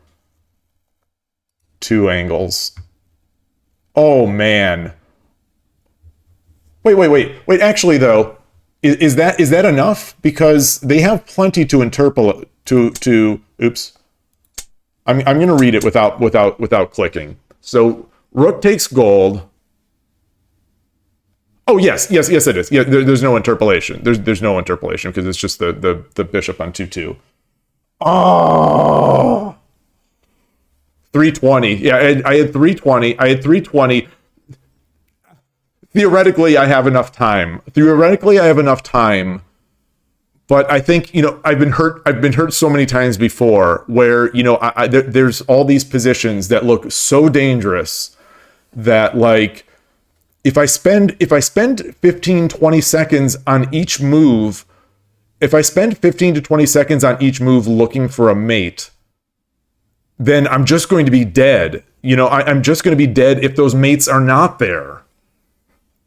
angles. Oh man. Wait. Actually, though. Is that enough? Because they have plenty to interpolate to oops. I'm gonna read it without clicking. So rook takes gold. Oh yes it is. Yeah, there's no interpolation. There's no interpolation because it's just the bishop on 2-2. Oh, 320. Yeah, I had 320. Theoretically, I have enough time. But I think, you know, I've been hurt so many times before, where, you know, there's all these positions that look so dangerous that, like, if I spend 15, 20 seconds on each move, looking for a mate, then I'm just going to be dead. You know, I'm just going to be dead if those mates are not there.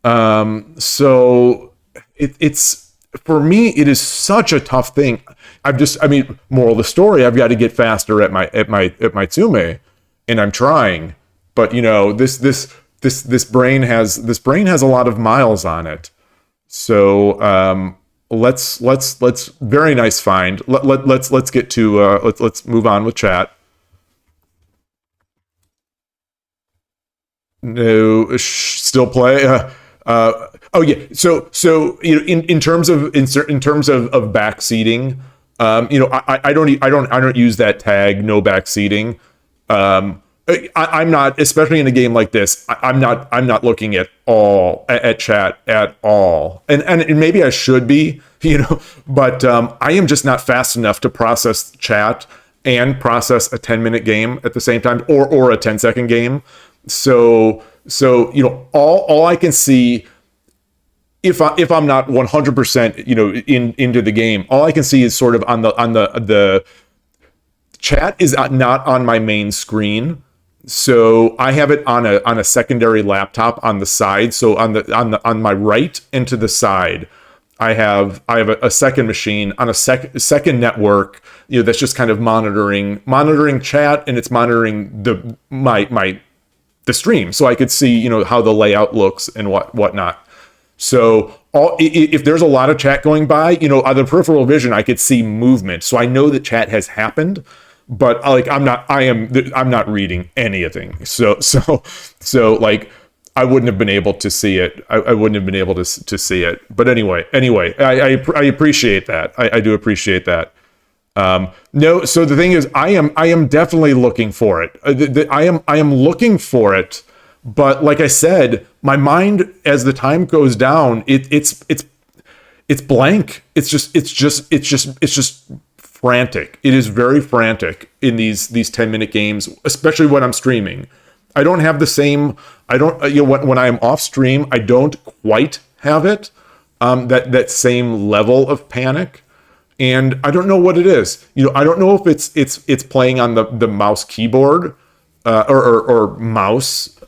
So it's for me, it is such a tough thing. Moral of the story, I've got to get faster at my tsume, and I'm trying. But you know, this brain has a lot of miles on it. So let's very nice find. Let's get to let's move on with chat. No, still play. Oh yeah. So in terms of back seating, I don't use that tag, no back seating. I'm not, especially in a game like this. I'm not looking at chat at all, and maybe I should be, but I am just not fast enough to process chat and process a 10-minute game at the same time, or a 10-second game. So all I can see, if I'm not 100% into the game, all I can see is sort of on the chat is not on my main screen. So I have it on a secondary laptop on the side. So on my right and to the side, I have a second machine on a second network, that's just kind of monitoring chat, and it's monitoring the stream, so I could see how the layout looks and whatnot. So if there's a lot of chat going by, on the peripheral vision, I could see movement, so I know that chat has happened. But I'm not reading anything. So like I wouldn't have been able to see it. I wouldn't have been able to see it. But anyway, I appreciate that. I do appreciate that. No, so the thing is, I am definitely looking for it. I am looking for it. But like I said, my mind, as the time goes down, it's blank. It's just frantic. It is very frantic in these 10-minute games, especially when I'm streaming. I don't have the same. I don't. When I am off stream, I don't quite have it. That same level of panic, and I don't know what it is. I don't know if it's playing on the mouse keyboard or mouse.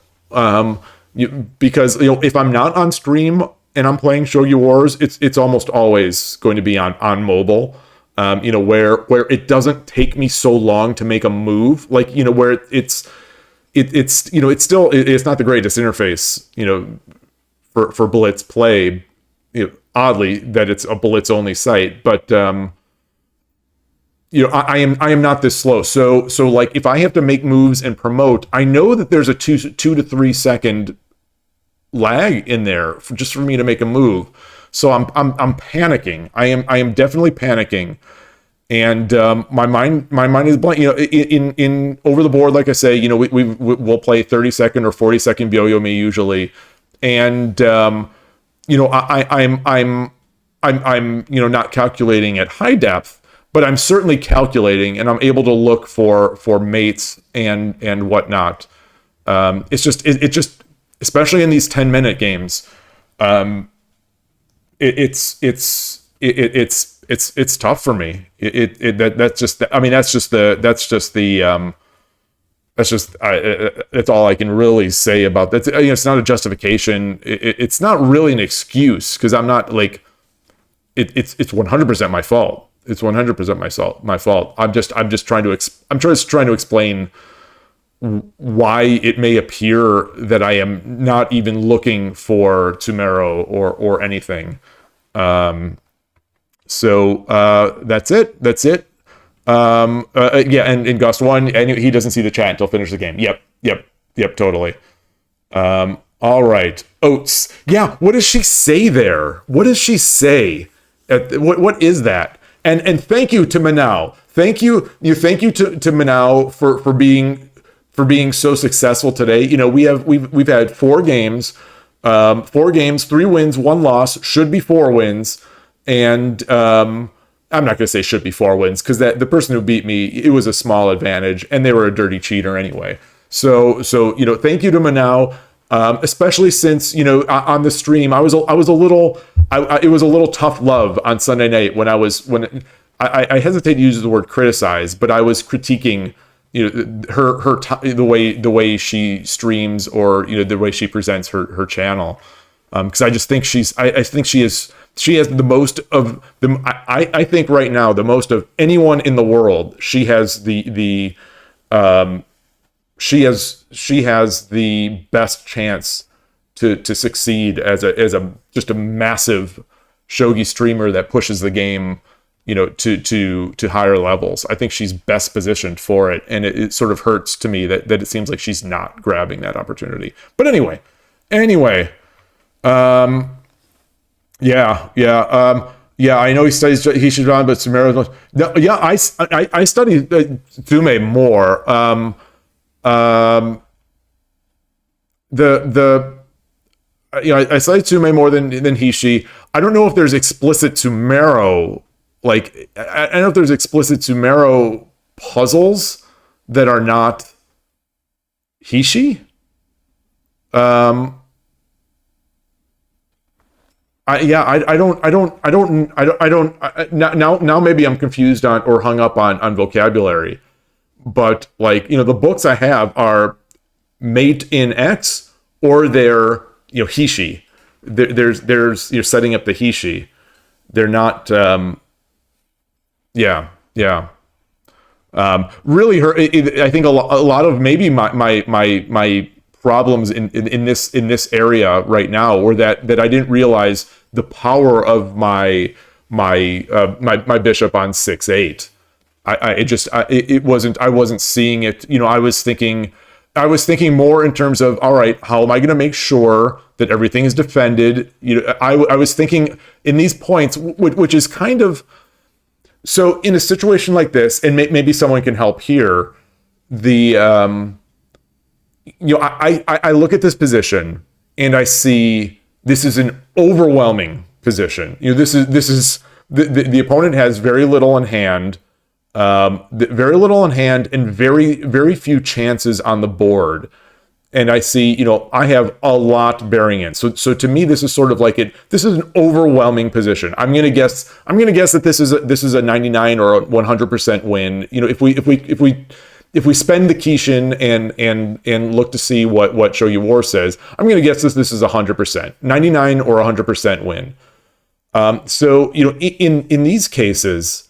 Because if I'm not on stream and I'm playing Shogi Wars, it's almost always going to be on mobile. Where it doesn't take me so long to make a move, where it's not the greatest interface, for Blitz play, oddly that it's a Blitz only site, but I am not this slow. So like if I have to make moves and promote, I know that there's a 2 to 3 second lag in there just for me to make a move. So I'm panicking. I am definitely panicking, and my mind is blank. In over the board, like I say, we'll play 30-second or 40-second Byo-Yomi usually, and I'm not calculating at high depth, but I'm certainly calculating, and I'm able to look for mates and whatnot. It's just especially in these 10-minute games. It's tough for me. That's all I can really say about that. It's not a justification. It's not really an excuse, because I'm not like it's 100% my fault. It's 100% my fault. I'm just trying to explain why it may appear that I am not even looking for Tsumero or anything. So that's it. Yeah, and Gust 1, and he doesn't see the chat until finish the game. Yep, totally. All right. Oats. Yeah, what does she say there? What does she say? What is that? And thank you to Manao. Thank you to Manao for being so successful today. We've had 4 games, 3 wins, 1 loss, should be 4 wins, and I'm not going to say should be 4 wins, because the person who beat me, it was a small advantage, and they were a dirty cheater anyway. So thank you to Manao, especially since on the stream it was a little tough love on Sunday night when I hesitate to use the word criticize, but I was critiquing the way she streams, or the way she presents her channel, because I just think she has the most of them. I think right now the most of anyone in the world. She has the best chance to succeed as a just a massive shogi streamer that pushes the game to higher levels. I think she's best positioned for it, and it sort of hurts to me that it seems like she's not grabbing that opportunity. But anyway, Um, yeah. I know he studies Hishidan, but Sumeru. No, yeah, I study Tsume more. The I study Tsume more than Hishi. I don't know if there's explicit Sumeru. Like, I don't know if there's explicit Sumeru puzzles that are not Hishi. Now maybe I'm confused on or hung up on vocabulary, but like, the books I have are mate in X, or they're, Hishi. There's you're setting up the Hishi. They're not, yeah. Really hurt. I think a lot of maybe my problems in this area right now were that I didn't realize the power of my bishop on 6-8. I wasn't seeing it. I was thinking more in terms of, all right, how am I going to make sure that everything is defended? I was thinking in these points, which is kind of, so in a situation like this, and maybe someone can help here. I look at this position and I see this is an overwhelming position. This is the opponent has very little in hand, and very, very few chances on the board. And I see, I have a lot bearing in. So to me, this is sort of like this is an overwhelming position. I'm gonna guess that this is a 99 or a 100% win. If we spend the Kishin and look to see what Shogi Wars says, I'm gonna guess this is 100%, 99 or 100% win. So in these cases,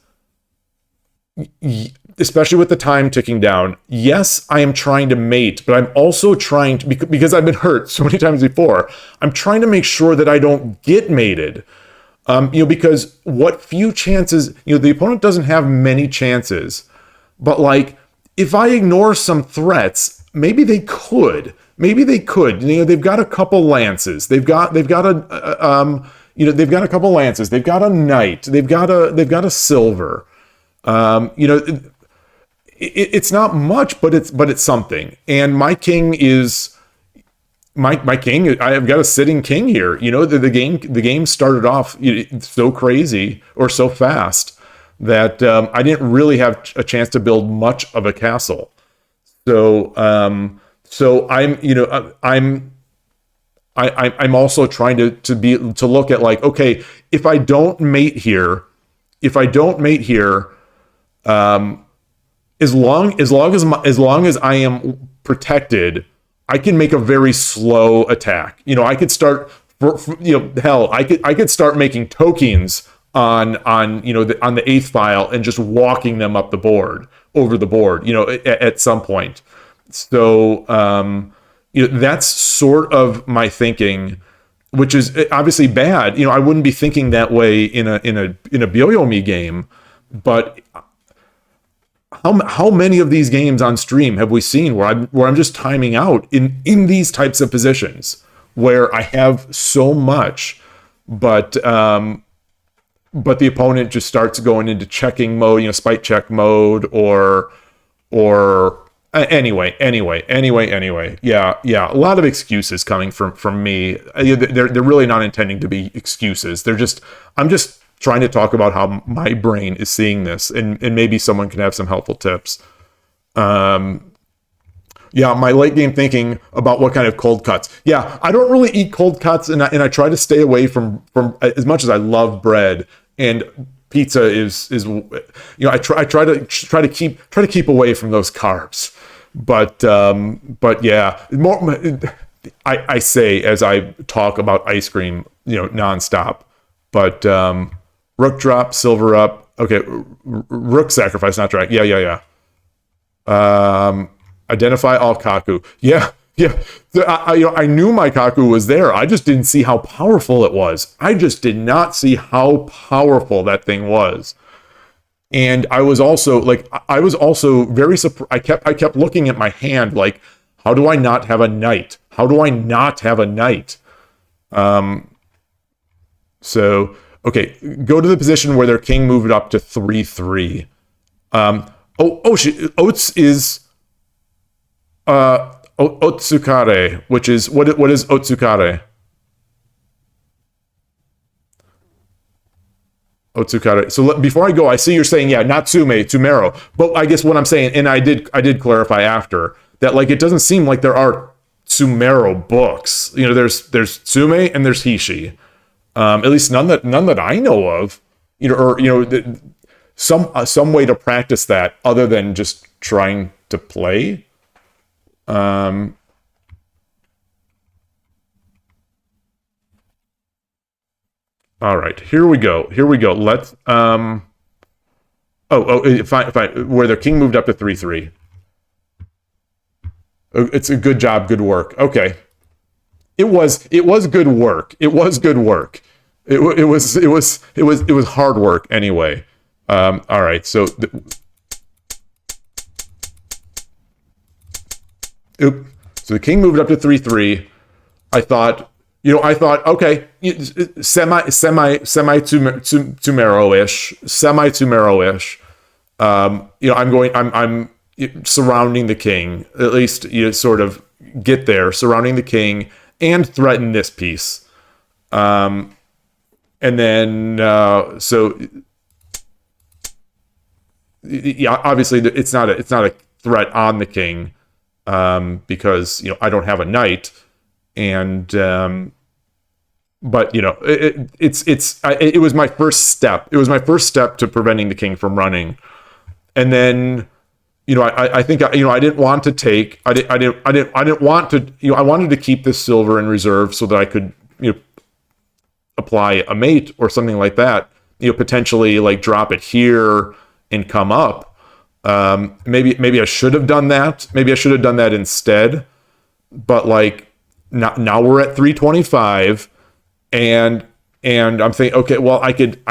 especially with the time ticking down, yes, I am trying to mate, but I'm also trying to, because I've been hurt so many times before, I'm trying to make sure that I don't get mated. Because what few chances, the opponent doesn't have many chances, but like, if I ignore some threats, maybe they could. They've got a couple lances. They've got a couple lances. They've got a knight. They've got a silver. It's not much, but it's something. And my king is my king. I've got a sitting king here. The game started off so crazy or so fast that I didn't really have a chance to build much of a castle. So I'm also trying to look at like, okay, if I don't mate here, as long as I am protected, I can make a very slow attack. I could start I could start making tokens on the 8th file and just walking them up over the board, at some point. So that's sort of my thinking, which is obviously bad. I wouldn't be thinking that way in a Byoyomi game, but how many of these games on stream have we seen where I'm just timing out in these types of positions where I have so much, but the opponent just starts going into checking mode, spite check mode, or anyway. Yeah. A lot of excuses coming from me. They're really not intending to be excuses. I'm just trying to talk about how my brain is seeing this, and maybe someone can have some helpful tips. My late game thinking about what kind of cold cuts. Yeah, I don't really eat cold cuts, and I try to stay away from as much as I love bread and pizza is I try to keep away from those carbs. But yeah, more I say as I talk about ice cream, nonstop. But rook drop, silver up. Okay, rook sacrifice, not drag. Yeah. Identify all kaku. Yeah. I knew my kaku was there. I just didn't see how powerful it was. I just did not see how powerful that thing was. And I was also very surprised. I kept looking at my hand like, how do I not have a knight? So, okay, go to the position where their king moved up to 3-3. Oats is Otsukare, which is what is Otsukare? Otsukare. So before I go, I see you're saying not Tsume, Tsumero. But I guess what I'm saying, and I did clarify after that, like it doesn't seem like there are Tsumero books. There's Tsume and there's Hishi. At least none that I know of. Some way to practice that other than just trying to play. All right, here we go. Let's fine. Where their king moved up to 3-3. It's a good job, good work. Okay, it was good work. It was good work. It was hard work anyway. All right, so so the king moved up to 3-3. I thought, okay, Tumero-ish. I'm surrounding the king, at least sort of get there, surrounding the king and threaten this piece. And then, obviously it's not a threat on the king, because I don't have a knight. And but it was my first step. It was my first step to preventing the king from running. And then I think I didn't want to take. I didn't want to. I wanted to keep this silver in reserve so that I could apply a mate or something like that. Potentially like drop it here and come up. Maybe I should have done that. Maybe I should have done that instead. But like. Now we're at 325, and I'm thinking, okay, well, I could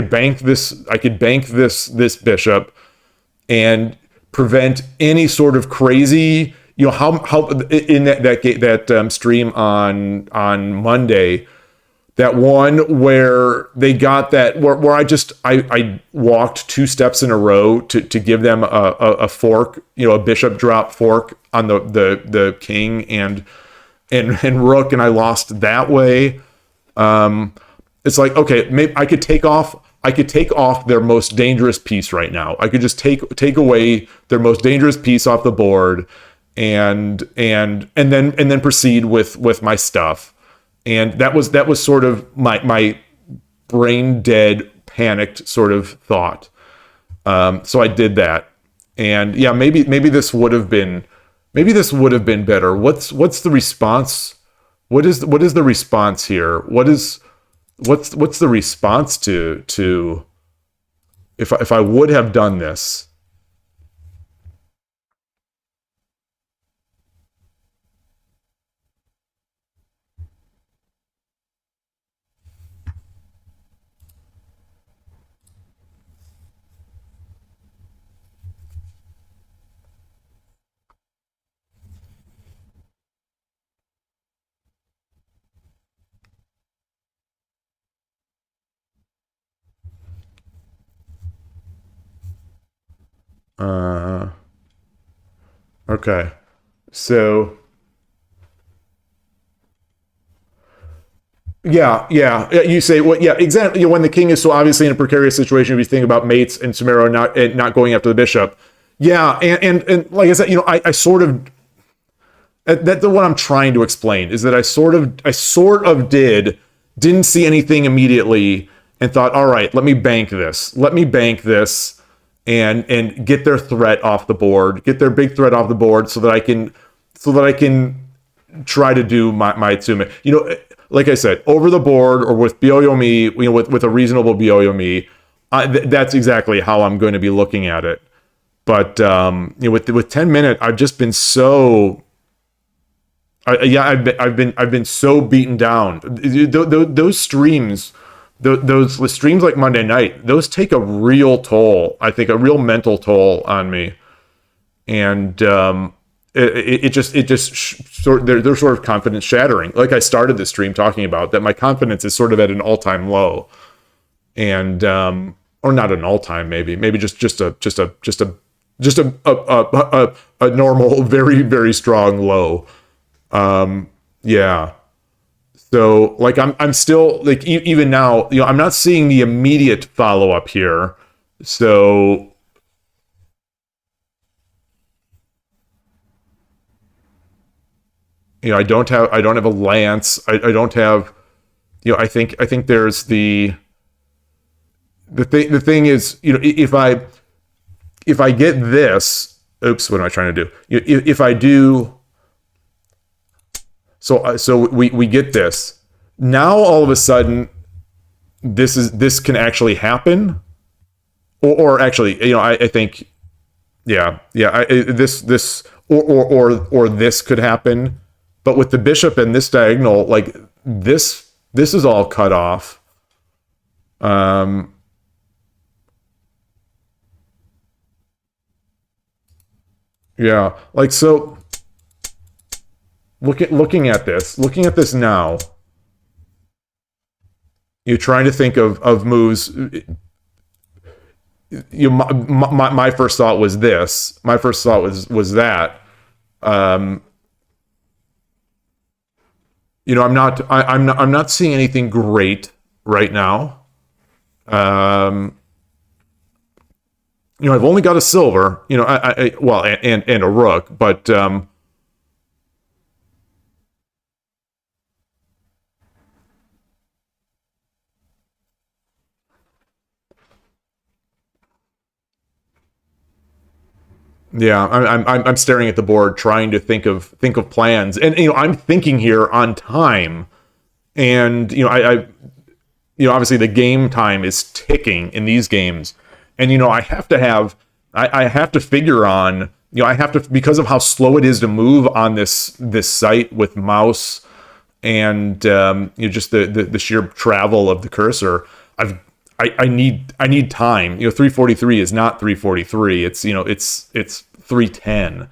bank this bishop and prevent any sort of crazy, how in that stream on Monday, that one where they got that where I walked 2 steps in a row to give them a fork, a bishop drop fork on the king and rook, and I lost that way. It's like, okay, maybe I could take off their most dangerous piece right now. I could just take away their most dangerous piece off the board and then proceed with my stuff. And that was sort of my brain dead, panicked sort of thought. So I did that, and maybe this would have been better. What's the response? What is the response here? What's the response to if I would have done this? Okay, so you say exactly. When the king is so obviously in a precarious situation, if you think about mates and Sumero not going after the bishop, and like I said, I sort of that's what I'm trying to explain is that I sort of didn't see anything immediately and thought, all right, let me bank this, and get their threat off the board, get their big threat off the board, so that I can try to do my Tsume. Like I said, over the board or with Byoyomi, with a reasonable Byoyomi, that's exactly how I'm going to be looking at it. But with 10 minute, I've just been so. I've been so beaten down. Those streams. Those streams like Monday night, those take a real toll. I think a real mental toll on me, and sort they're sort of confidence shattering. Like I started this stream talking about that, my confidence is sort of at an all time low, and or not an all time, maybe just a normal, very very strong low. Yeah. So like I'm still like even now, I'm not seeing the immediate follow up here. So I don't have a lance. I don't have, I think there's the thing is, if I get this, oops, what am I trying to do? If I do, so we get this. Now all of a sudden, this can actually happen, or actually, I think, yeah, this or this could happen, but with the bishop and this diagonal, like this is all cut off. Yeah, like so. Looking at this now, you're trying to think of moves. My first thought was this. My first thought was that. I'm not seeing anything great right now. I've only got a silver. Well, and a rook, but yeah, I'm staring at the board, trying to think of plans, and I'm thinking here on time, and obviously the game time is ticking in these games, and I have to have I have to figure on I have to, because of how slow it is to move on this site with mouse, and just the sheer travel of the cursor. I need time. 343 is not 343. It's it's 310.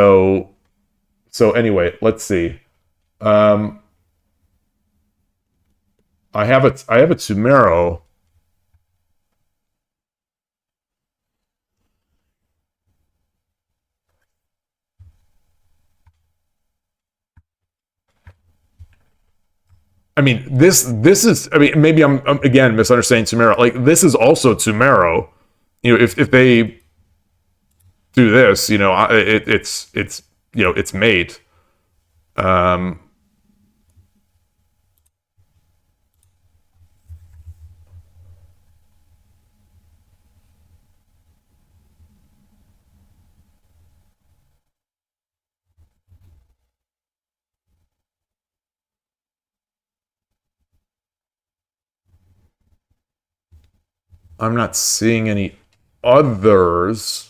So anyway, let's see. I have a Tsumero. I mean, this is. I mean, maybe I'm again misunderstanding Tsumero. Like, this is also Tsumero. If they do this, it's mate. Um, I'm not seeing any others.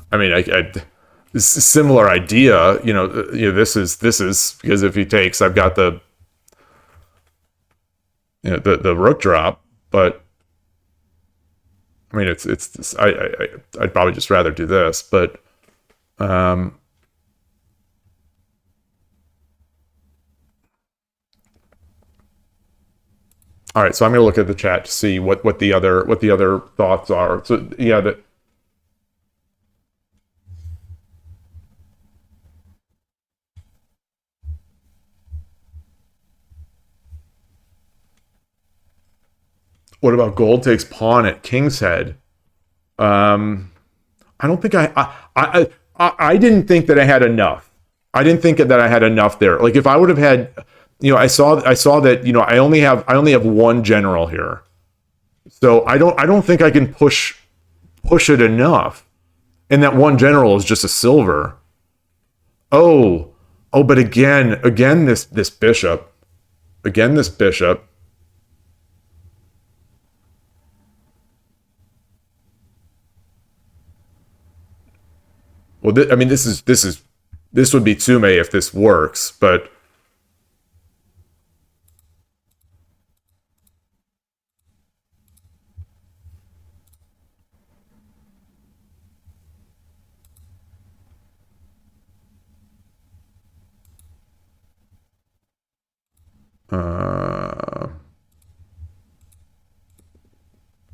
I mean, similar idea. This is because if he takes, I've got the the rook drop, but I mean, I'd probably just rather do this, but all right. So I'm gonna look at the chat to see what the other thoughts are. So yeah, that. What about gold takes pawn at king's head? I don't think I didn't think that I had enough. I didn't think that I had enough there. Like, if I would have had, I saw that I only have one general here, so I don't think I can push it enough. And that one general is just a silver. But again this bishop, this bishop. Well, I mean, this is This would be Tsume if this works, but uh,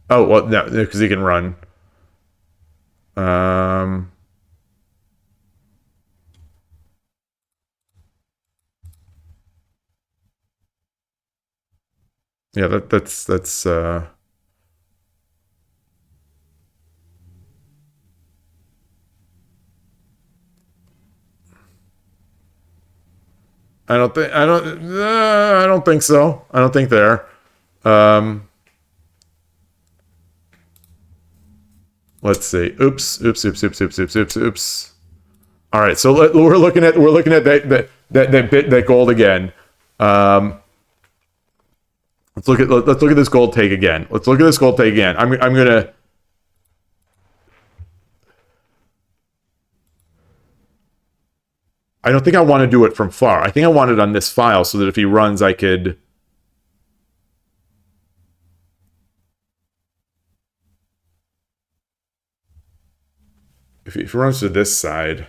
oh well, no, because he can run. Um, yeah, that's. I don't think so. I don't think there. Um, let's see. Oops. All right, so we're looking at that gold again. Um, let's look at this gold take again. Let's look at this gold take again. I'm gonna. I don't think I want to do it from far. I think I want it on this file so that if he runs, I could. If he runs to this side,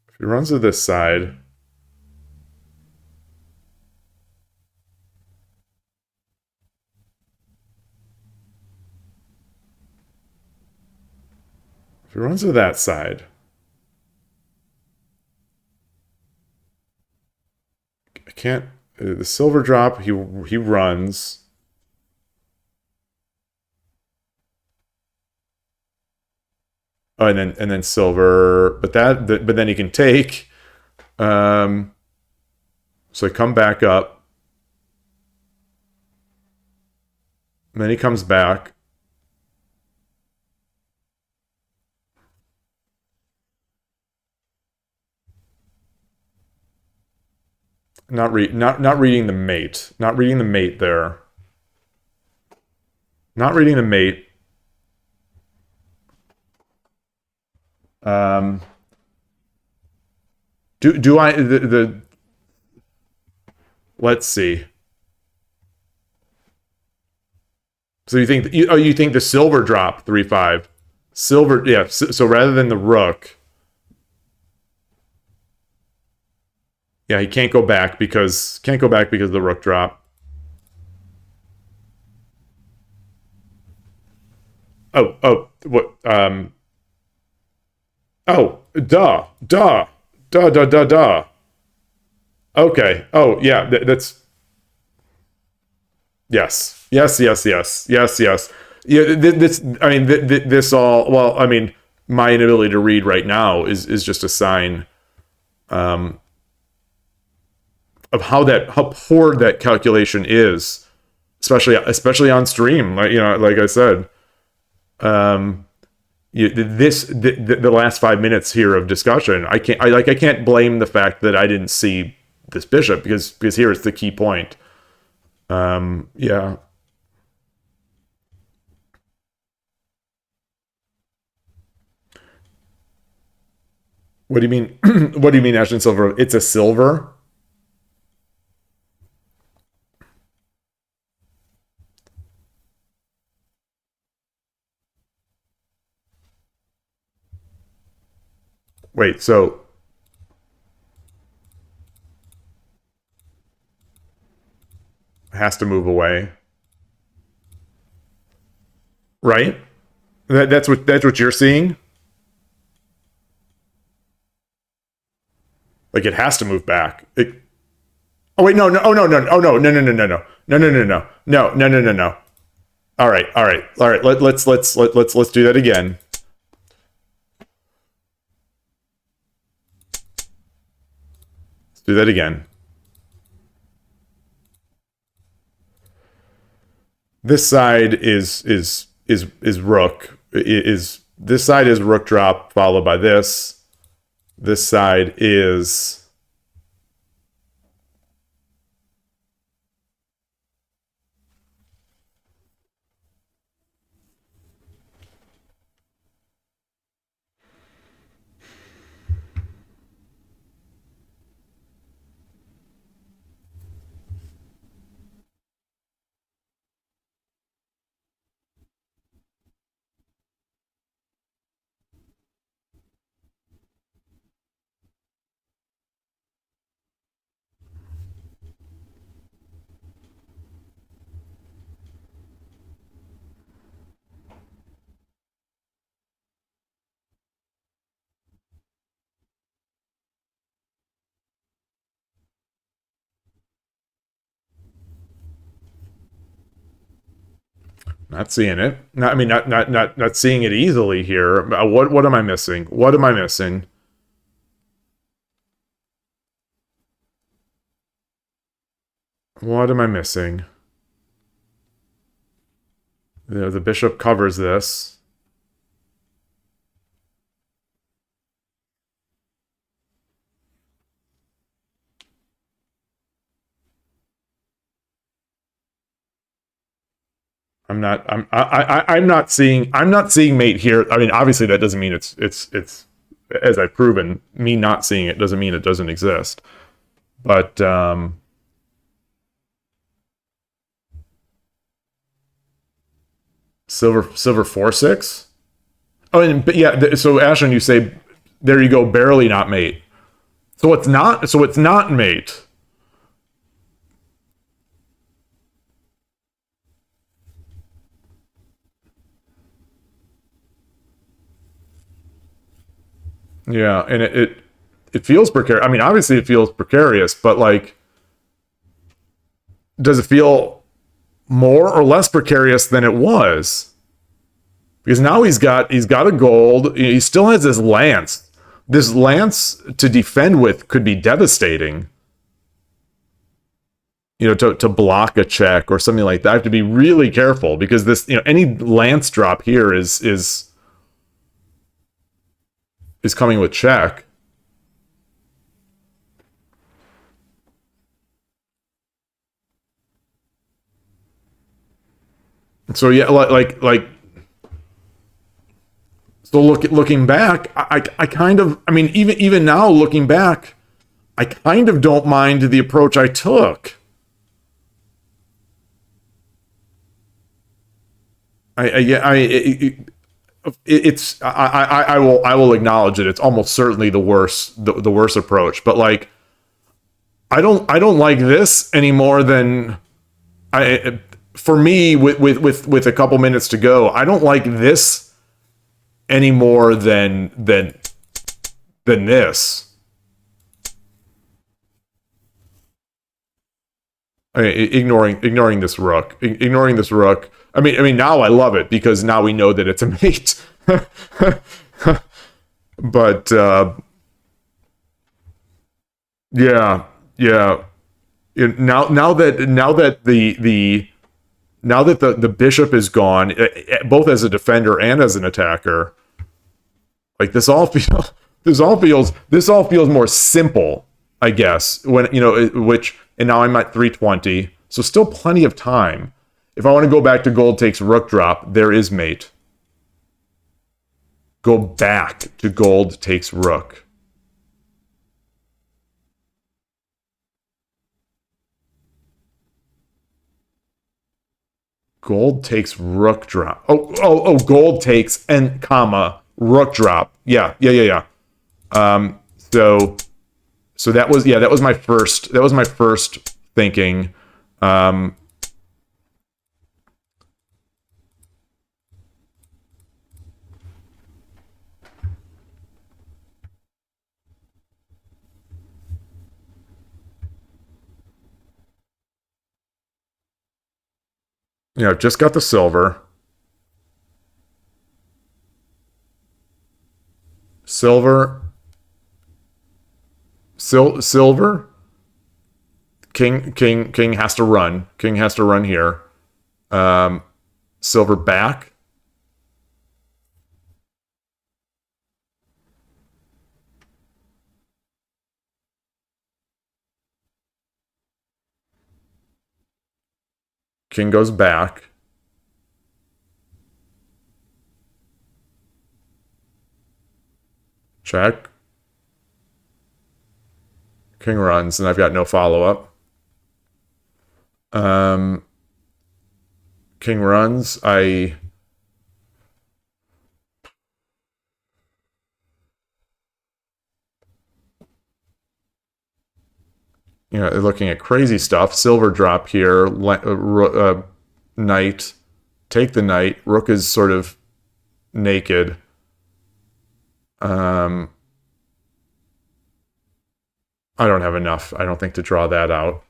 if he runs to this side, if he runs to that side, I can't. The silver drop. He runs. Oh, and then silver, but but then he can take. Um, so I come back up. And then he comes back. Not reading the mate. Not reading the mate there. Not reading the mate. Um, do I the let's see. So you think the silver drop 3/5 silver, yeah, so rather than the rook, yeah, he can't go back because of the rook drop. What oh, duh. Okay. Oh, yeah, that's yes. Yeah, this. I mean, this all. Well, I mean, my inability to read right now is just a sign of how poor that calculation is, especially on stream. Like I said, the last 5 minutes here of discussion. I can't blame the fact that I didn't see this bishop because here is the key point. Yeah. What do you mean? What do you mean, Ashton Silver? It's a silver. Wait, so has to move away, right? That's what you're seeing. Like it has to move back. Oh wait, no, no, oh no, no, oh no, no, no, no, no, no, no, no, no, no, no, no, no, no, no. All right. Let's do that again. Let's do that again. This side is rook. Is this side is rook drop followed by this. This side is Not seeing it. Not, I mean, not seeing it easily here. What am I missing? What am I missing? What am I missing? The bishop covers this. I'm not seeing mate here. I mean, obviously that doesn't mean it's as I've proven, me not seeing it doesn't mean it doesn't exist. But silver 4-6. Oh, and but yeah, so Ashlyn, you say there you go, barely not mate. So it's not. So it's not mate. Yeah, and it feels precarious. I mean, obviously it feels precarious, but like, does it feel more or less precarious than it was? Because now he's got a gold. He still has this lance. This lance to defend with could be devastating. To block a check or something like that. I have to be really careful because this, any lance drop here is coming with check. So yeah, so looking back, I kind of, I mean, even now looking back, I kind of don't mind the approach I took. I will acknowledge that it's almost certainly the worst approach, but like I don't like this any more than I for me with a couple minutes to go. I don't like this any more than this. I mean, ignoring this rook. I mean, now I love it because now we know that it's a mate. But yeah, yeah. Now that the bishop is gone, both as a defender and as an attacker, like this all feels more simple, I guess. When which and now I'm at 320, so still plenty of time. If I want to go back to gold takes rook drop, there is mate. Go back to gold takes rook. Gold takes rook drop. Oh, gold takes and comma rook drop. Yeah. So that was my first thinking. Just got the silver. Silver. Silver. King has to run. King has to run here. Silver back. King goes back. Check. King runs, and I've got no follow-up. King runs. Looking at crazy stuff. Silver drop here. Knight. Take the knight. Rook is sort of naked. I don't have enough, I don't think, to draw that out.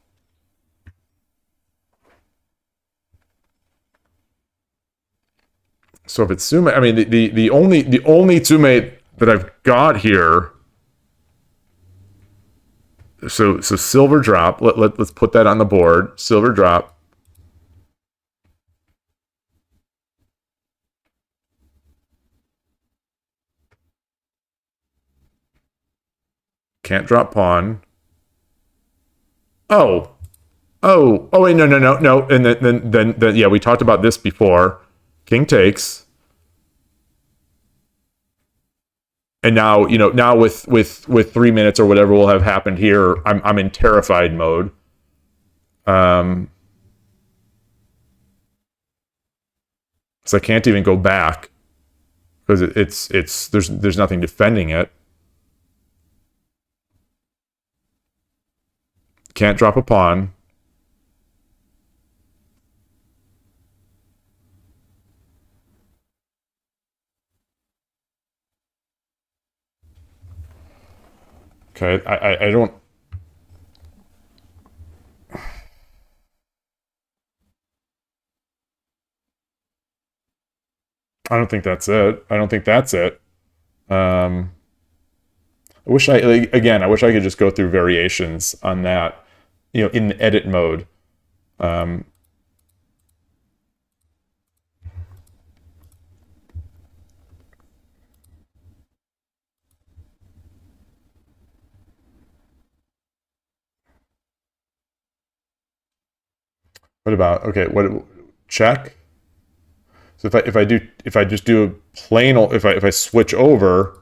So if it's Tsume, I mean the only Tsume that I've got here. So silver drop. Let's put that on the board. Silver drop. Can't drop pawn. Oh. Oh, wait, no. And then yeah, we talked about this before. King takes. And now, now with 3 minutes or whatever will have happened here, I'm in terrified mode. So I can't even go back because there's nothing defending it. Can't drop a pawn. Okay, I don't. I don't think that's it. I don't think that's it. I wish I wish I could just go through variations on that, in the edit mode. What about, okay, what, check? So if I just do a plain, if I switch over,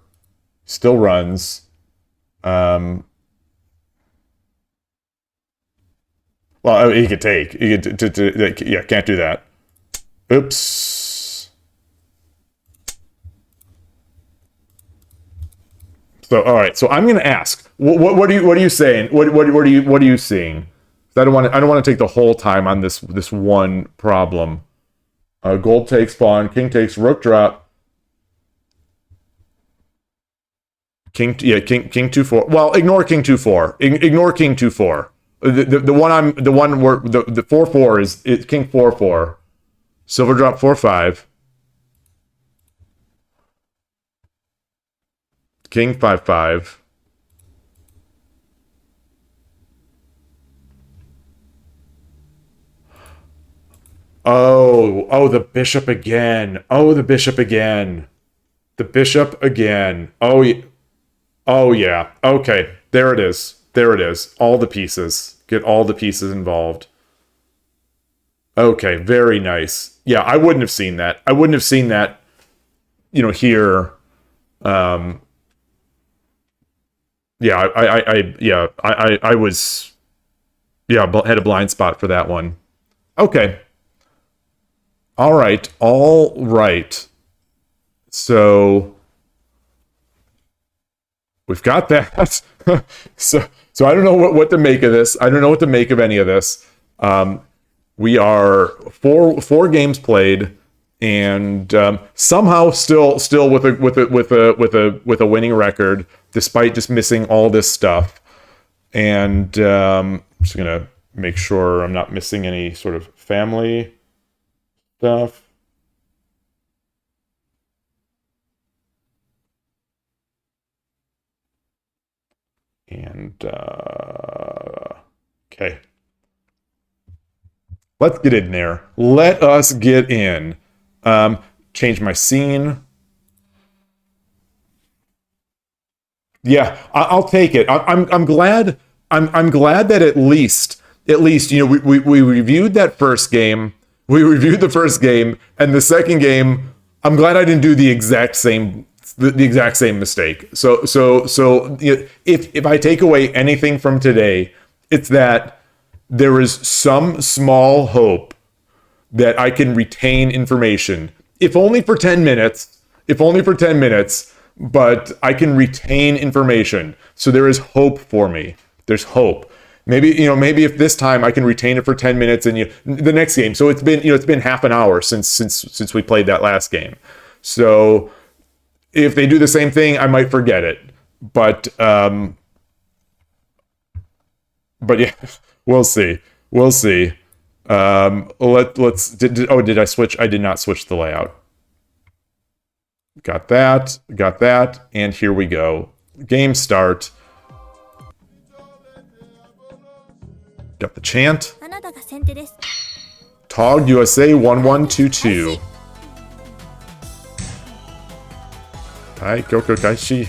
still runs. Well, he could take. He could yeah, can't do that. Oops. So all right. So I'm gonna ask. What are you saying? What are you seeing? I don't want to take the whole time on this one problem. Gold takes pawn. King takes rook drop. King 2-4. Well, ignore king 2-4. Ignore king 2-4. The one where the 4-4 is king 4-4. Silver drop 4-5. King 5-5. Oh, the bishop again. Oh, the bishop again. The bishop again. Oh yeah. Okay, there it is. There it is. All the pieces. Get all the pieces involved. Okay, very nice. Yeah, I wouldn't have seen that. I wouldn't have seen that, here. Yeah, I was, yeah, had a blind spot for that one. Okay. All right. All right. So we've got that. so I don't know what to make of this. I don't know what to make of any of this. We are four games played, and somehow still with a winning record, despite just missing all this stuff. And I'm just gonna make sure I'm not missing any sort of family stuff. And okay. Let's get in there. Let us get in. Change my scene. Yeah, I'll take it. I'm glad. I'm glad that at least we reviewed that first game. We reviewed the first game, and the second game. I'm glad I didn't do the exact same mistake. So if I take away anything from today, it's that there is some small hope that I can retain information, if only for 10 minutes. If only for 10 minutes. But I can retain information. So there is hope for me. There's hope. Maybe if this time I can retain it for 10 minutes and the next game. So it's been half an hour since we played that last game. So if they do the same thing, I might forget it. But yeah, we'll see. We'll see. Did I switch? I did not switch the layout. Got that, and here we go. Game start. Got the chant. あなたが先手です。 Tog USA 1122. Hi, Kyoko Kaishi.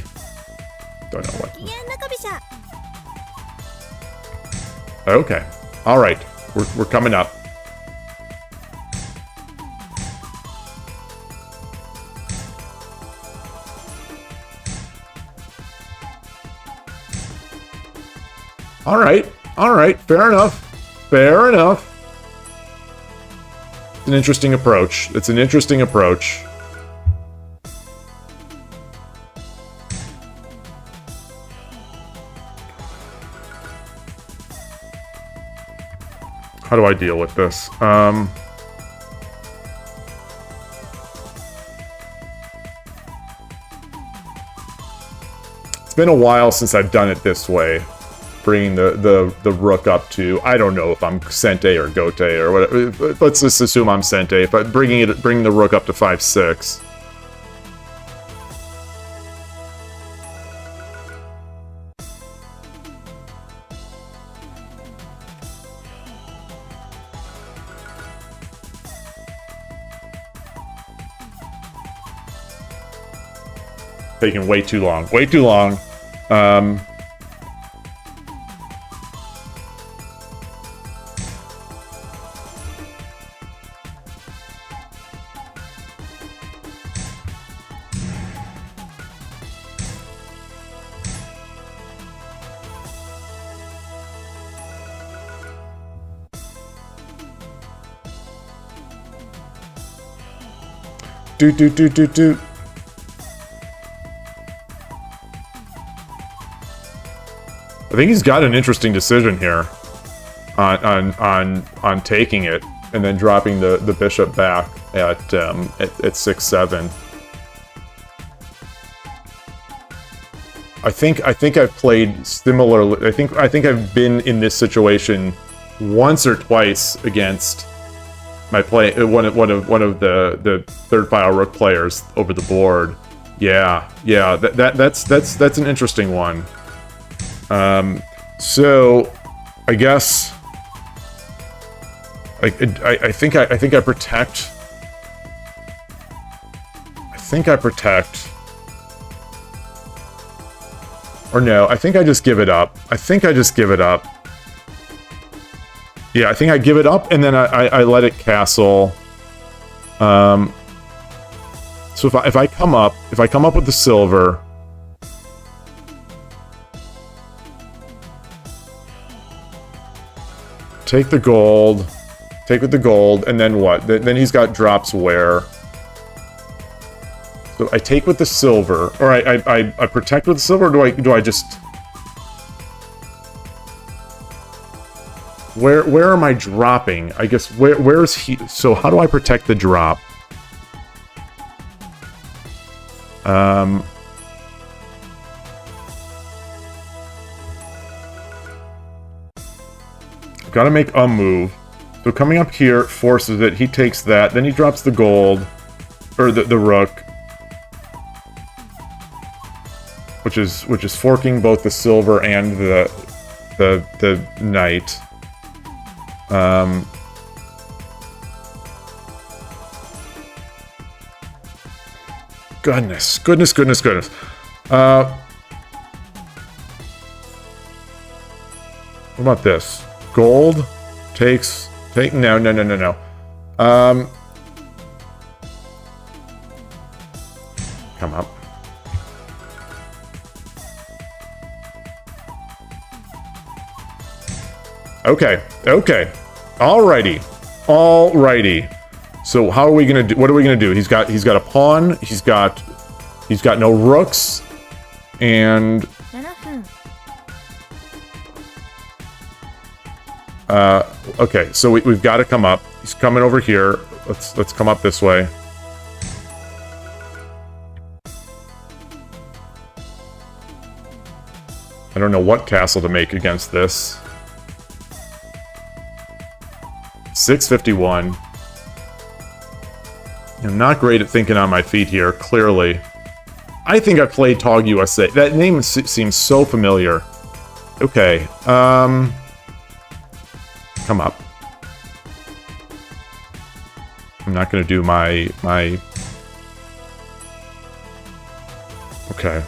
Don't know what. 機嫌中飛車。 Okay. All right. We're coming up. All right. All right. Fair enough. Fair enough. It's an interesting approach. It's an interesting approach. How do I deal with this? It's been a while since I've done it this way. Bringing the rook up to, I don't know if I'm Sente or Gote or whatever. Let's just assume I'm Sente. But bringing the rook up to 5-6. Taking way too long. Way too long. Do. I think he's got an interesting decision here on taking it and then dropping the bishop back at 6-7. I think I've played similarly. I think I've been in this situation once or twice against my one of the third file rook players over the board. Yeah, that's an interesting one. So I guess I think I protect. I think I protect. Or no, I think I just give it up. I think I just give it up. Yeah, I think I give it up and then I let it castle. So if I come up with the silver, take the gold, take with the gold, and then what? Then he's got drops where. So I take with the silver, or I protect with the silver, or do I just? Where am I dropping? I guess where is he? So how do I protect the drop? Gotta make a move. So coming up here forces it. He takes that. Then he drops the gold, or the rook, which is forking both the silver and the knight. Goodness. What about this? Gold take no. Come up. Okay. Alrighty. So how are we gonna do? What are we gonna do? He's got a pawn. He's got no rooks, and 7分。 okay. So we've got to come up. He's coming over here. Let's come up this way. I don't know what castle to make against this. 651. I'm not great at thinking on my feet here, clearly. I think I played Tog USA. That name seems so familiar. Okay, come up. I'm not gonna do my... Okay,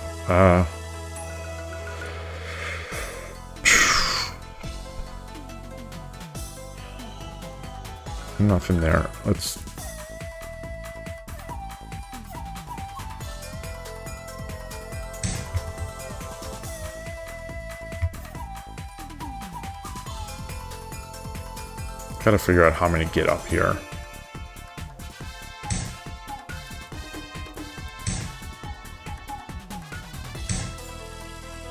nothing there. Let's... Gotta figure out how I'm gonna get up here.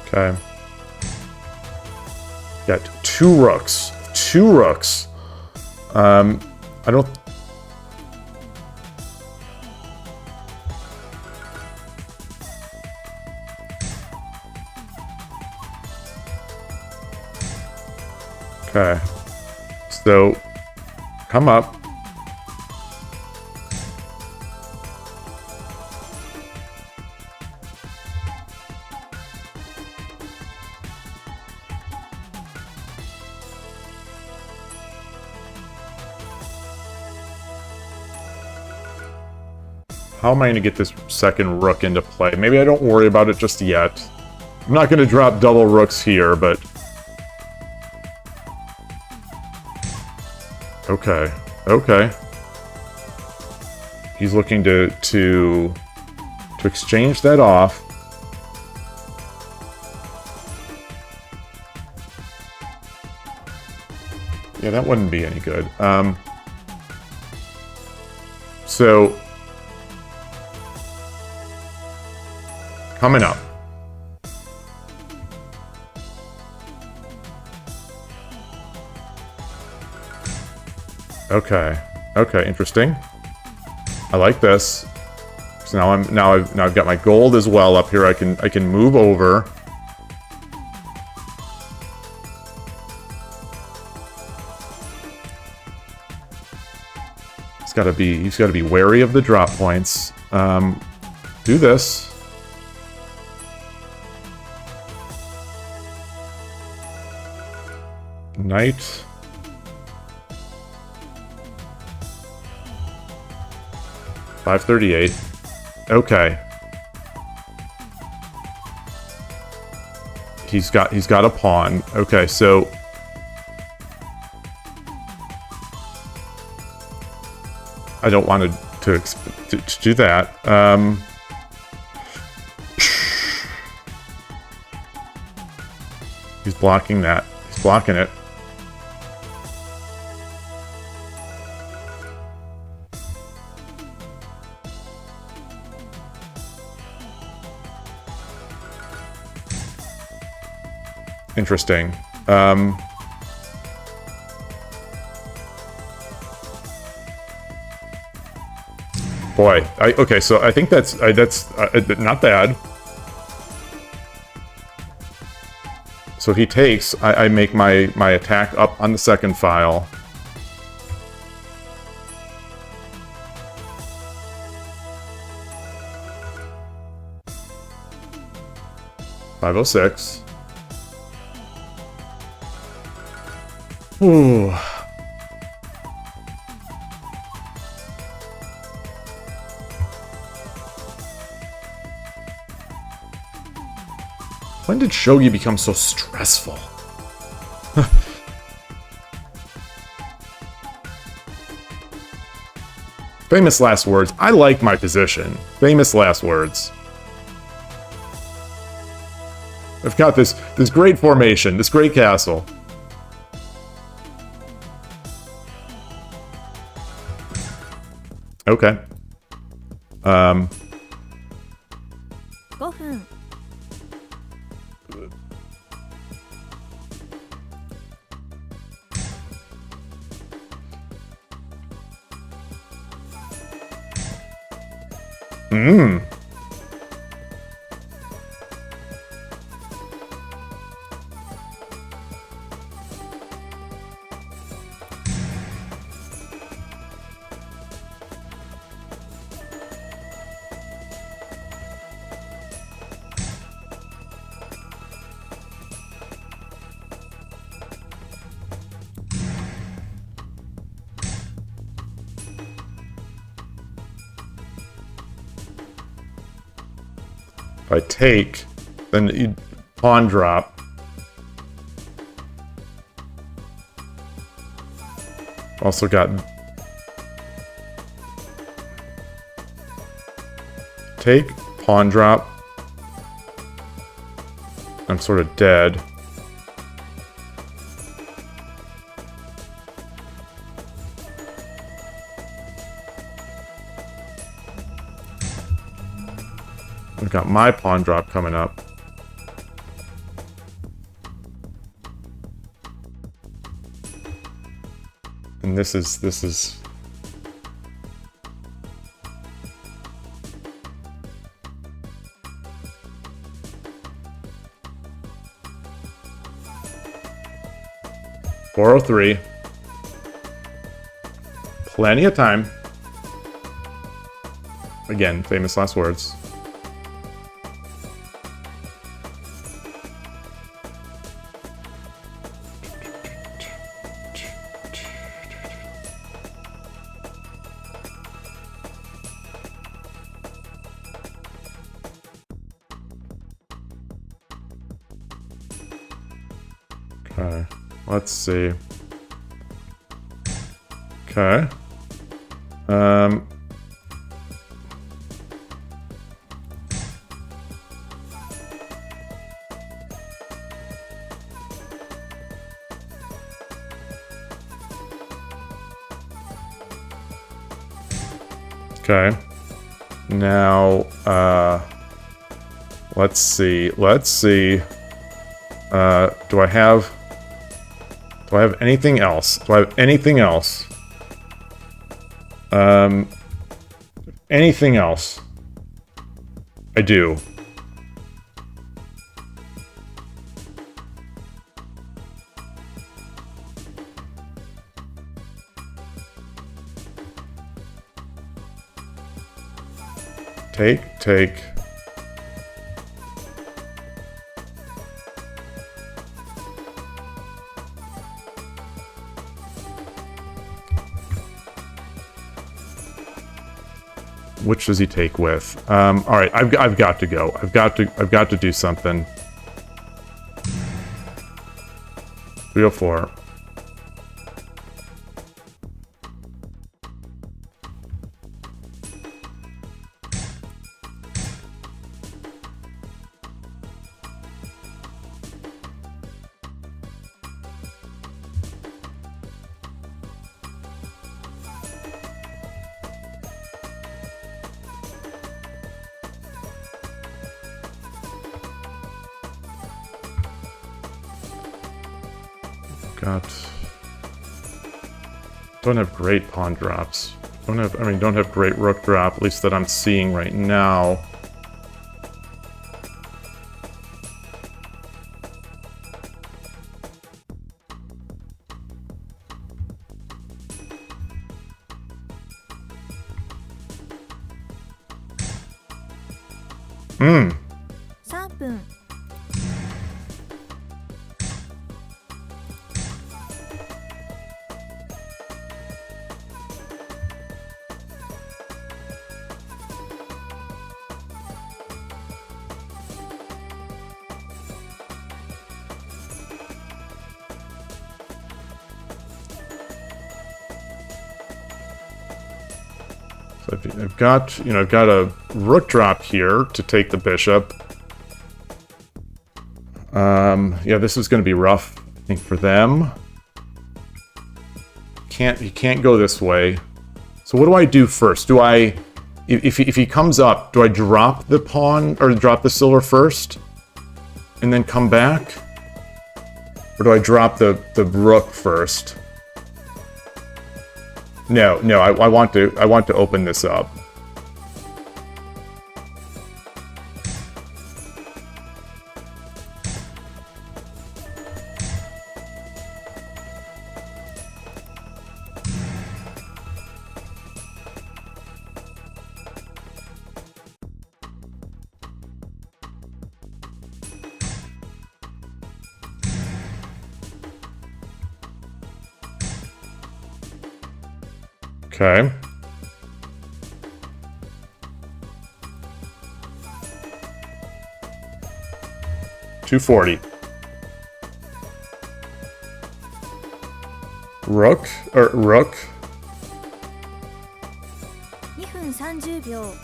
Okay. Got 2 rooks. 2 rooks. I don't... Okay. So, come up. How am I going to get this second rook into play? Maybe I don't worry about it just yet. I'm not going to drop double rooks here, but... Okay. Okay. He's looking to exchange that off. Yeah, that wouldn't be any good. So... Coming up. Okay. Okay, interesting. I like this. So now I've got my gold as well up here. I can move over. He's gotta be wary of the drop points. Do this. Knight. $538. Okay. He's got a pawn. Okay, so I don't want to do that. He's blocking that. He's blocking it. Interesting. Boy, okay. So I think that's not bad. So he takes. I make my attack up on the second file. $506. Ooh. When did Shogi become so stressful? Famous last words. I like my position. Famous last words. I've got this great formation, this great castle. Okay. 5分 If I take, then you pawn drop. Also got take, pawn drop. I'm sort of dead. I've got my pawn drop coming up. And this is 403. Plenty of time. Again, famous last words. Okay, let's see. Okay. Okay. Now, let's see. Let's see. Do I have anything else? Do I have anything else? Anything else? I do. Take. Which does he take with? All right, I've got to go. I've got to do something. 304. Don't have great pawn drops. Don't have great rook drop, at least that I'm seeing right now. I've got a rook drop here to take the bishop. Yeah, this is going to be rough, I think, for them. You can't go this way. So what do I do first? Do I, if he comes up, do I drop the pawn or drop the silver first, and then come back, or do I drop the rook first? No, I want to open this up. Okay. 240. Rook or rook. 2分30秒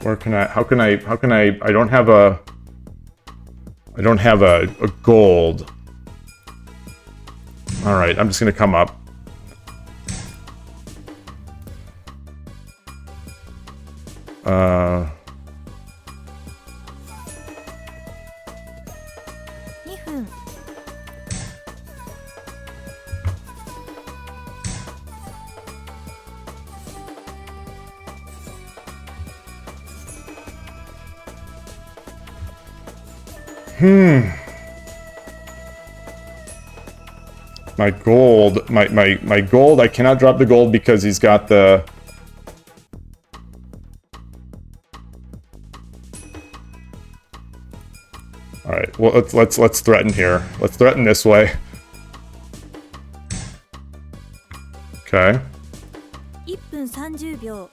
Where can I, how can I, I don't have a gold. All right, I'm just gonna come up. Uh, 2分 my gold, my gold, I cannot drop the gold because he's got the... All right, well, let's threaten here. Let's threaten this way. Okay. 1分30秒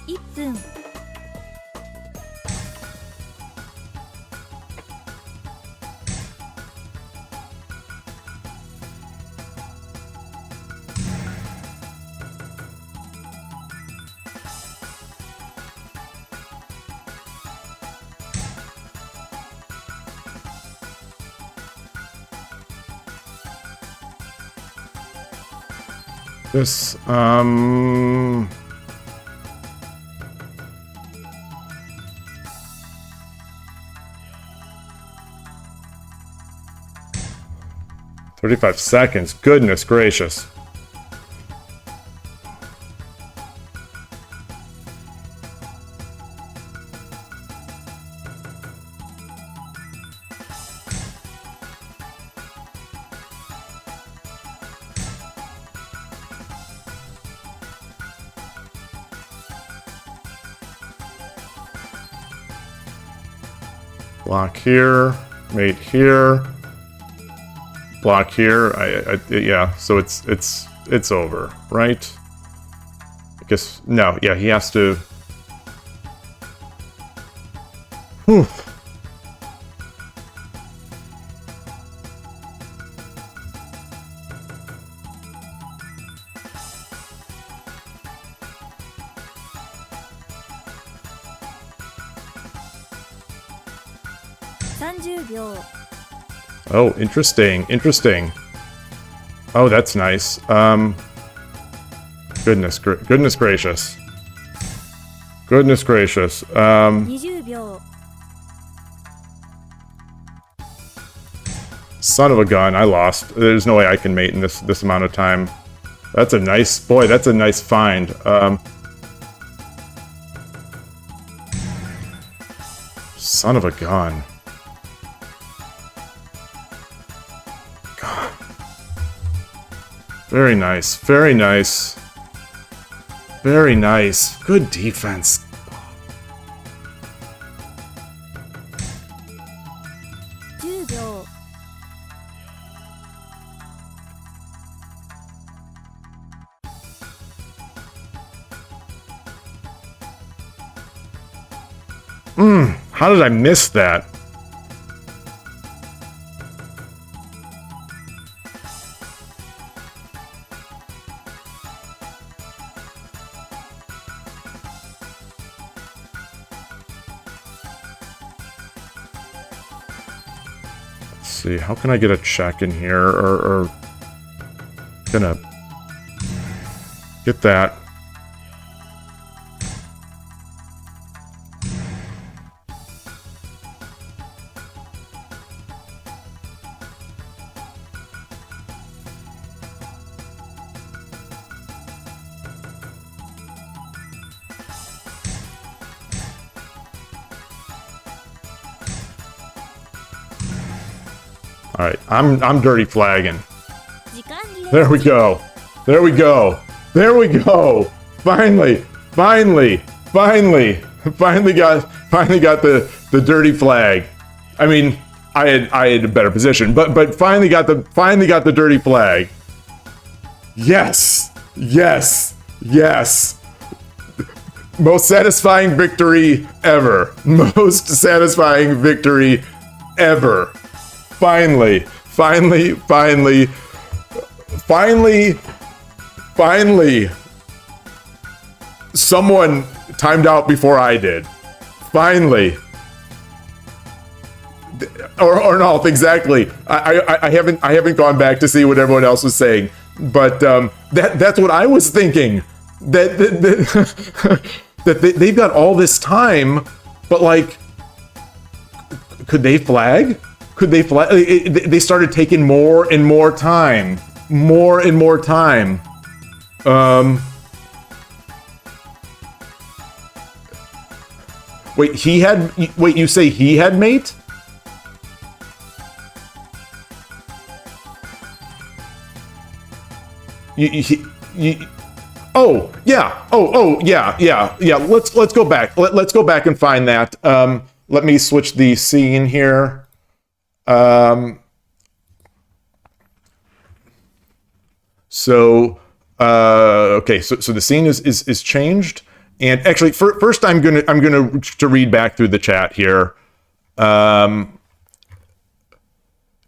1分 This, 35 seconds. Goodness gracious. Block here, mate here. Block here. Yeah, so it's over, right? I guess no, yeah, he has to. Whew. Oh, interesting, interesting. Oh, that's nice. Goodness gracious. Goodness gracious. 20秒 Son of a gun, I lost. There's no way I can mate in this amount of time. That's a nice, boy, that's a nice find. Son of a gun. God. Very nice, very nice. Very nice. Good defense. How did I miss that? Let's see, how can I get a check in here or gonna get that. All right, I'm dirty flagging. 時間リレー There we go. There we go. There we go. Finally got the dirty flag. I mean, I had a better position, but finally got the dirty flag. Yes. Most satisfying victory ever. Most satisfying victory ever. Finally. Someone timed out before I did. Finally. Or no, exactly. I haven't gone back to see what everyone else was saying, but that's what I was thinking. That they've got all this time, but like, could they flag? They started taking more and more time. Wait, you say he had mate? Oh yeah. Let's go back. Let's go back and find that. Let me switch the scene here. So the scene is changed, and actually, first I'm gonna to read back through the chat here.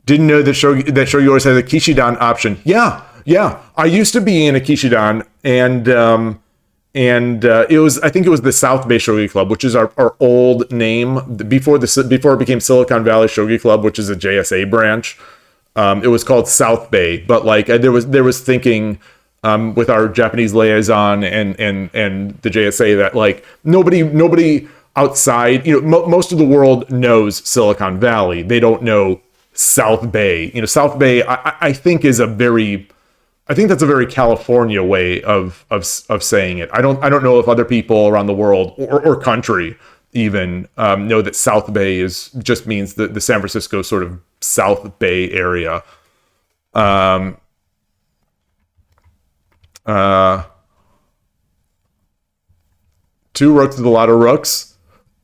Didn't know that Shogi Wars had a Kishidan option. Yeah. I used to be in a Kishidan, and I think it was the South Bay Shogi Club, which is our old name before it became Silicon Valley Shogi Club, which is a JSA branch. It was called South Bay, but like there was thinking with our Japanese liaison and the JSA that like nobody outside, most of the world knows Silicon Valley. They don't know South Bay. South Bay I think that's a very California way of saying it. I don't know if other people around the world or country even know that South Bay just means the San Francisco sort of South Bay area. Two rooks with a lot of rooks.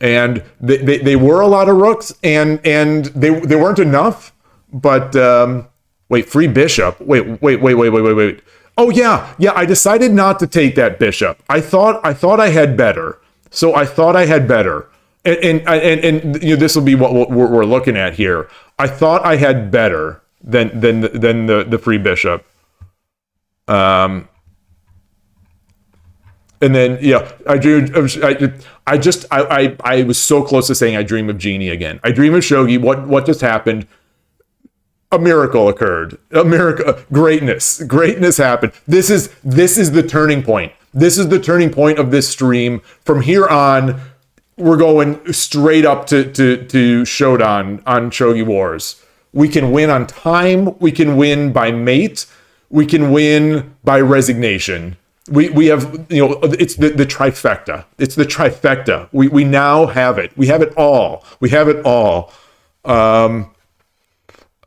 And they were a lot of rooks, and they weren't enough. But wait, free bishop. Wait. Oh yeah. I decided not to take that bishop. I thought I had better. So I thought I had better, and this will be what we're looking at here. I thought I had better than the free bishop. And then I was so close to saying I dream of Genie again. I dream of Shogi. What just happened? A miracle occurred. Greatness happened. This is the turning point. This is the turning point of this stream. From here on, we're going straight up to Shodan on Shogi Wars. We can win on time. We can win by mate. We can win by resignation. We have, it's the trifecta. It's the trifecta. We now have it. We have it all.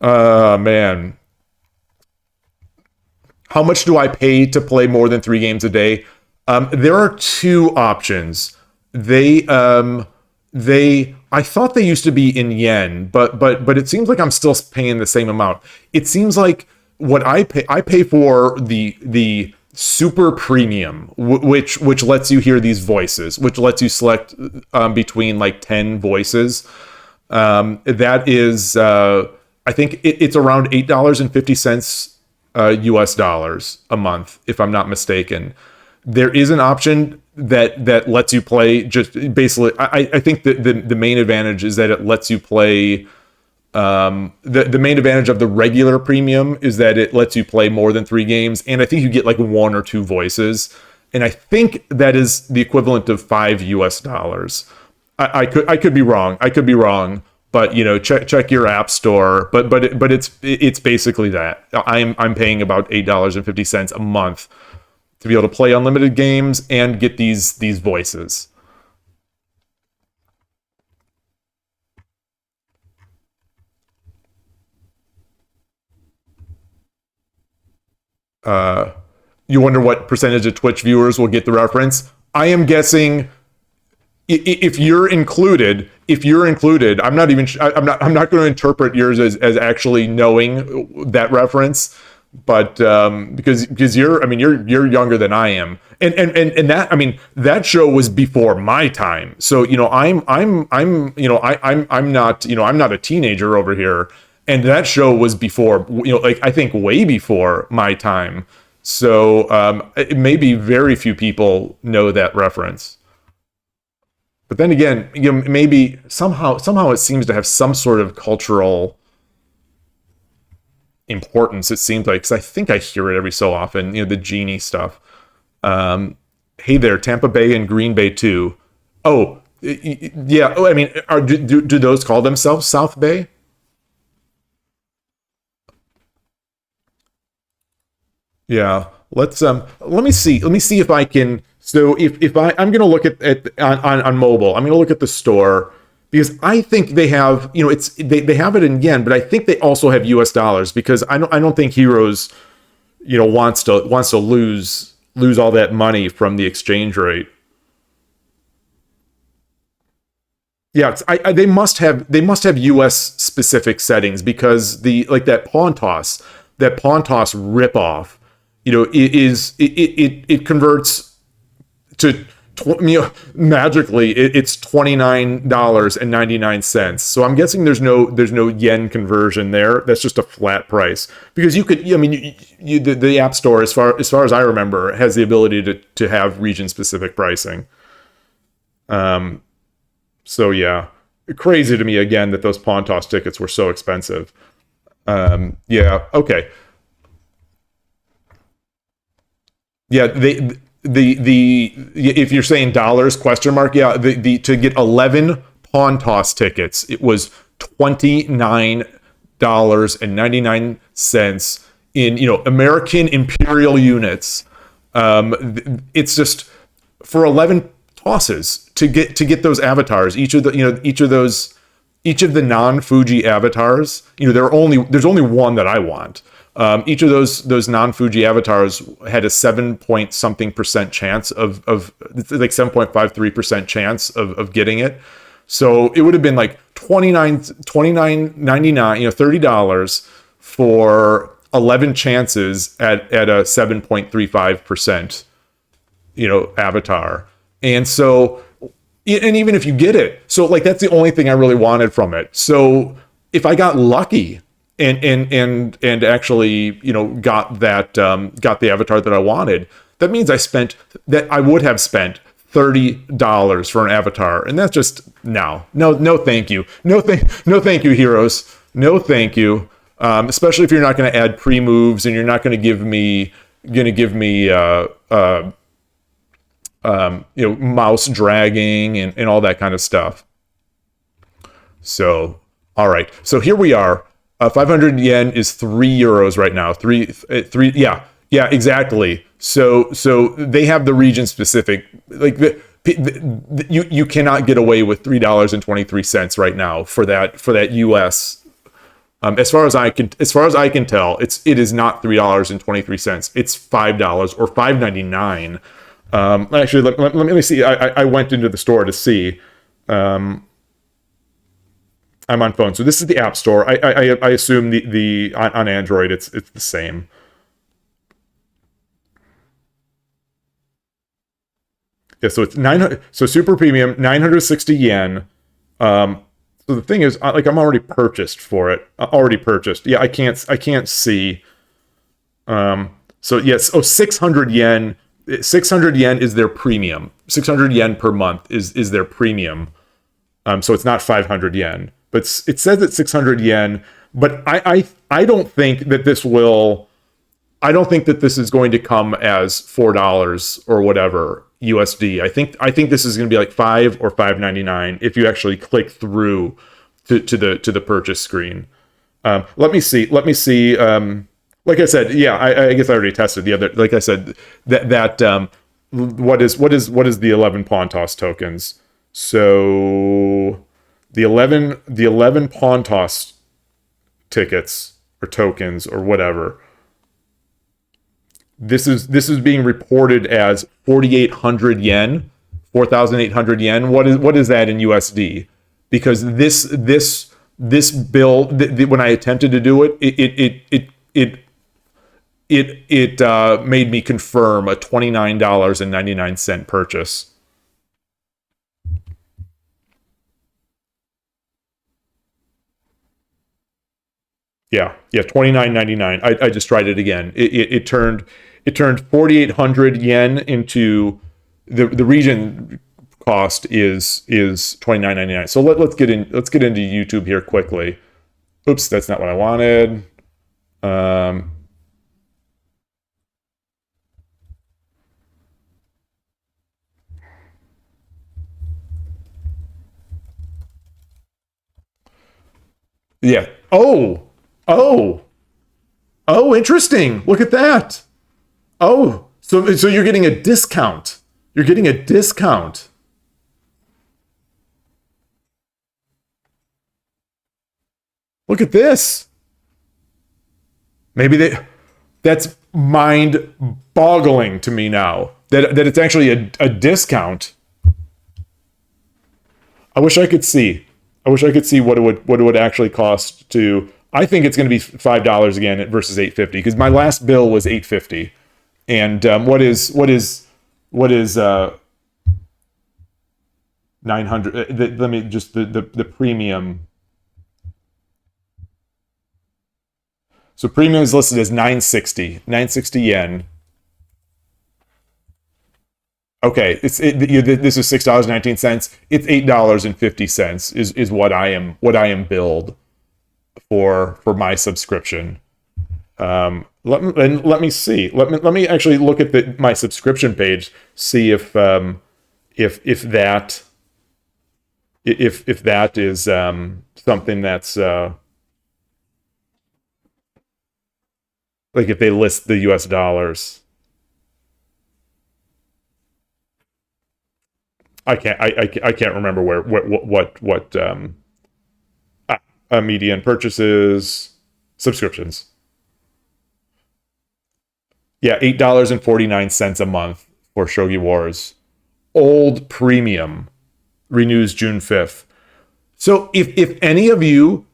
Man. How much do I pay to play more than 3 games a day? There are 2 options. I thought they used to be in yen, but it seems like I'm still paying the same amount. It seems like what I pay for the super premium, which lets you hear these voices, which lets you select between like 10 voices. That is, I think it's around $8.50 US dollars a month, if I'm not mistaken. There is an option that lets you play just basically. I think that the main advantage is that it lets you play. The main advantage of the regular premium is that it lets you play more than 3 games, and I think you get like 1 or 2 voices, and I think that is the equivalent of $5 US dollars. I could be wrong. But check your app store. But it's basically that. I'm paying about $8.50 a month to be able to play unlimited games and get these voices. You wonder what percentage of Twitch viewers will get the reference. I am guessing if you're included, I'm not even. I'm not going to interpret yours as actually knowing that reference, but because you're younger than I am, and that, I mean, that show was before my time. So I'm not a teenager over here, and that show was before, like, I think way before my time. So maybe very few people know that reference. But then again, maybe somehow it seems to have some sort of cultural importance. It seems like, because I think I hear it every so often. The genie stuff. Hey there, Tampa Bay and Green Bay too. Oh, yeah. I mean, do those call themselves South Bay? Yeah. Let me see. Let me see if I can. So if I'm going to look at on mobile, I'm going to look at the store, because I think they have, they have it in yen, but I think they also have US dollars, because I don't think Heroes, wants to lose all that money from the exchange rate. Yeah, they must have US specific settings, because that pawn toss ripoff, it converts to magically it's $29.99. So I'm guessing there's no yen conversion there. That's just a flat price, because you could, the App Store, as far as I remember, has the ability to have region specific pricing. So yeah, crazy to me again that those pawn toss tickets were so expensive. Yeah, okay. Yeah, the if you're saying dollars question mark, yeah, the to get 11 pawn toss tickets, it was $29.99 in American imperial units. It's just for 11 tosses to get those avatars. Each of the non-Fuji avatars, there's only one that I want. Each of those non-Fuji avatars had a 7 point something percent chance of like 7.53% chance of getting it. So it would have been like $29.99, $30 for 11 chances at a 7.35%, avatar. And so, and even if you get it, so like that's the only thing I really wanted from it. So if I got lucky and actually got the avatar that I wanted, that means I would have spent $30 for an avatar, and that's just no thank you, no thank you, Heroes, no thank you. Especially if you're not going to add pre-moves, and you're not going to give me mouse dragging and all that kind of stuff. So all right, so here we are. 500 yen is 3 euros right now. Three. Yeah, exactly. So they have the region specific, like you cannot get away with $3.23 right now for that US. As far as I can tell, it is not $3.23. It's $5 or $5.99. Actually, let me see. I went into the store to see. I'm on phone, so this is the App Store. I assume the on Android it's the same. Yeah, so it's 900. So super premium, 960 yen. So the thing is, I'm already purchased for it. Already purchased. Yeah, I can't see. So yes, 600 yen. 600 yen is their premium. 600 yen per month is their premium. So it's not 500 yen. But it says it's 600 yen, but I don't think that this will. I don't think that this is going to come as $4 or whatever USD. I think this is going to be like $5 or $5.99 if you actually click through to the purchase screen. Let me see. Like I said, yeah, I guess I already tested the other. Like I said, that what is the 11 pawn toss tokens? So the 11 pawn toss tickets or tokens or whatever this is being reported as 4,800 yen, 4,800 yen. What is that in USD? Because this bill, when I attempted to do it, it made me confirm a $29.99 purchase. Yeah, $29.99. I just tried it again. It turned 4,800 yen into the region cost is $29.99. So let's get into YouTube here quickly. Oops, that's not what I wanted. Yeah. Oh, interesting. Look at that. Oh, so you're getting a discount. You're getting a discount. Look at this. That's mind-boggling to me now. That it's actually a discount. I wish I could see what it would actually cost to. I think it's going to be $5 again versus $8.50 because my last bill was $8.50, and what is 900? Let me just the premium. So premium is listed as 960 yen. Okay, this is $6.19. It's $8.50 is what I am billed for my subscription. Let me see. Let me actually look at my subscription page, see if that is something that's like if they list the US dollars. I can't remember what median purchases, subscriptions. Yeah, $8.49 a month for Shogi Wars. Old premium renews June 5th. So if any of you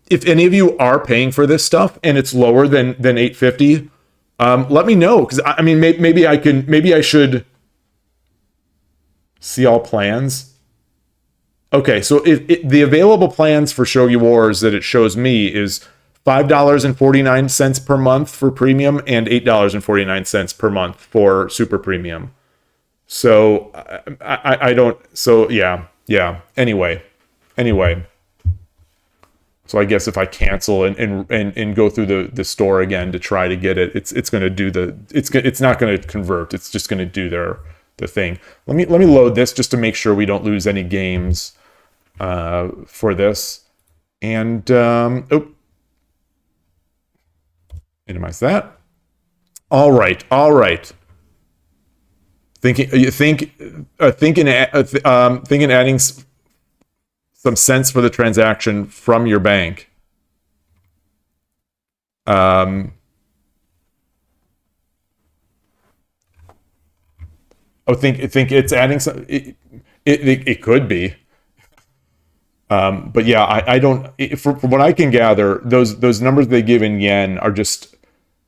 are paying for this stuff and it's lower than $8.50, let me know, because I mean maybe I should see all plans. Okay, so the available plans for Shogi Wars that it shows me is $5.49 per month for premium and $8.49 per month for super premium. So I don't. So yeah. Anyway. So I guess if I cancel and go through the store again to try to get it, it's going to do it's not going to convert. It's just going to do the thing. Let me load this just to make sure we don't lose any games for this. And minimize that. All right. Thinking adding some cents for the transaction from your bank. Think it's adding some. It could be. But yeah, I don't. From what I can gather, those numbers they give in yen are just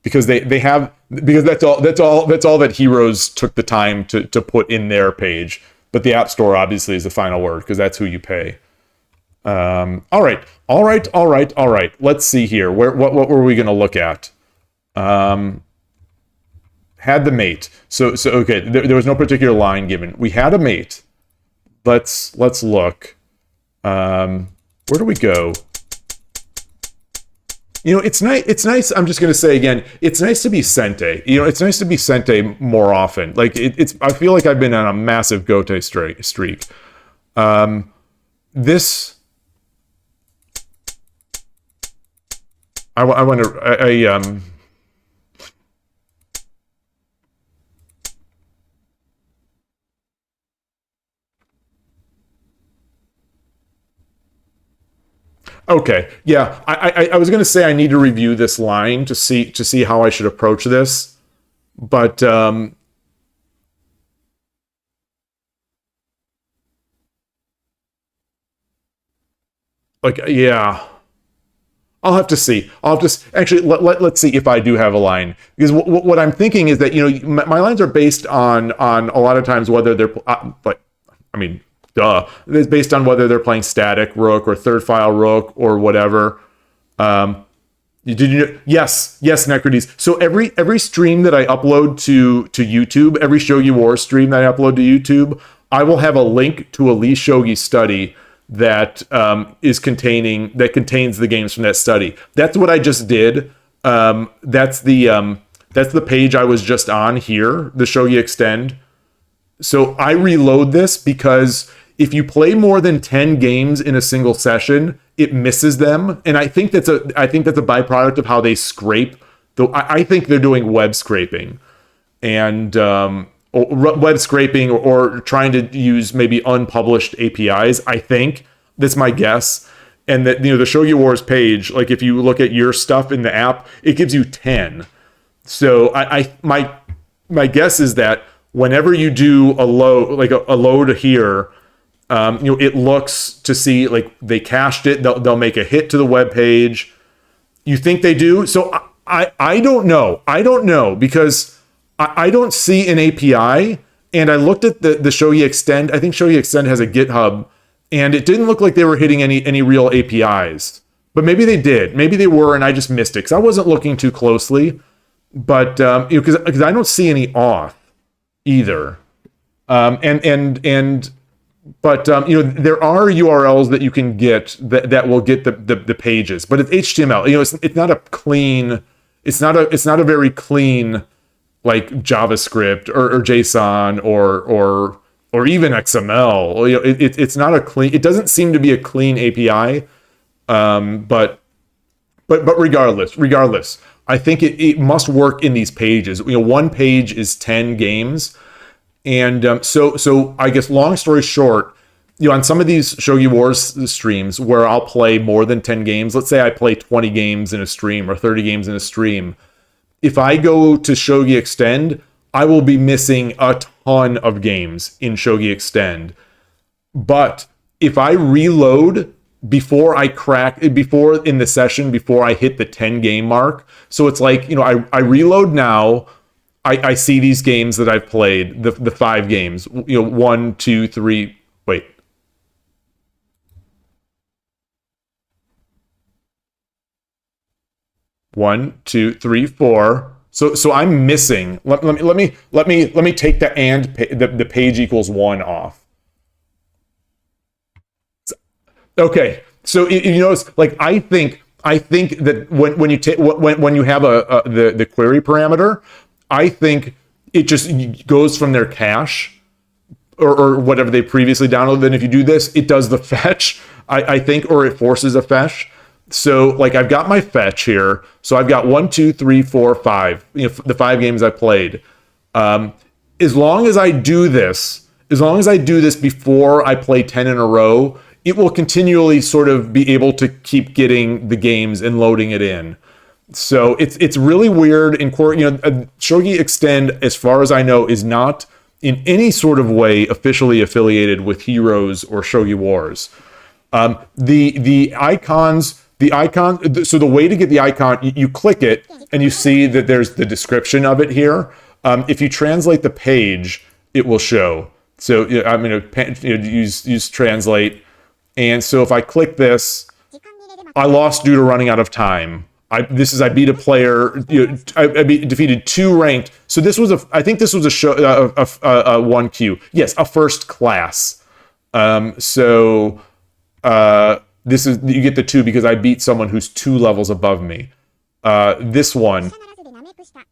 because because that's all that Heroes took the time to put in their page. But the App Store obviously is the final word because that's who you pay. All right. Let's see here. What were we going to look at? Had the mate. So okay. There was no particular line given. We had a mate. Let's look. Where do we go? It's nice. It's nice. I'm just going to say again, it's nice to be Sente. It's nice to be Sente more often. Like it's. I feel like I've been on a massive Gote streak. This. I wonder. Okay, yeah, I was gonna say I need to review this line to see how I should approach this, But like, yeah, I'll have to see. I'll have to actually let's see if I do have a line, because what I'm thinking is that, you know, my lines are based on a lot of times whether they're like, I mean, duh, it's based on whether they're playing static rook or third file rook or whatever. Did you know? Yes, Necrodes. So every stream that I upload to YouTube, every Shogi Wars stream that I upload to YouTube, I will have a link to a Lee Shogi study that contains the games from that study. That's what I just did. That's the page I was just on here, the Shogi Extend. So I reload this because if you play more than 10 games in a single session, it misses them. And I think that's a byproduct of how they scrape. Though I think they're doing web scraping and web scraping or trying to use maybe unpublished APIs. I think that's my guess. And that, you know, the Shogi Wars page, like if you look at your stuff in the app, it gives you 10. So my guess is that whenever you do a load here, you know, it looks to see like they cached it. They'll make a hit to the web page. You think they do? So I don't know. I don't know because I don't see an API. And I looked at the Shogi Extend. I think Shogi Extend has a GitHub, and it didn't look like they were hitting any real APIs. But maybe they did. Maybe they were, and I just missed it because I wasn't looking too closely. But you know, because I don't see any auth either. But you know, there are URLs that you can get that will get the pages, but it's HTML. You know, it's not a clean. It's not a very clean like JavaScript or JSON or even XML. You know, it's not a clean. It doesn't seem to be a clean API. But regardless, I think it must work in these pages. You know, one page is 10 games. And so I guess long story short, you know, on some of these Shogi Wars streams where I'll play more than 10 games, let's say I play 20 games in a stream or 30 games in a stream, if I go to Shogi Extend, I will be missing a ton of games in Shogi Extend. But if I reload before I in the session, before I hit the 10 game mark, so it's like, you know, I reload now, I see these games that I've played, the 5 games, you know, 1, 2, 3, wait. One, two, three, four. So I'm missing. Let me take the page equals 1 off. Okay. So you notice, like I think that when you have the query parameter, I think it just goes from their cache or whatever they previously downloaded. Then if you do this, it does the fetch, I think, or it forces a fetch. So like I've got my fetch here. So I've got 1, 2, 3, 4, 5, you know, the 5 games I played. As long as I do this before I play 10 in a row, it will continually sort of be able to keep getting the games and loading it in. So it's really weird. You know, Shogi Extend, as far as I know, is not in any sort of way officially affiliated with Heroes or Shogi Wars. The icons. So the way to get the icon, you click it and you see that there's the description of it here. If you translate the page, it will show. So I'm going to use translate. And so if I click this, I lost due to running out of time. I beat a player. You know, I defeated 2 ranked. So this was I think this was a show a 1Q. Yes, a first class. This is, you get the 2 because I beat someone who's 2 levels above me. This one,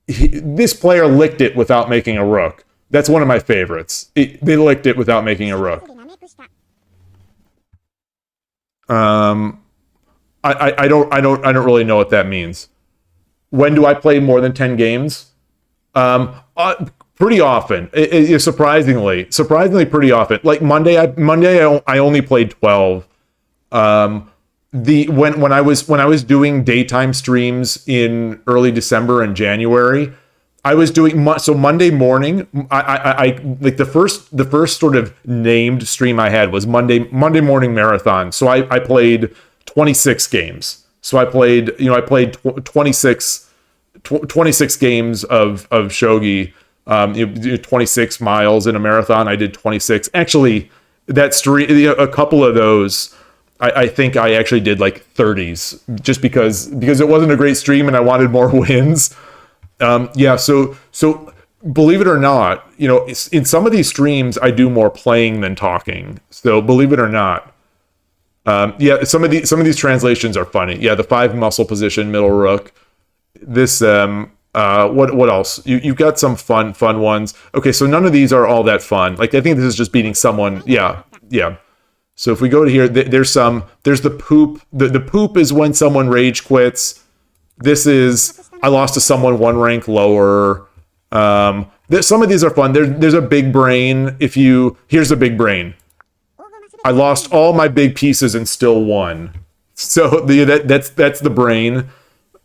this player licked it without making a rook. That's one of my favorites. They licked it without making a rook. I don't really know what that means. When do I play more than 10 games? Pretty often. Surprisingly pretty often. Like Monday I only played 12. When I was doing daytime streams in early December and January, I was doing so Monday morning. I like the first sort of named stream I had was Monday morning marathon. So I played 26 games. So I played 26 games of shogi. 26 miles in a marathon. I did 26. Actually, that stream, a couple of those, I think I actually did like 30s, just because it wasn't a great stream and I wanted more wins. So believe it or not, in some of these streams I do more playing than talking. So believe it or not, some of these translations are funny. Yeah, the 5 muscle position, middle rook. This what else? You've got some fun ones. Okay, so none of these are all that fun. Like I think this is just beating someone. Yeah. So if we go to here, there's the poop. The poop is when someone rage quits. This is I lost to someone 1 rank lower. Some of these are fun. There's a big brain. Here's a big brain. I lost all my big pieces and still won. So that's the brain.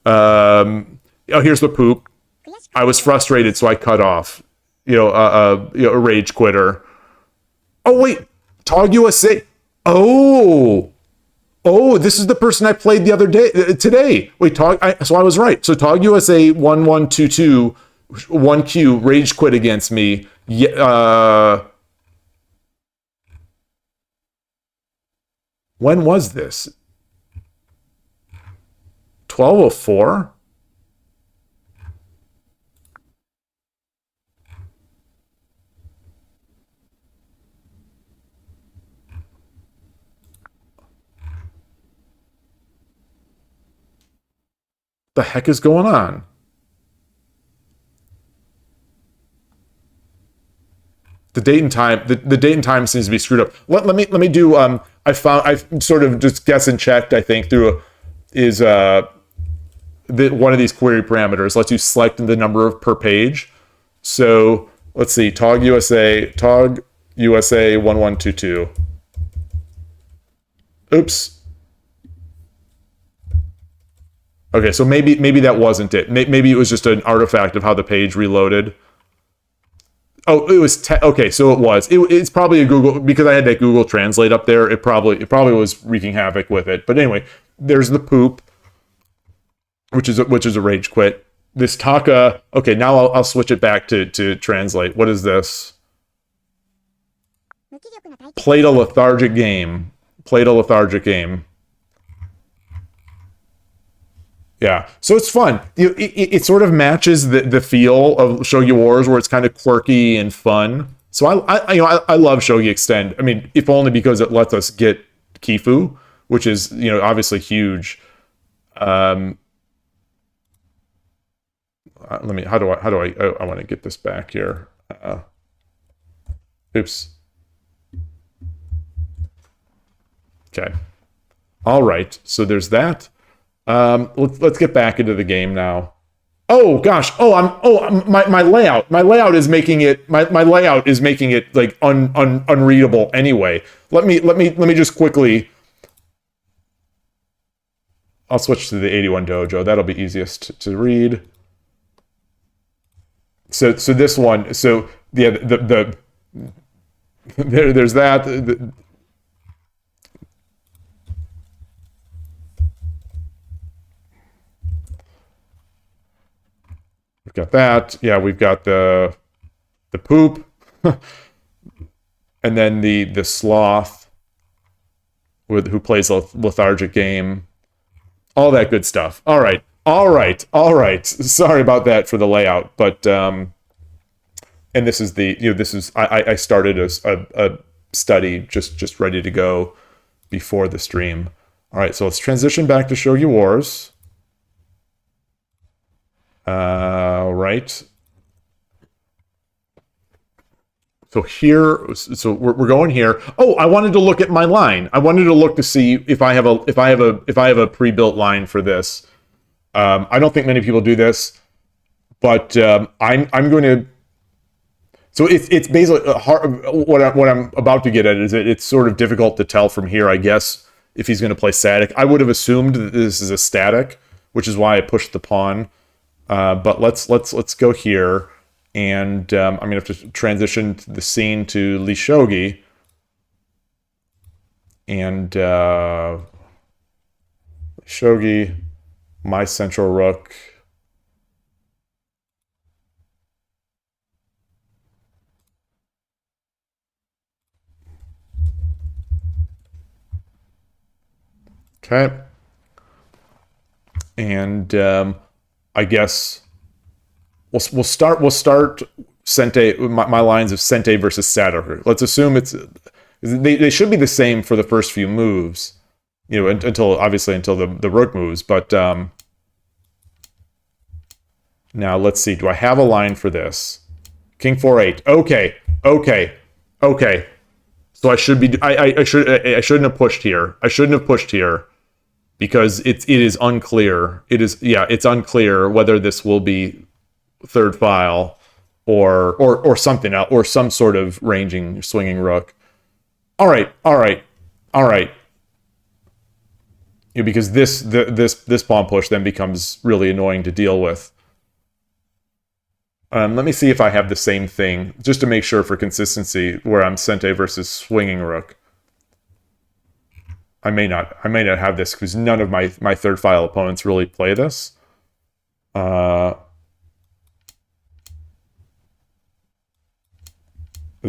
Here's the poop. I was frustrated, so I cut off. A rage quitter. Oh wait, Tog USA. Oh, this is the person I played the other day, today. Wait, so I was right. So Tog USA 1122 1Q rage quit against me. Yeah. When was this? 1204? The heck is going on? The date and time. The date and time seems to be screwed up. Let me do. I sort of just guess and checked. I think through one of these query parameters lets you select the number of per page. So let's see. Tog USA 1122. Oops. Okay, so maybe that wasn't it. Maybe it was just an artifact of how the page reloaded. Oh, it was okay. So it was. It's probably a Google, because I had that Google Translate up there. It probably was wreaking havoc with it. But anyway, there's the poop, which is a rage quit. This Taka. Okay, now I'll switch it back to translate. What is this? Played a lethargic game. Yeah, so it's fun. It sort of matches the feel of Shogi Wars, where it's kind of quirky and fun. So I love Shogi Extend. I mean, if only because it lets us get Kifu, which is obviously huge. Let me. How do I want to get this back here? Oops. Okay. All right. So there's that. Let's get back into the game now. Oh gosh. My layout is making it like unreadable anyway. Let me just quickly. I'll switch to the 81 Dojo. That'll be easiest to read. So this one. So yeah, there's that. We've got that. Yeah, we've got the poop, and then the sloth, who plays a lethargic game. All that good stuff. All right. Sorry about that for the layout, but and this is I started a study just ready to go before the stream. All right, so let's transition back to Shogi Wars. Right. So we're going here. Oh, I wanted to look at my line. I wanted to look to see if I have a pre-built line for this. I don't think many people do this, but I'm going to. So it's basically hard. What I'm about to get at is it's sort of difficult to tell from here, I guess, if he's going to play static. I would have assumed that this is a static, which is why I pushed the pawn. But let's go here, and I'm gonna have to transition the scene to Lee Shogi, and Shogi, my central rook. Okay. And I guess we'll start Sente, my lines of Sente versus Sato. Let's assume they should be the same for the first few moves, until the rook moves. But now let's see. Do I have a line for this? King 4-8. Okay. So I should be. I shouldn't have pushed here. I shouldn't have pushed here. Because it is unclear. It's unclear whether this will be third file or something else, or some sort of swinging rook. All right. Because this pawn push then becomes really annoying to deal with. Let me see if I have the same thing, just to make sure for consistency, where I'm Sente versus swinging rook. I may not have this because none of my third file opponents really play this. They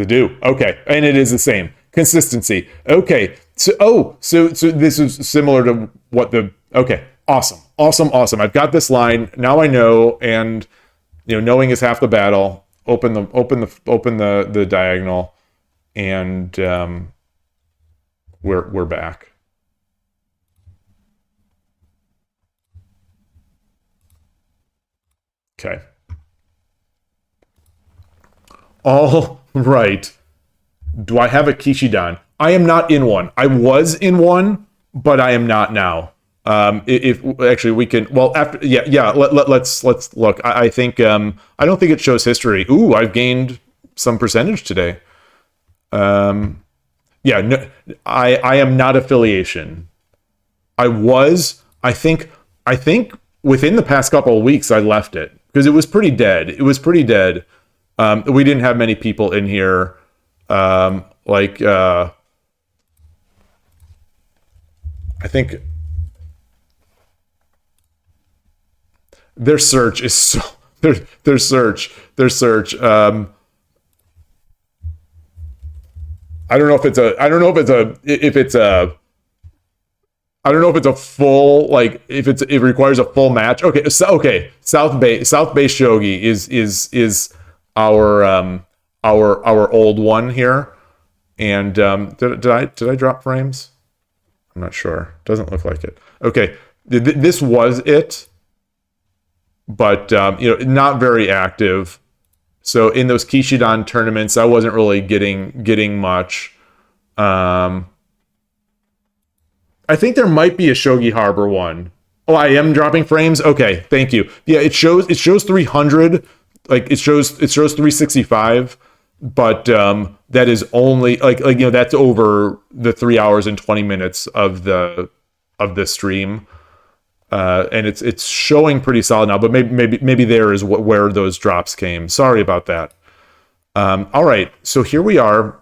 do. Okay, and it is the same consistency. Okay, so this is similar to what the. Okay, awesome. I've got this line now. I know, and knowing is half the battle. Open the diagonal, and we're back. Okay. All right. Do I have a Kishidan? I am not in one. I was in one, but I am not now. If actually we can, well, after, let's look. I think, I don't think it shows history. Ooh, I've gained some percentage today. No, I am not affiliation. I think within the past couple of weeks, I left it because it was pretty dead. We didn't have many people in here. I think their search is so their search. I don't know if it's a full, like, if it requires a full match. Okay, South Bay Shogi is our old one here. And did I drop frames? I'm not sure. Doesn't look like it. Okay, this was it, but not very active. So in those Kishidan tournaments, I wasn't really getting much. I think there might be a Shogi Harbor one. Oh, I am dropping frames. Okay, thank you. Yeah, it shows 300. Like it shows 365, but that is only that's over the 3 hours and 20 minutes of the stream, and it's showing pretty solid now. But maybe there is where those drops came. Sorry about that. All right, so here we are.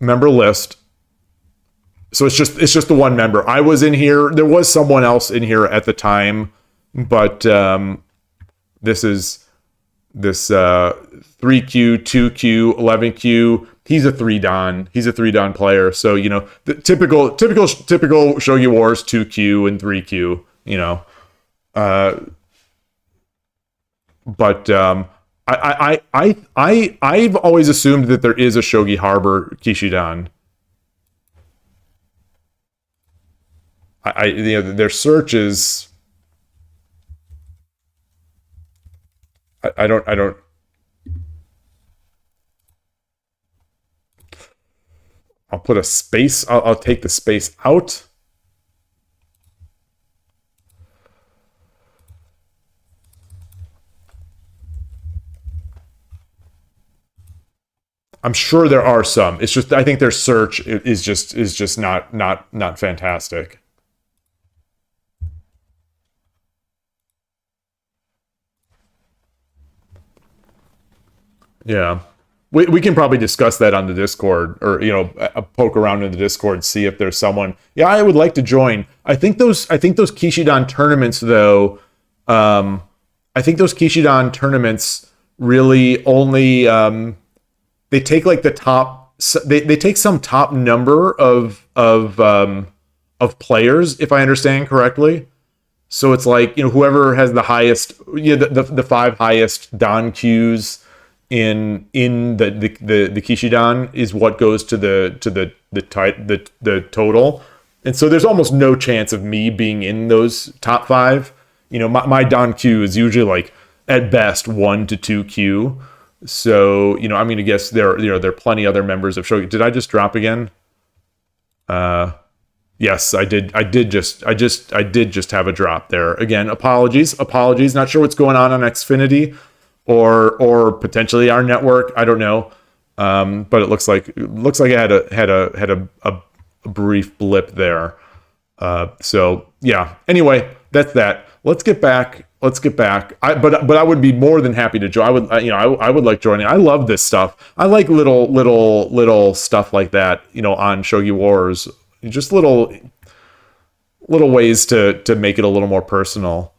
Member list. So it's just the one member. I was in here. There was someone else in here at the time, but this 3Q, 2Q, 11Q. He's a 3-dan. He's a 3-dan player. So the typical Shogi Wars 2Q and 3Q. But I've always assumed that there is a Shogi Harbor Kishidan. Their search is. I don't. I'll put a space. I'll take the space out. I'm sure there are some. It's just I think their search is just not fantastic. Yeah. We can probably discuss that on the Discord, or poke around in the Discord, see if there's someone. Yeah, I would like to join. I think those Kishidan tournaments though, I think those Kishidan tournaments really only they take like the top, they take some top number of players, if I understand correctly. So it's like, whoever has the highest, the five highest Dan Qs in the Kishidan is what goes to the total. And so there's almost no chance of me being in those top five. My Dan Q is usually like at best 1 to 2 Q. So, I'm going to guess there are plenty other members of Shogi. Did I just drop again? Yes, I did. I did just have a drop there. Again, apologies. Not sure what's going on Xfinity or potentially our network. I don't know. But it looks like I had a brief blip there. So yeah. Anyway, that's that. Let's get back. But I would be more than happy to join. I would like joining. I love this stuff. I like little stuff like that. On Shogi Wars. Just little ways to make it a little more personal.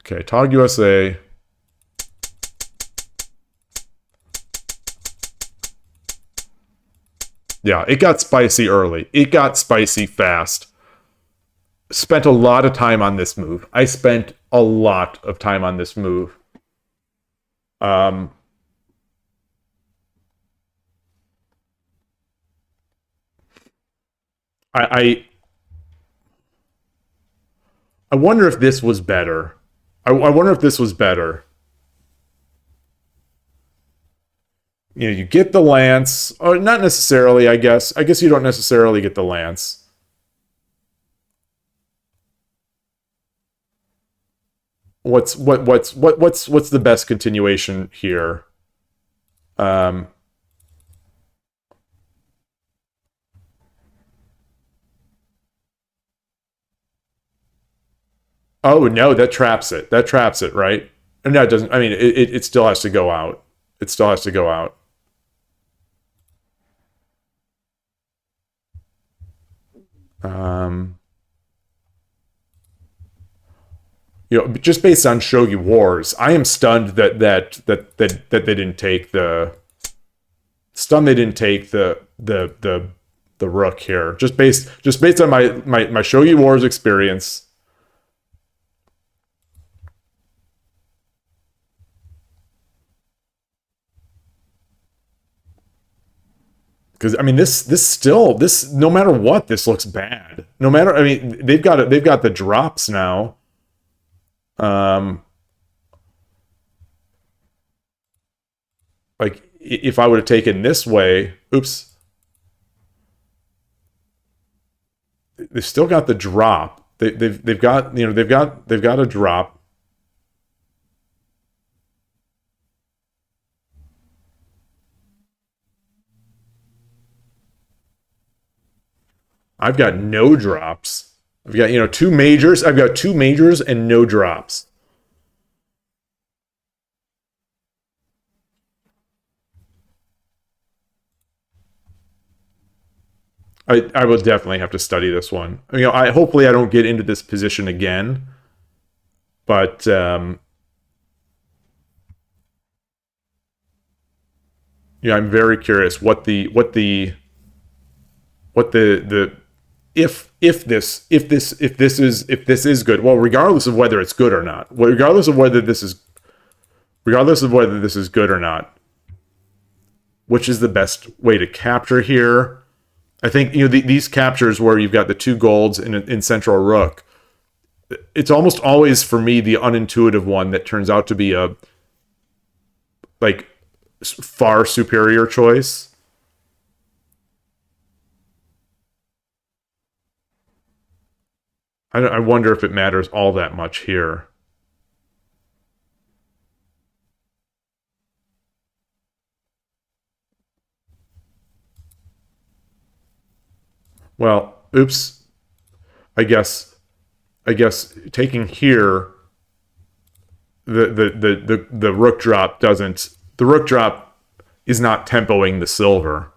Okay, Tog USA. Yeah, it got spicy early. It got spicy fast. Spent a lot of time on this move. I spent a lot of time on this move. I wonder if this was better. I wonder if this was better. You get the lance, or not necessarily. I guess you don't necessarily get the lance. What's the best continuation here? Oh no, that traps it. That traps it, right? No, it doesn't. I mean, it still has to go out. It still has to go out. Just based on Shogi Wars, I am stunned that they didn't take the rook here. Just based on my Shogi Wars experience. Because I mean, this no matter what, this looks bad. No matter, I mean, they've got the drops now. Like if I would have taken this way, oops, they've still got the drop. They've got a drop. I've got no drops. I've got, 2 majors. I've got 2 majors and no drops. I will definitely have to study this one. Hopefully I don't get into this position again. But I'm very curious what the if this is good. Well, regardless of whether it's good or not, regardless of whether this is good or not, which is the best way to capture here? I think these captures where you've got the 2 golds in central rook. It's almost always for me the unintuitive one that turns out to be a far superior choice. I wonder if it matters all that much here. Well, oops. I guess taking here the rook drop doesn't. The rook drop is not tempoing the silver.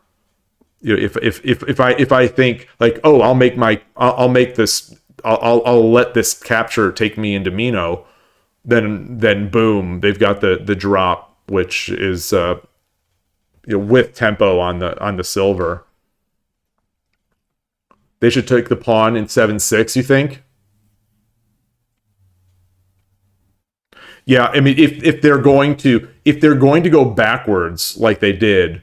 You know, if I think like, oh, I'll make this. I'll let this capture take me into Mino. Then boom, they've got the drop, which is with tempo on the silver. They should take the pawn in 7-6, you think? Yeah, I mean, if they're going to go backwards like they did,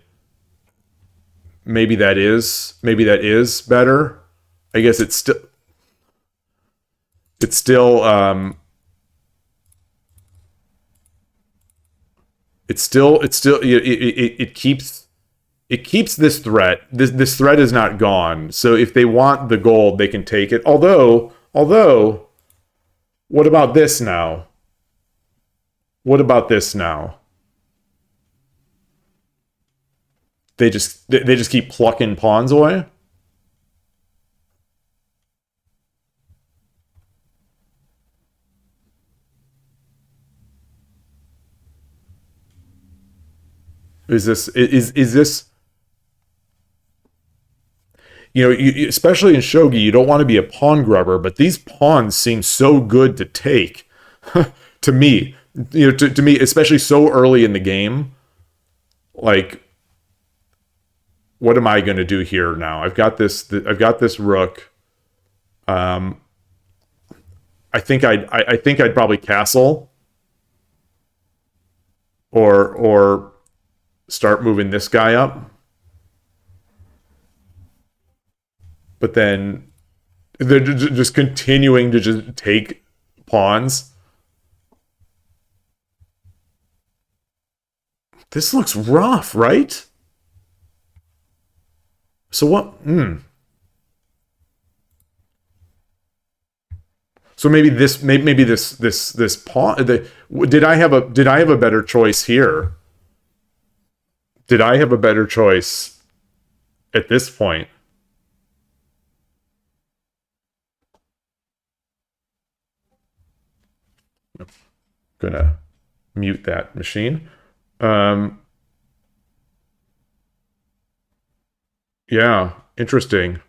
maybe that is better. I guess it keeps this threat. This threat is not gone. So if they want the gold, they can take it. Although, what about this now? What about this now? They just keep plucking pawns away? Is this especially in shogi, you don't want to be a pawn grubber, but these pawns seem so good to take. To me, to me, especially so early in the game. Like, what am I going to do here now? I've got this rook. I think I'd probably castle or start moving this guy up. But then they're just continuing to just take pawns. This looks rough, right? So what? So maybe this pawn. Did I have a better choice here? Did I have a better choice at this point? I'm gonna mute that machine. Yeah, interesting.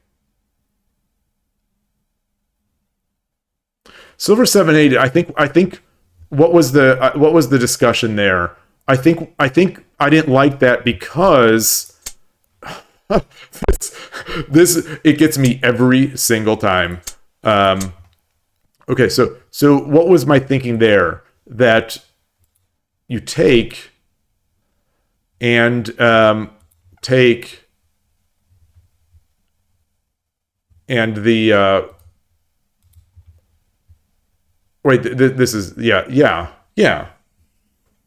Silver 7-8. I think what was the discussion there? I think I didn't like that because this it gets me every single time. Okay, so what was my thinking there? That you take and take and the wait, this is yeah,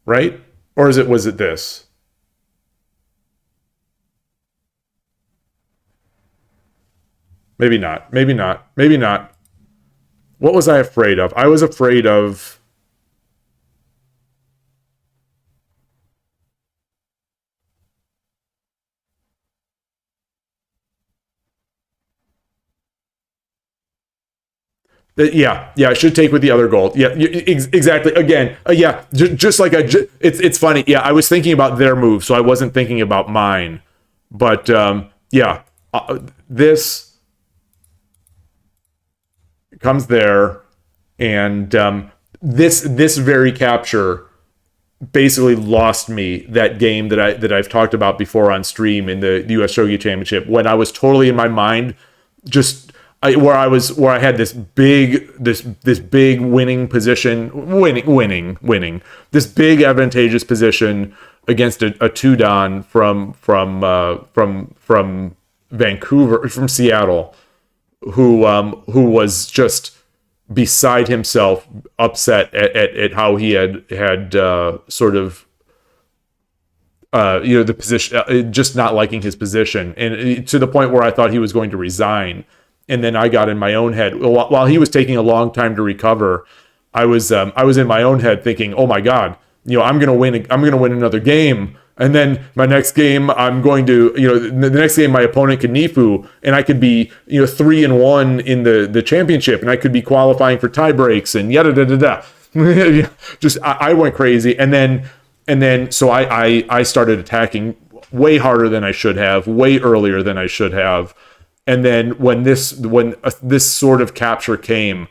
right? Or was it this? Maybe not. What was I afraid of? I was afraid of yeah, I should take with the other gold. Yeah, exactly. Again, yeah, just like it's funny. Yeah, I was thinking about their move, so I wasn't thinking about mine. But yeah, this comes there, and this very capture basically lost me that game that I've talked about before on stream in the US Shogi Championship, when I was totally in my mind just where I had this big winning position, winning this big advantageous position against a two-dan from Vancouver, from Seattle, who was just beside himself, upset at how he had sort of the position, just not liking his position, and to the point where I thought he was going to resign. And then I got in my own head while he was taking a long time to recover. I was in my own head thinking, oh my God, I'm gonna win another game. And then my next game, I'm going to, the next game, my opponent could Nifu, and I could be, 3-1 in the championship, and I could be qualifying for tie breaks and yada da da da. Just I went crazy, and then so I started attacking way harder than I should have, way earlier than I should have, and then when this sort of capture came,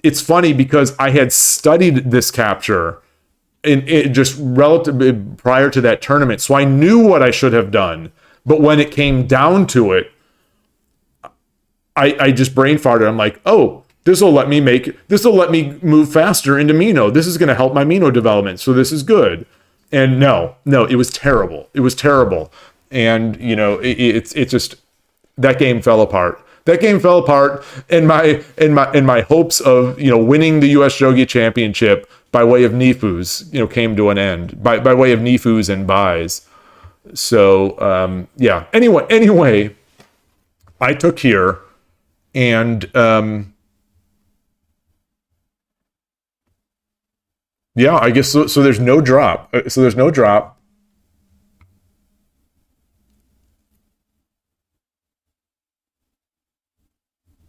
it's funny because I had studied this capture in just relative prior to that tournament, so I knew what I should have done. But when it came down to it, I just brain farted. I'm like, oh, this will let me move faster into Mino. This is going to help my Mino development, so this is good. And no, it was terrible. It was terrible. And it's just that game fell apart. That game fell apart, and my hopes of winning the U.S. Shogi Championship by way of Nifus came to an end by way of Nifus and buys. So yeah. Anyway, I took here, and yeah, I guess so. So there's no drop.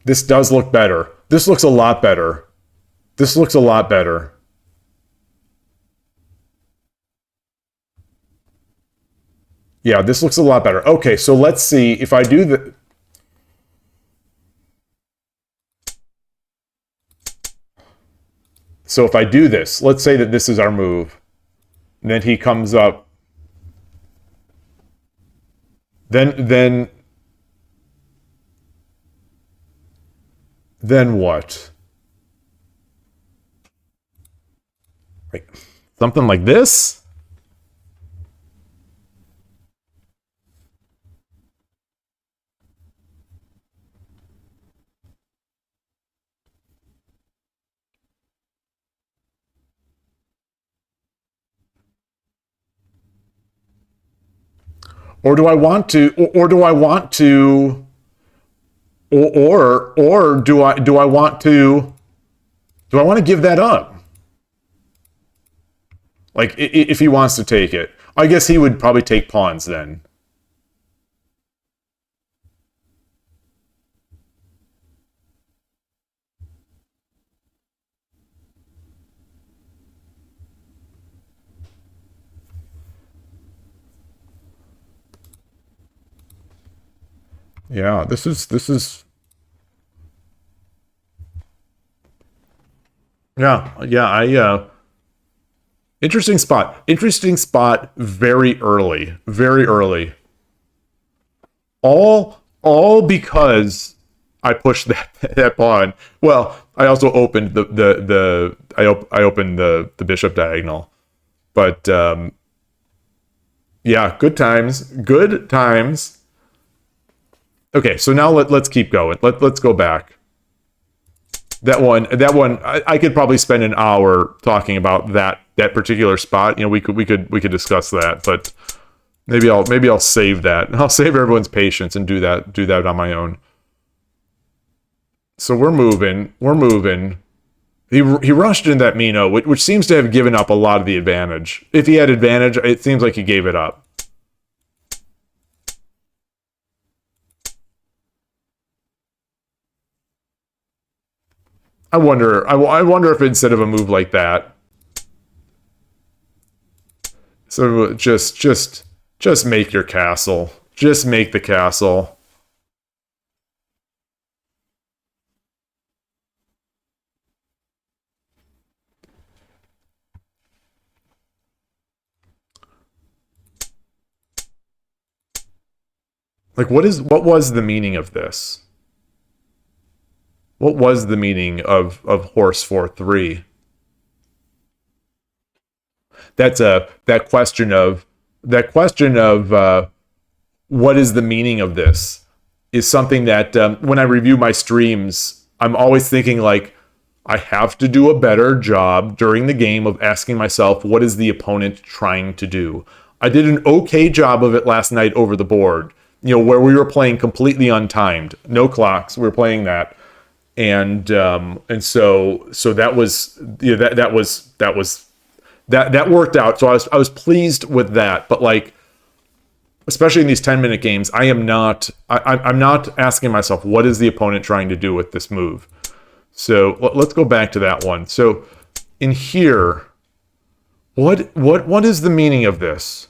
This does look better. This looks a lot better. Yeah, this looks a lot better. Okay, so let's see if I do the... So if I do this, let's say that this is our move, and then he comes up, then what? Like something like this? Or do I want to, or do I want to, or do I want to give that up? Like, if he wants to take it, I guess he would probably take pawns then. Yeah, this is I interesting spot very early. All because I pushed that pawn. Well, I also opened I opened the bishop diagonal. But yeah, good times. Okay, so now let's keep going. Let's go back. That one, I could probably spend an hour talking about that particular spot. We could discuss that, but maybe I'll save that. I'll save everyone's patience and do that on my own. So we're moving. He rushed in that Mino, which seems to have given up a lot of the advantage. If he had advantage, it seems like he gave it up. I wonder if instead of a move like that, so just make your castle. Just make the castle. Like, what was the meaning of this? What was the meaning of horse 4-3? That question of what is the meaning of this is something that when I review my streams, I'm always thinking like, I have to do a better job during the game of asking myself, what is the opponent trying to do? I did an okay job of it last night over the board, where we were playing completely untimed, no clocks. We were playing that. And so that was that worked out. So I was pleased with that. But like, especially in these 10-minute games, I'm not asking myself, what is the opponent trying to do with this move? So let's go back to that one. So in here, what is the meaning of this?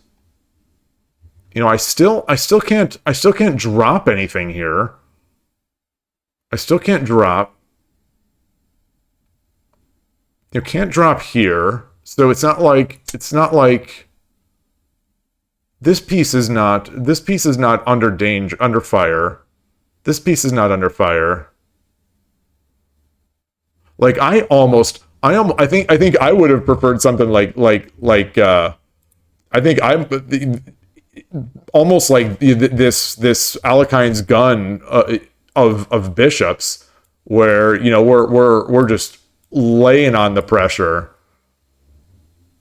You know, I still can't drop anything here. I still can't drop. You can't drop here. So it's not like this piece is not under danger, under fire. This piece is not under fire. Like I think I would have preferred something like I think I'm almost like this Alekine's gun of bishops, where you know we're just laying on the pressure.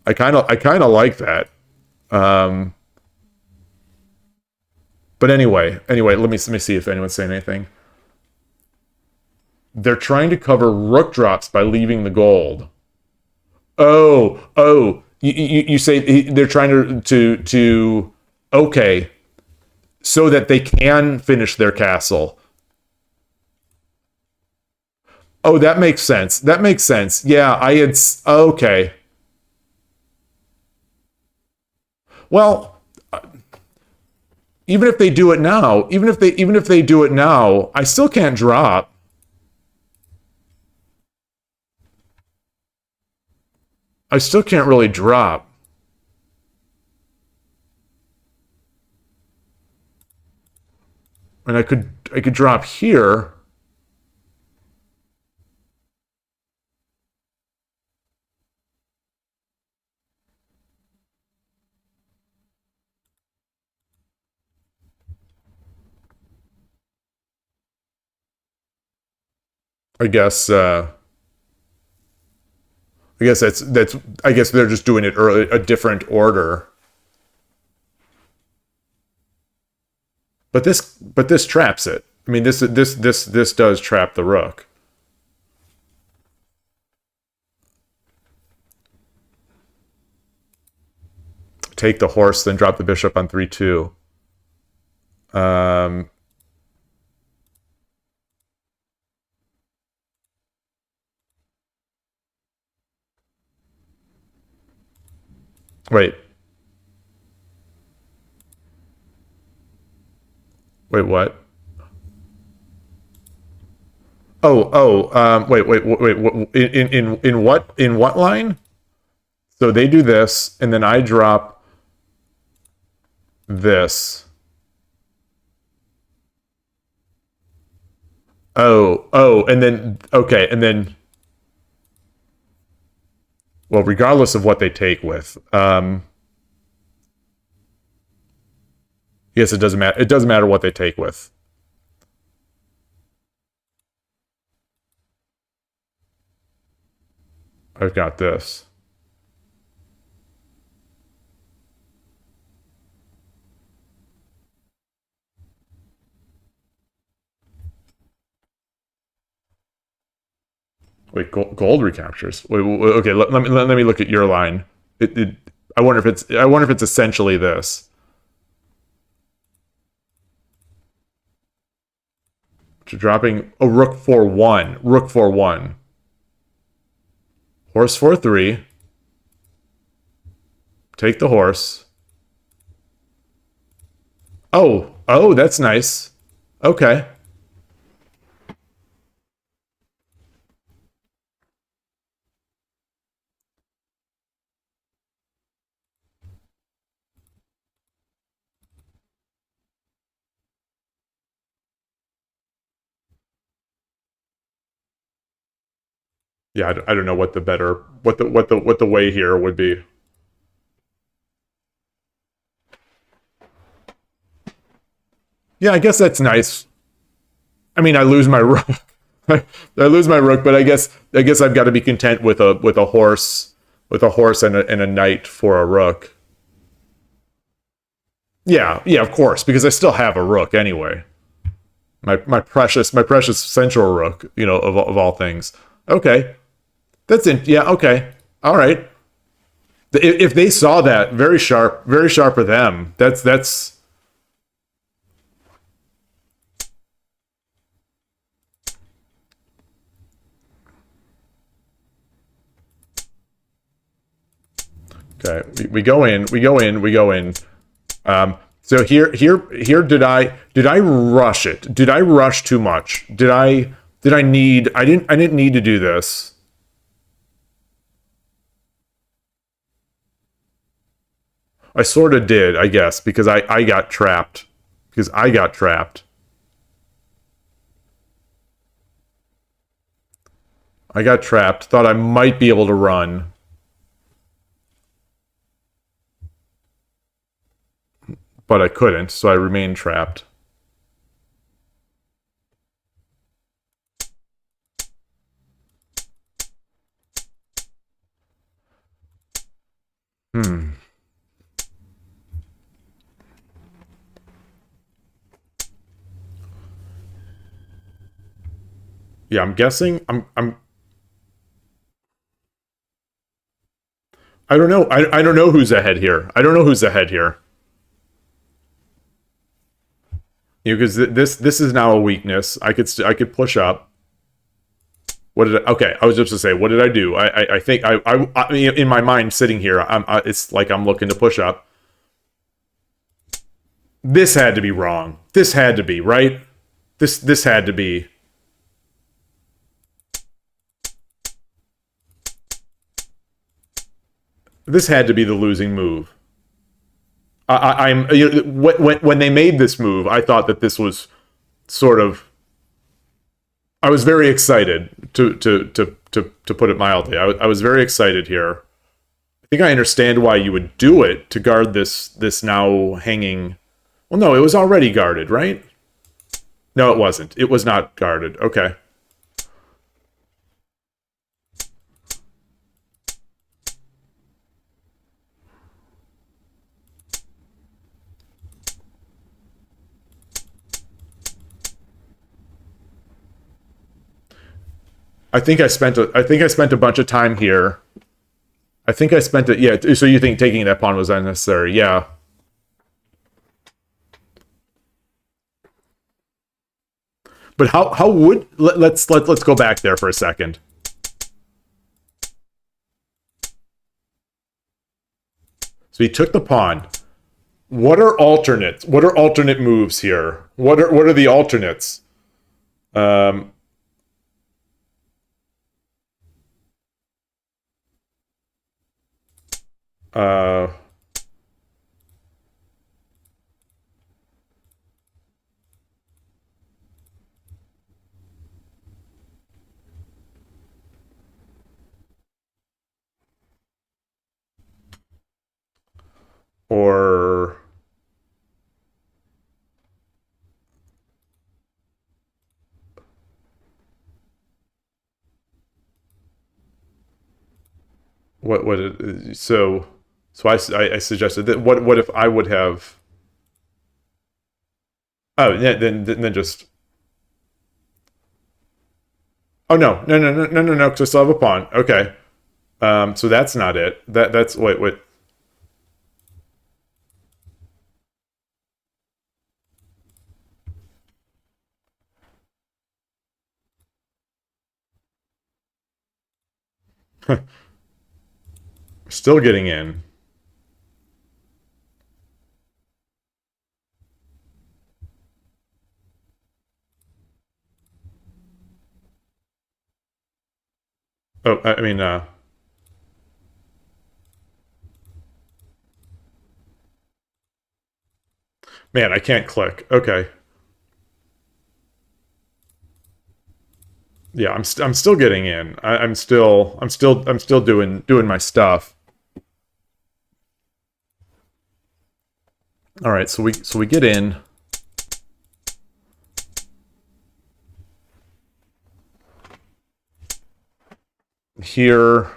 I kind of like that. But anyway, let me see if anyone's saying anything. They're trying to cover rook drops by leaving the gold. Oh, you say they're trying to okay, so that they can finish their castle. Oh, that makes sense. That makes sense. Yeah, okay. Well, even if they do it now, even if they do it now, I still can't drop. I still can't really drop. And I could drop here. I guess I guess they're just doing it early, a different order. But this traps it. I mean, this does trap the rook. Take the horse, then drop the bishop on 3-2. Wait. Wait, what? Wait. In what line? So they do this, and then I drop this. And then okay, and then well, regardless of what they take with, yes, it doesn't matter. It doesn't matter what they take with. I've got this. Wait, gold recaptures. Wait, okay, let me look at your line. I wonder if it's essentially this. So dropping a rook 4-1, rook 4-1, horse 4-3. Take the horse. Oh, that's nice. Okay. Yeah, I don't know what the better what the way here would be. Yeah, I guess that's nice. I mean, I lose my rook. I lose my rook, but I guess I've got to be content with a horse and a knight for a rook. Yeah, of course, because I still have a rook anyway. My precious central rook, you know, of all things. Okay. That's it. Yeah, okay. All right. If they saw that, very sharp of them. That's Okay, we go in, we go in, we go in. So here, did I rush it? Did I rush too much? I didn't need to do this. I sort of did, I guess, because I got trapped. Because I got trapped. I got trapped. Thought I might be able to run. But I couldn't, so I remained trapped. Yeah, I'm guessing. I don't know. I don't know who's ahead here. I don't know who's ahead here. You know, because this is now a weakness. I could push up. What did I? Okay, I was just to say, what did I do? I think I in my mind sitting here, it's like I'm looking to push up. This had to be wrong. This had to be right. This had to be. This had to be the losing move. I'm you know, when they made this move, I thought that this was sort of. I was very excited to put it mildly. I was very excited here. I think I understand why you would do it to guard this now hanging. Well, no, it was already guarded, right? No, it wasn't. It was not guarded. Okay. I think I spent a bunch of time here. I think I spent it. Yeah. So you think taking that pawn was unnecessary? Yeah. But how would let's go back there for a second. So he took the pawn. What are alternates? What are alternate moves here? What are the alternates? Or so I suggested that what if I would have yeah then just no because I still have a pawn. Okay, so that's not it. That's wait. Still getting in. Oh, I mean, man, I can't click. Okay. Yeah, I'm still getting in. I'm still doing my stuff. All right, so we get in. Here.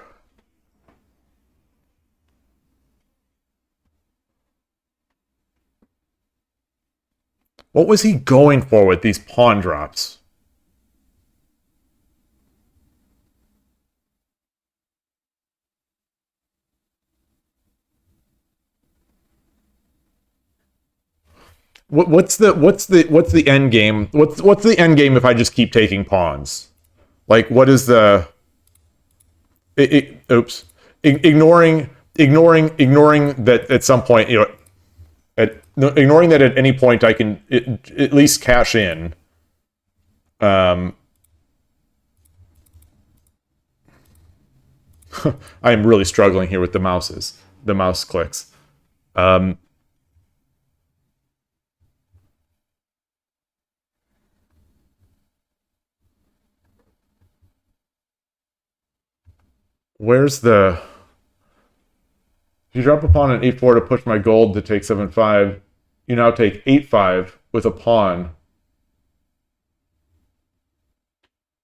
What was he going for with these pawn drops? What's the end game? What's the end game if I just keep taking pawns? Like, what is the? Oops. Ignoring ignoring that at some point, ignoring that at any point I can at least cash in. I am really struggling here with the mouse clicks. Where's the... If you drop a pawn on 8-4 to push my gold to take 7-5, you now take 8-5 with a pawn.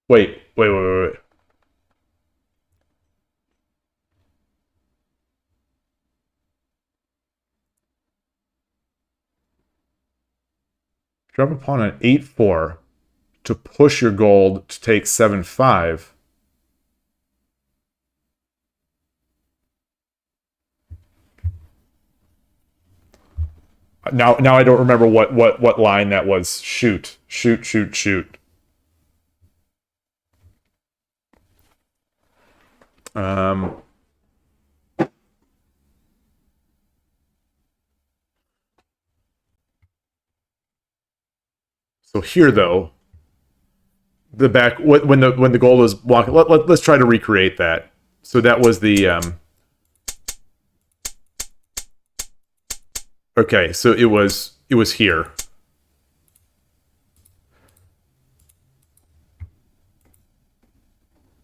Wait. Drop a pawn on 8-4 to push your gold to take 7-5. Now I don't remember what line that was. Shoot. So here though, the back when the gold was walking. Let's try to recreate that. So that was the okay, so it was here.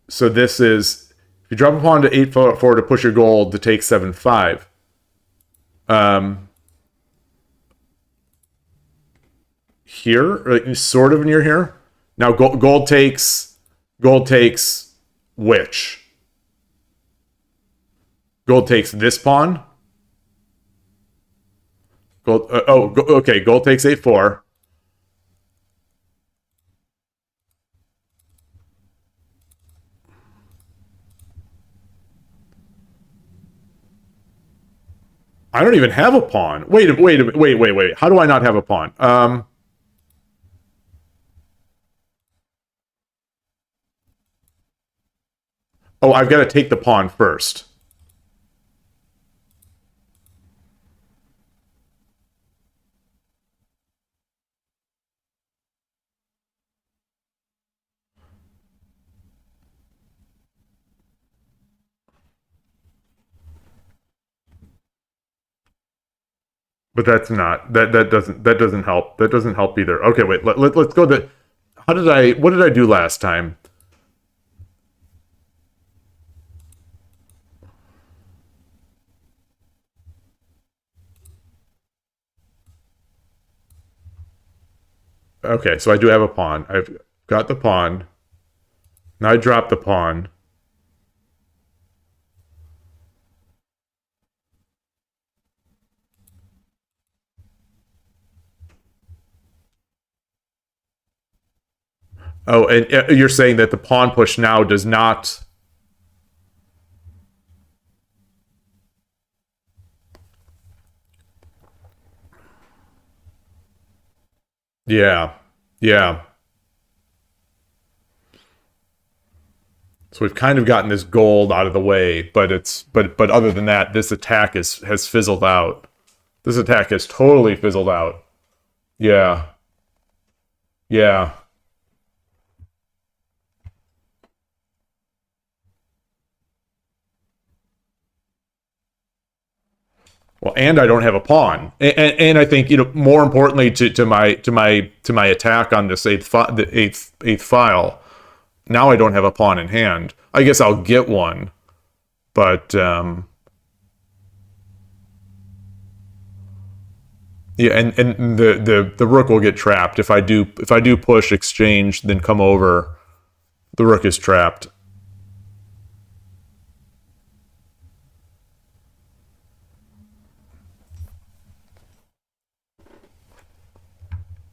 So this is, if you drop a pawn to 8-4 to push your gold to take 7-5. Here, like, sort of near here. Now gold takes which? Gold takes this pawn. Gold. Okay. Gold takes 8-4. I don't even have a pawn. Wait. How do I not have a pawn? Oh, I've got to take the pawn first. But that's not that doesn't help. That doesn't help either. Okay, wait. Let's go to what did I do last time? Okay, so I do have a pawn. I've got the pawn. Now I drop the pawn. Oh, and you're saying that the pawn push now does not... Yeah. So we've kind of gotten this gold out of the way, but other than that, this attack has fizzled out. This attack has totally fizzled out. Yeah. Well, and I don't have a pawn, and I think, more importantly to my attack on this eighth file. Now I don't have a pawn in hand. I guess I'll get one, but yeah, and the rook will get trapped if I do push exchange then come over. The rook is trapped.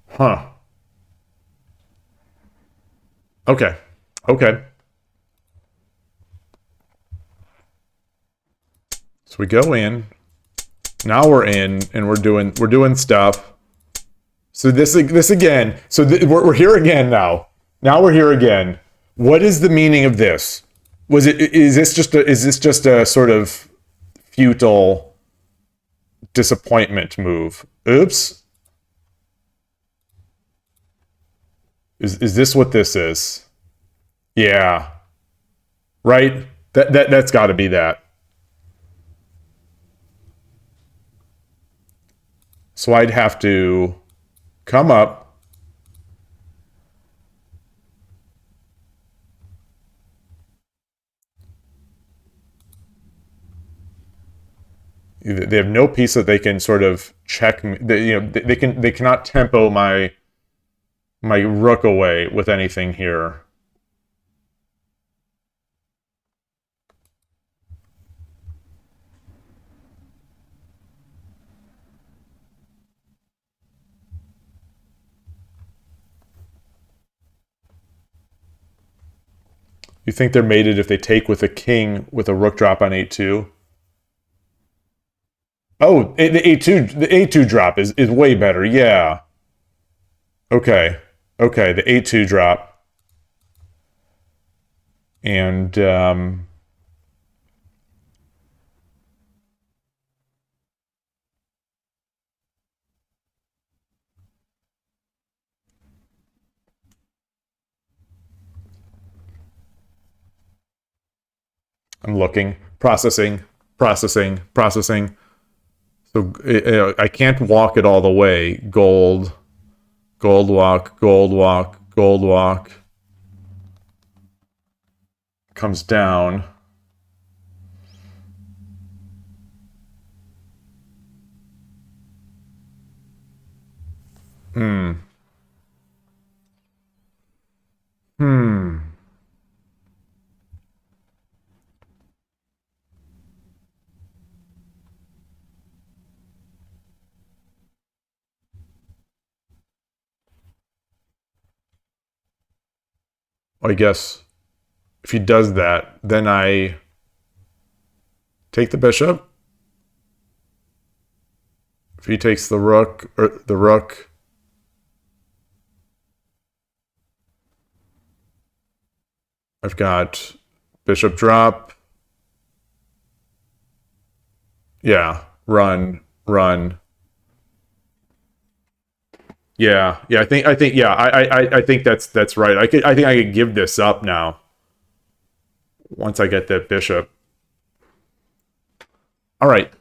Huh. Okay. So we go in. Now we're in, and we're doing stuff. So this again. So we're here again now. Now we're here again. What is the meaning of this? Is this just a sort of futile disappointment move. Oops. Is this what this is? Yeah. Right? That's got to be that. So I'd have to come up. They have no piece that they can sort of check me. They cannot tempo my rook away with anything here. You think they're mated if they take with a king with a rook drop on 8-2? Oh, the A2 drop is way better. Yeah. Okay. Okay, the A2 drop. And I'm looking, processing. So I can't walk it all the way. Gold walk. Comes down. Hmm. I guess if he does that, then I take the bishop. If he takes the rook, I've got bishop drop. Yeah, run. Yeah. I think that's right. I think I could give this up now. Once I get that bishop. All right.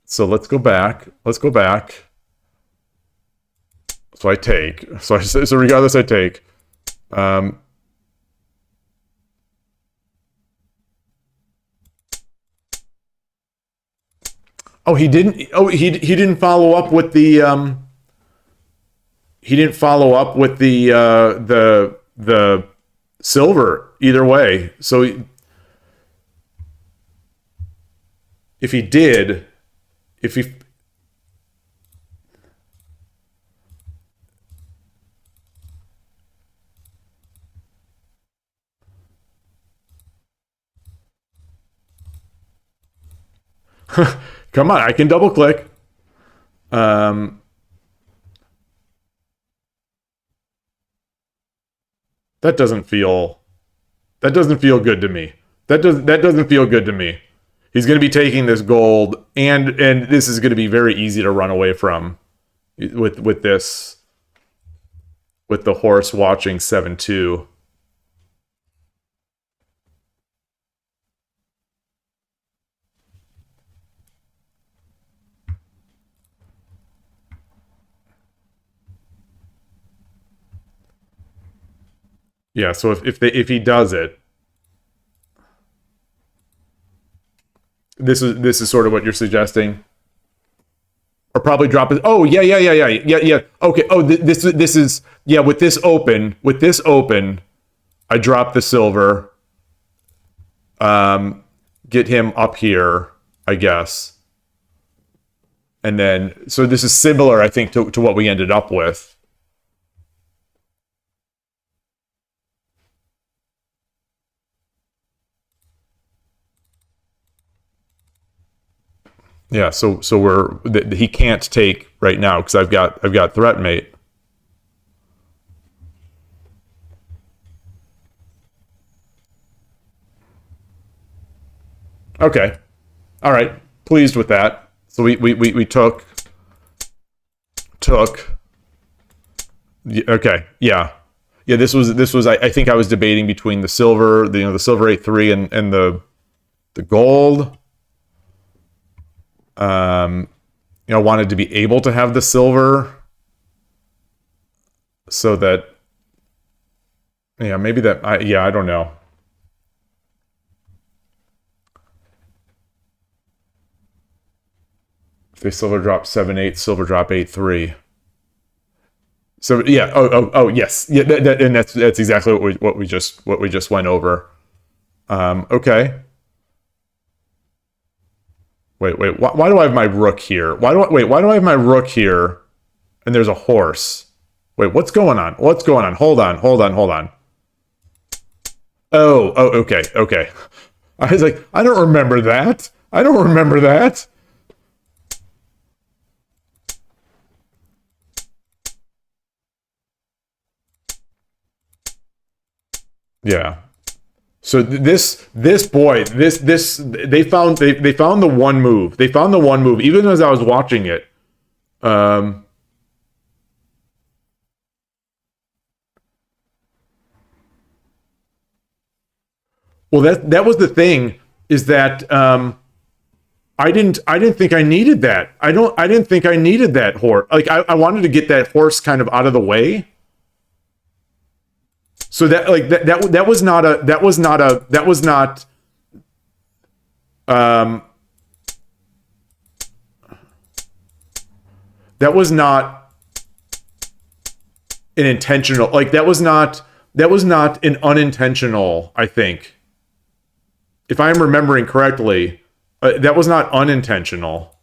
So let's go back. So I take. So regardless I take. Oh, he didn't. Oh, he didn't follow up with the. He didn't follow up with the silver either way. So if he did, if he. Come on, I can double click. That doesn't feel good to me. That doesn't feel good to me. He's going to be taking this gold, and this is going to be very easy to run away from with this, with the horse watching 7-2. Yeah, so if he does it, this is sort of what you're suggesting, or probably drop it. Oh yeah. Okay. Oh, this is yeah. With this open, I drop the silver. Get him up here, I guess, and then so this is similar, I think, to what we ended up with. Yeah, so he can't take right now because I've got threat mate. Okay, all right. pleased with that. So we took. Okay, yeah. Yeah, this was I think I was debating between the silver, the silver 8-3 and the gold. Wanted to be able to have the silver so that maybe that I don't know. If they silver drop 7-8, silver drop 8-3. So yeah, oh yes, yeah, and that's exactly what we just went over. Okay. Wait, why do I have my rook here? Why do I have my rook here? And there's a horse. Wait, what's going on? Hold on. Oh, okay. I was like, I don't remember that. Yeah. So this boy, they found the one move. They found the one move even as I was watching it. Well, that was the thing, is that I didn't think I needed that. I didn't think I needed that horse. Like I wanted to get that horse kind of out of the way. So that was not an intentional, like that was not an unintentional, I think. If I'm remembering correctly, that was not unintentional.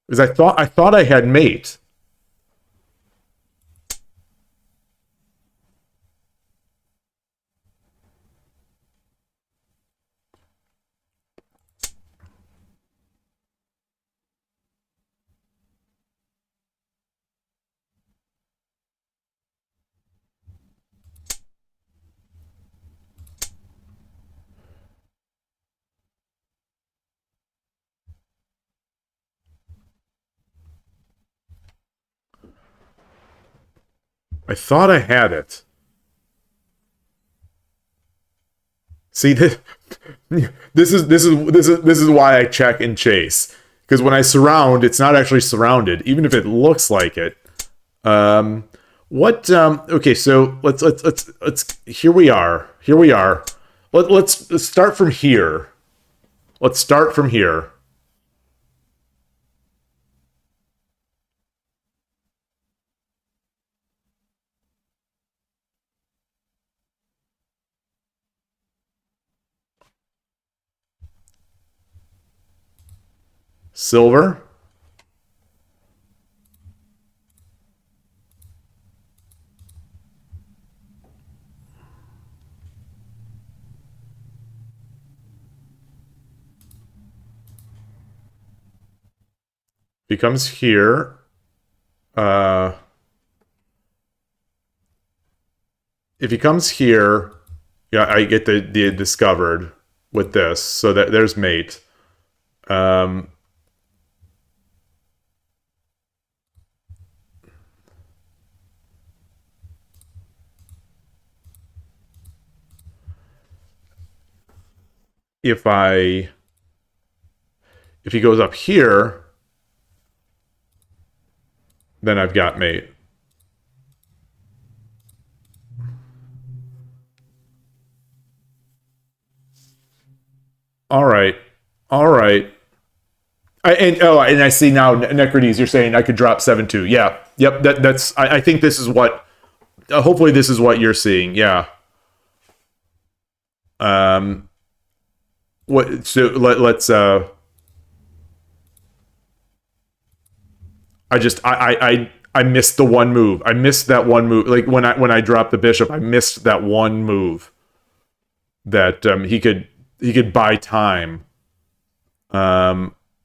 Because I thought I had mate. I thought I had it. See, this is why I check and chase, because when I surround, it's not actually surrounded, even if it looks like it. Okay, so let's here we are. Let's start from here. Silver. Becomes here. If he comes here, yeah, I get the discovered with this. So that there's mate. If he goes up here, then I've got mate. All right. And I see now, Necrodes, you're saying I could drop 7-2. Yeah. Yep. That's. I think this is what. Hopefully, this is what you're seeing. Yeah. What? So let's. I missed the one move. I missed that one move. Like when I dropped the bishop, I missed that one move. That he could buy time.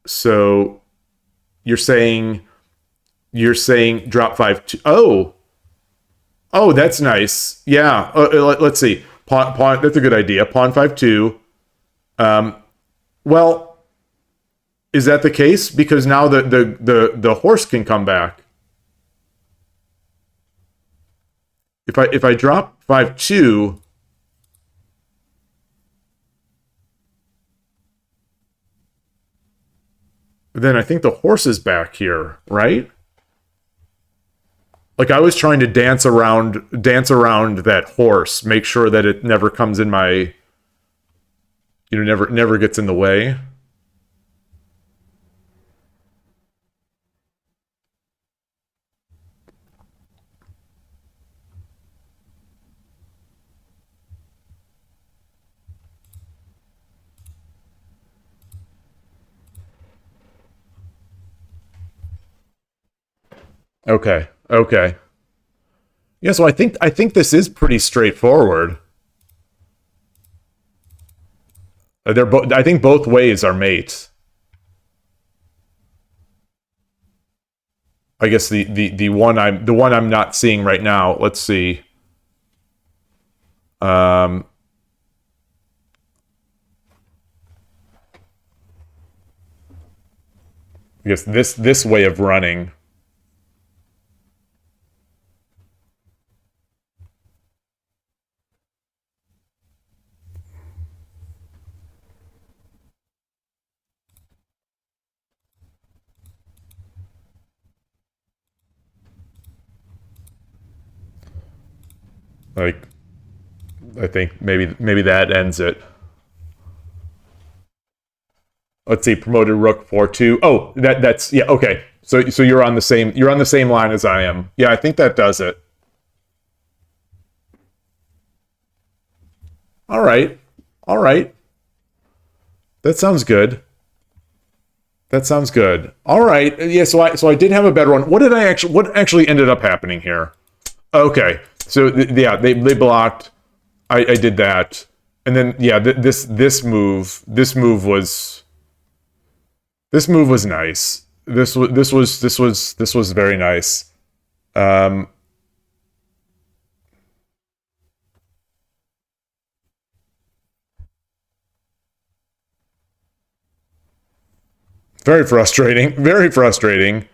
So you're saying drop 5-2. Oh, that's nice. Yeah. Let's see. Pawn. That's a good idea. Pawn 5-2. Well, is that the case? Because now the horse can come back. If I drop 5-2, then I think the horse is back here, right? Like I was trying to dance around that horse, make sure that it never comes in my, never gets in the way. Okay. Okay. Yeah, so I think this is pretty straightforward. They're both. I think both ways are mates. I guess the one I'm not seeing right now. Let's see. I guess this way of running. Like, I think maybe that ends it. Let's see, promoted rook 4-2. Oh, that's yeah, okay. So you're on the same line as I am. Yeah, I think that does it. All right. All right. That sounds good. That sounds good. All right. Yeah, so I did have a better one. What actually ended up happening here? Okay. So yeah, they blocked. I did that. And then yeah, this move was nice. This was very nice. Very frustrating. Very frustrating.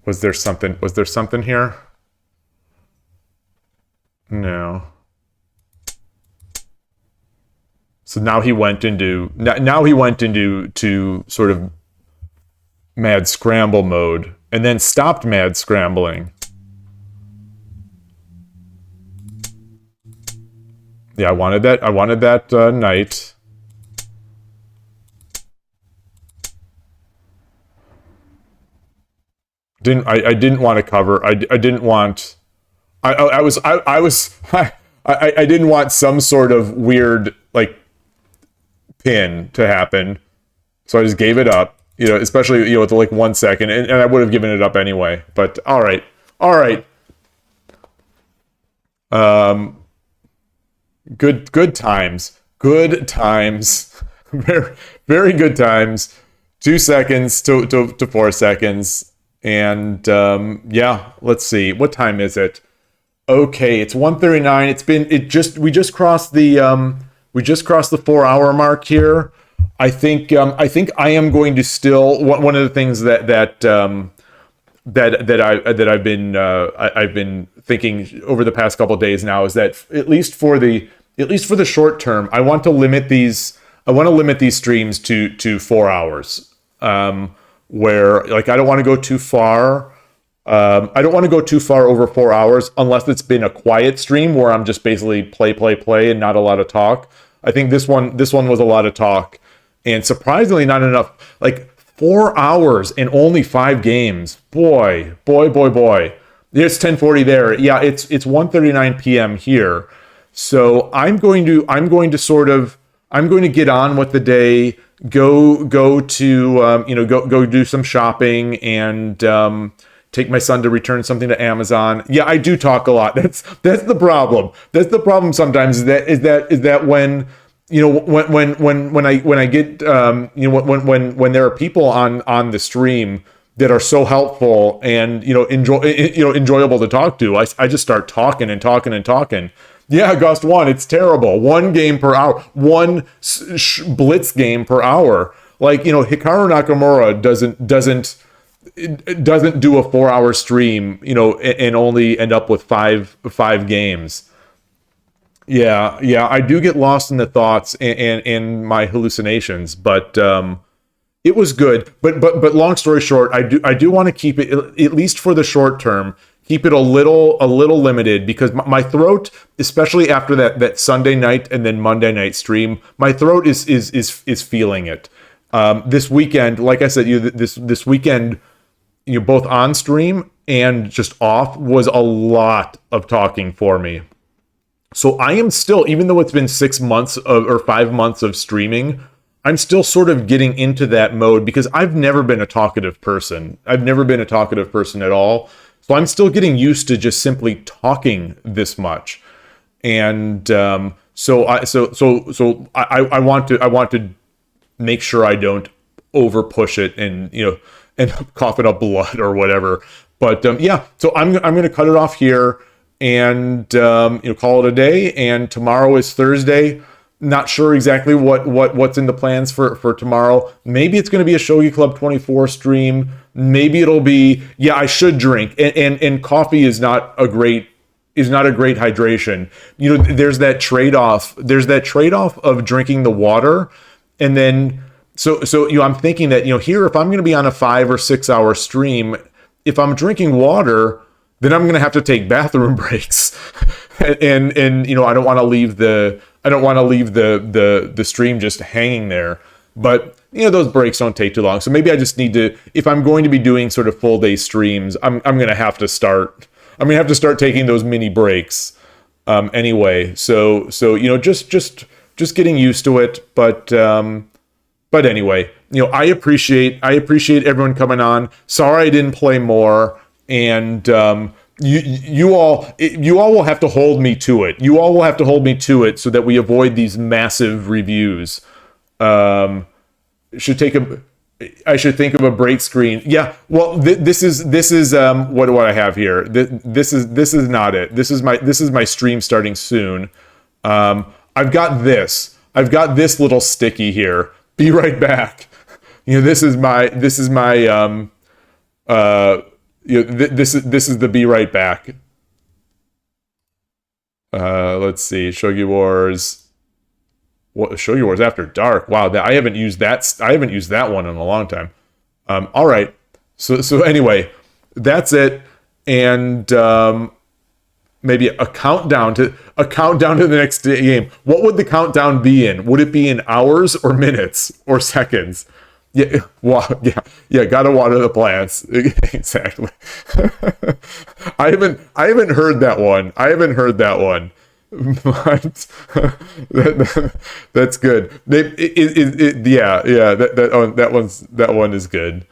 Was there something here? No. So now he went into to sort of mad scramble mode and then stopped mad scrambling. Yeah, I wanted that knight. I didn't want to cover. I didn't want. I didn't want some sort of weird like pin to happen, so I just gave it up. Especially with like 1 second, and I would have given it up anyway. But all right. Good times. Good times. Very very good times. 2 seconds to 4 seconds. And yeah, let's see. What time is it? Okay, it's 1:39. We just crossed the 4-hour mark here. I think I am going to still one of the things that I've been thinking over the past couple of days now is that at least for the short term, I want to limit these streams to 4 hours. Where like I don't want to go too far. I don't want to go too far over 4 hours unless it's been a quiet stream where I'm just basically play and not a lot of talk. I think this one was a lot of talk and surprisingly not enough. Like 4 hours and only 5 games. Boy. There's 10:40 there. Yeah, it's 1:39 p.m. here. So I'm going to get on with the day. Go to go do some shopping and take my son to return something to Amazon. Yeah, I do talk a lot. That's the problem. That's the problem sometimes is that when when I get when there are people on the stream that are so helpful and enjoyable to talk to, I just start talking and talking and talking. Yeah, Gust 1, it's terrible. 1 game per hour, 1 blitz game per hour. Like, Hikaru Nakamura doesn't do a 4-hour stream, and only end up with five games. Yeah, I do get lost in the thoughts and my hallucinations, but it was good. But long story short, I do want to keep it, at least for the short term, keep it a little limited, because my throat, especially after that Sunday night and then Monday night stream, my throat is feeling it. This weekend, like I said, this weekend, both on stream and just off, was a lot of talking for me. So I am still, even though it's been 6 months or 5 months of streaming, I'm still sort of getting into that mode, because I've never been a talkative person. I've never been a talkative person at all. So I'm still getting used to just simply talking this much. And so I want to make sure I don't over push it and end up coughing up blood or whatever. But so I'm going to cut it off here and call it a day. And tomorrow is Thursday. Not sure exactly what's in the plans for tomorrow. Maybe it's going to be a Shogi Club 24 stream. Maybe it'll be, I should drink, and coffee is not a great hydration. There's that trade-off. There's that trade-off of drinking the water, and then so I'm thinking that here, if I'm going to be on a 5 or 6 hour stream, if I'm drinking water, then I'm going to have to take bathroom breaks, and I don't want to leave the stream just hanging there. But those breaks don't take too long. So maybe I just need to, if I'm going to be doing sort of full day streams, I'm going to have to start taking those mini breaks anyway. So just getting used to it. But anyway, I appreciate everyone coming on. Sorry I didn't play more, and you all will have to hold me to it. You all will have to hold me to it so that we avoid these massive reviews. I should think of a break screen. Yeah. Well, this is what do I have here? This is not it. This is my stream starting soon. I've got this little sticky here. Be right back. This is the be right back. Let's see. Shogi Wars. What, Shogi Wars After Dark. Wow, I haven't used that one in a long time. All right. So anyway, that's it. And maybe a countdown to the next game. What would the countdown be in? Would it be in hours or minutes or seconds? Yeah, gotta water the plants. Exactly. I haven't heard that one. But that's good. That one is good.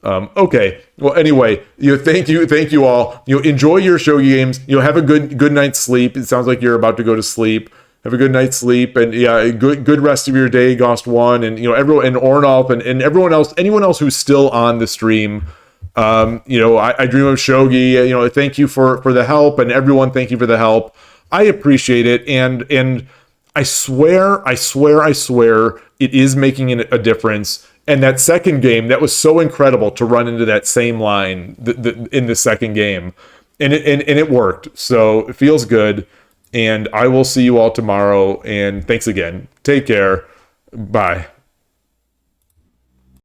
Okay. Well, anyway, thank you all. Enjoy your shogi games. Have a good night's sleep. It sounds like you're about to go to sleep. Have a good night's sleep, and good rest of your day, Ghost One, and everyone, and Ornolf, and everyone else, anyone else who's still on the stream. I dream of shogi. Thank you for the help, and everyone, thank you for the help. I appreciate it, and I swear, it is making a difference. And that second game, that was so incredible to run into that same line in the second game, and it worked. So it feels good, and I will see you all tomorrow. And thanks again. Take care. Bye.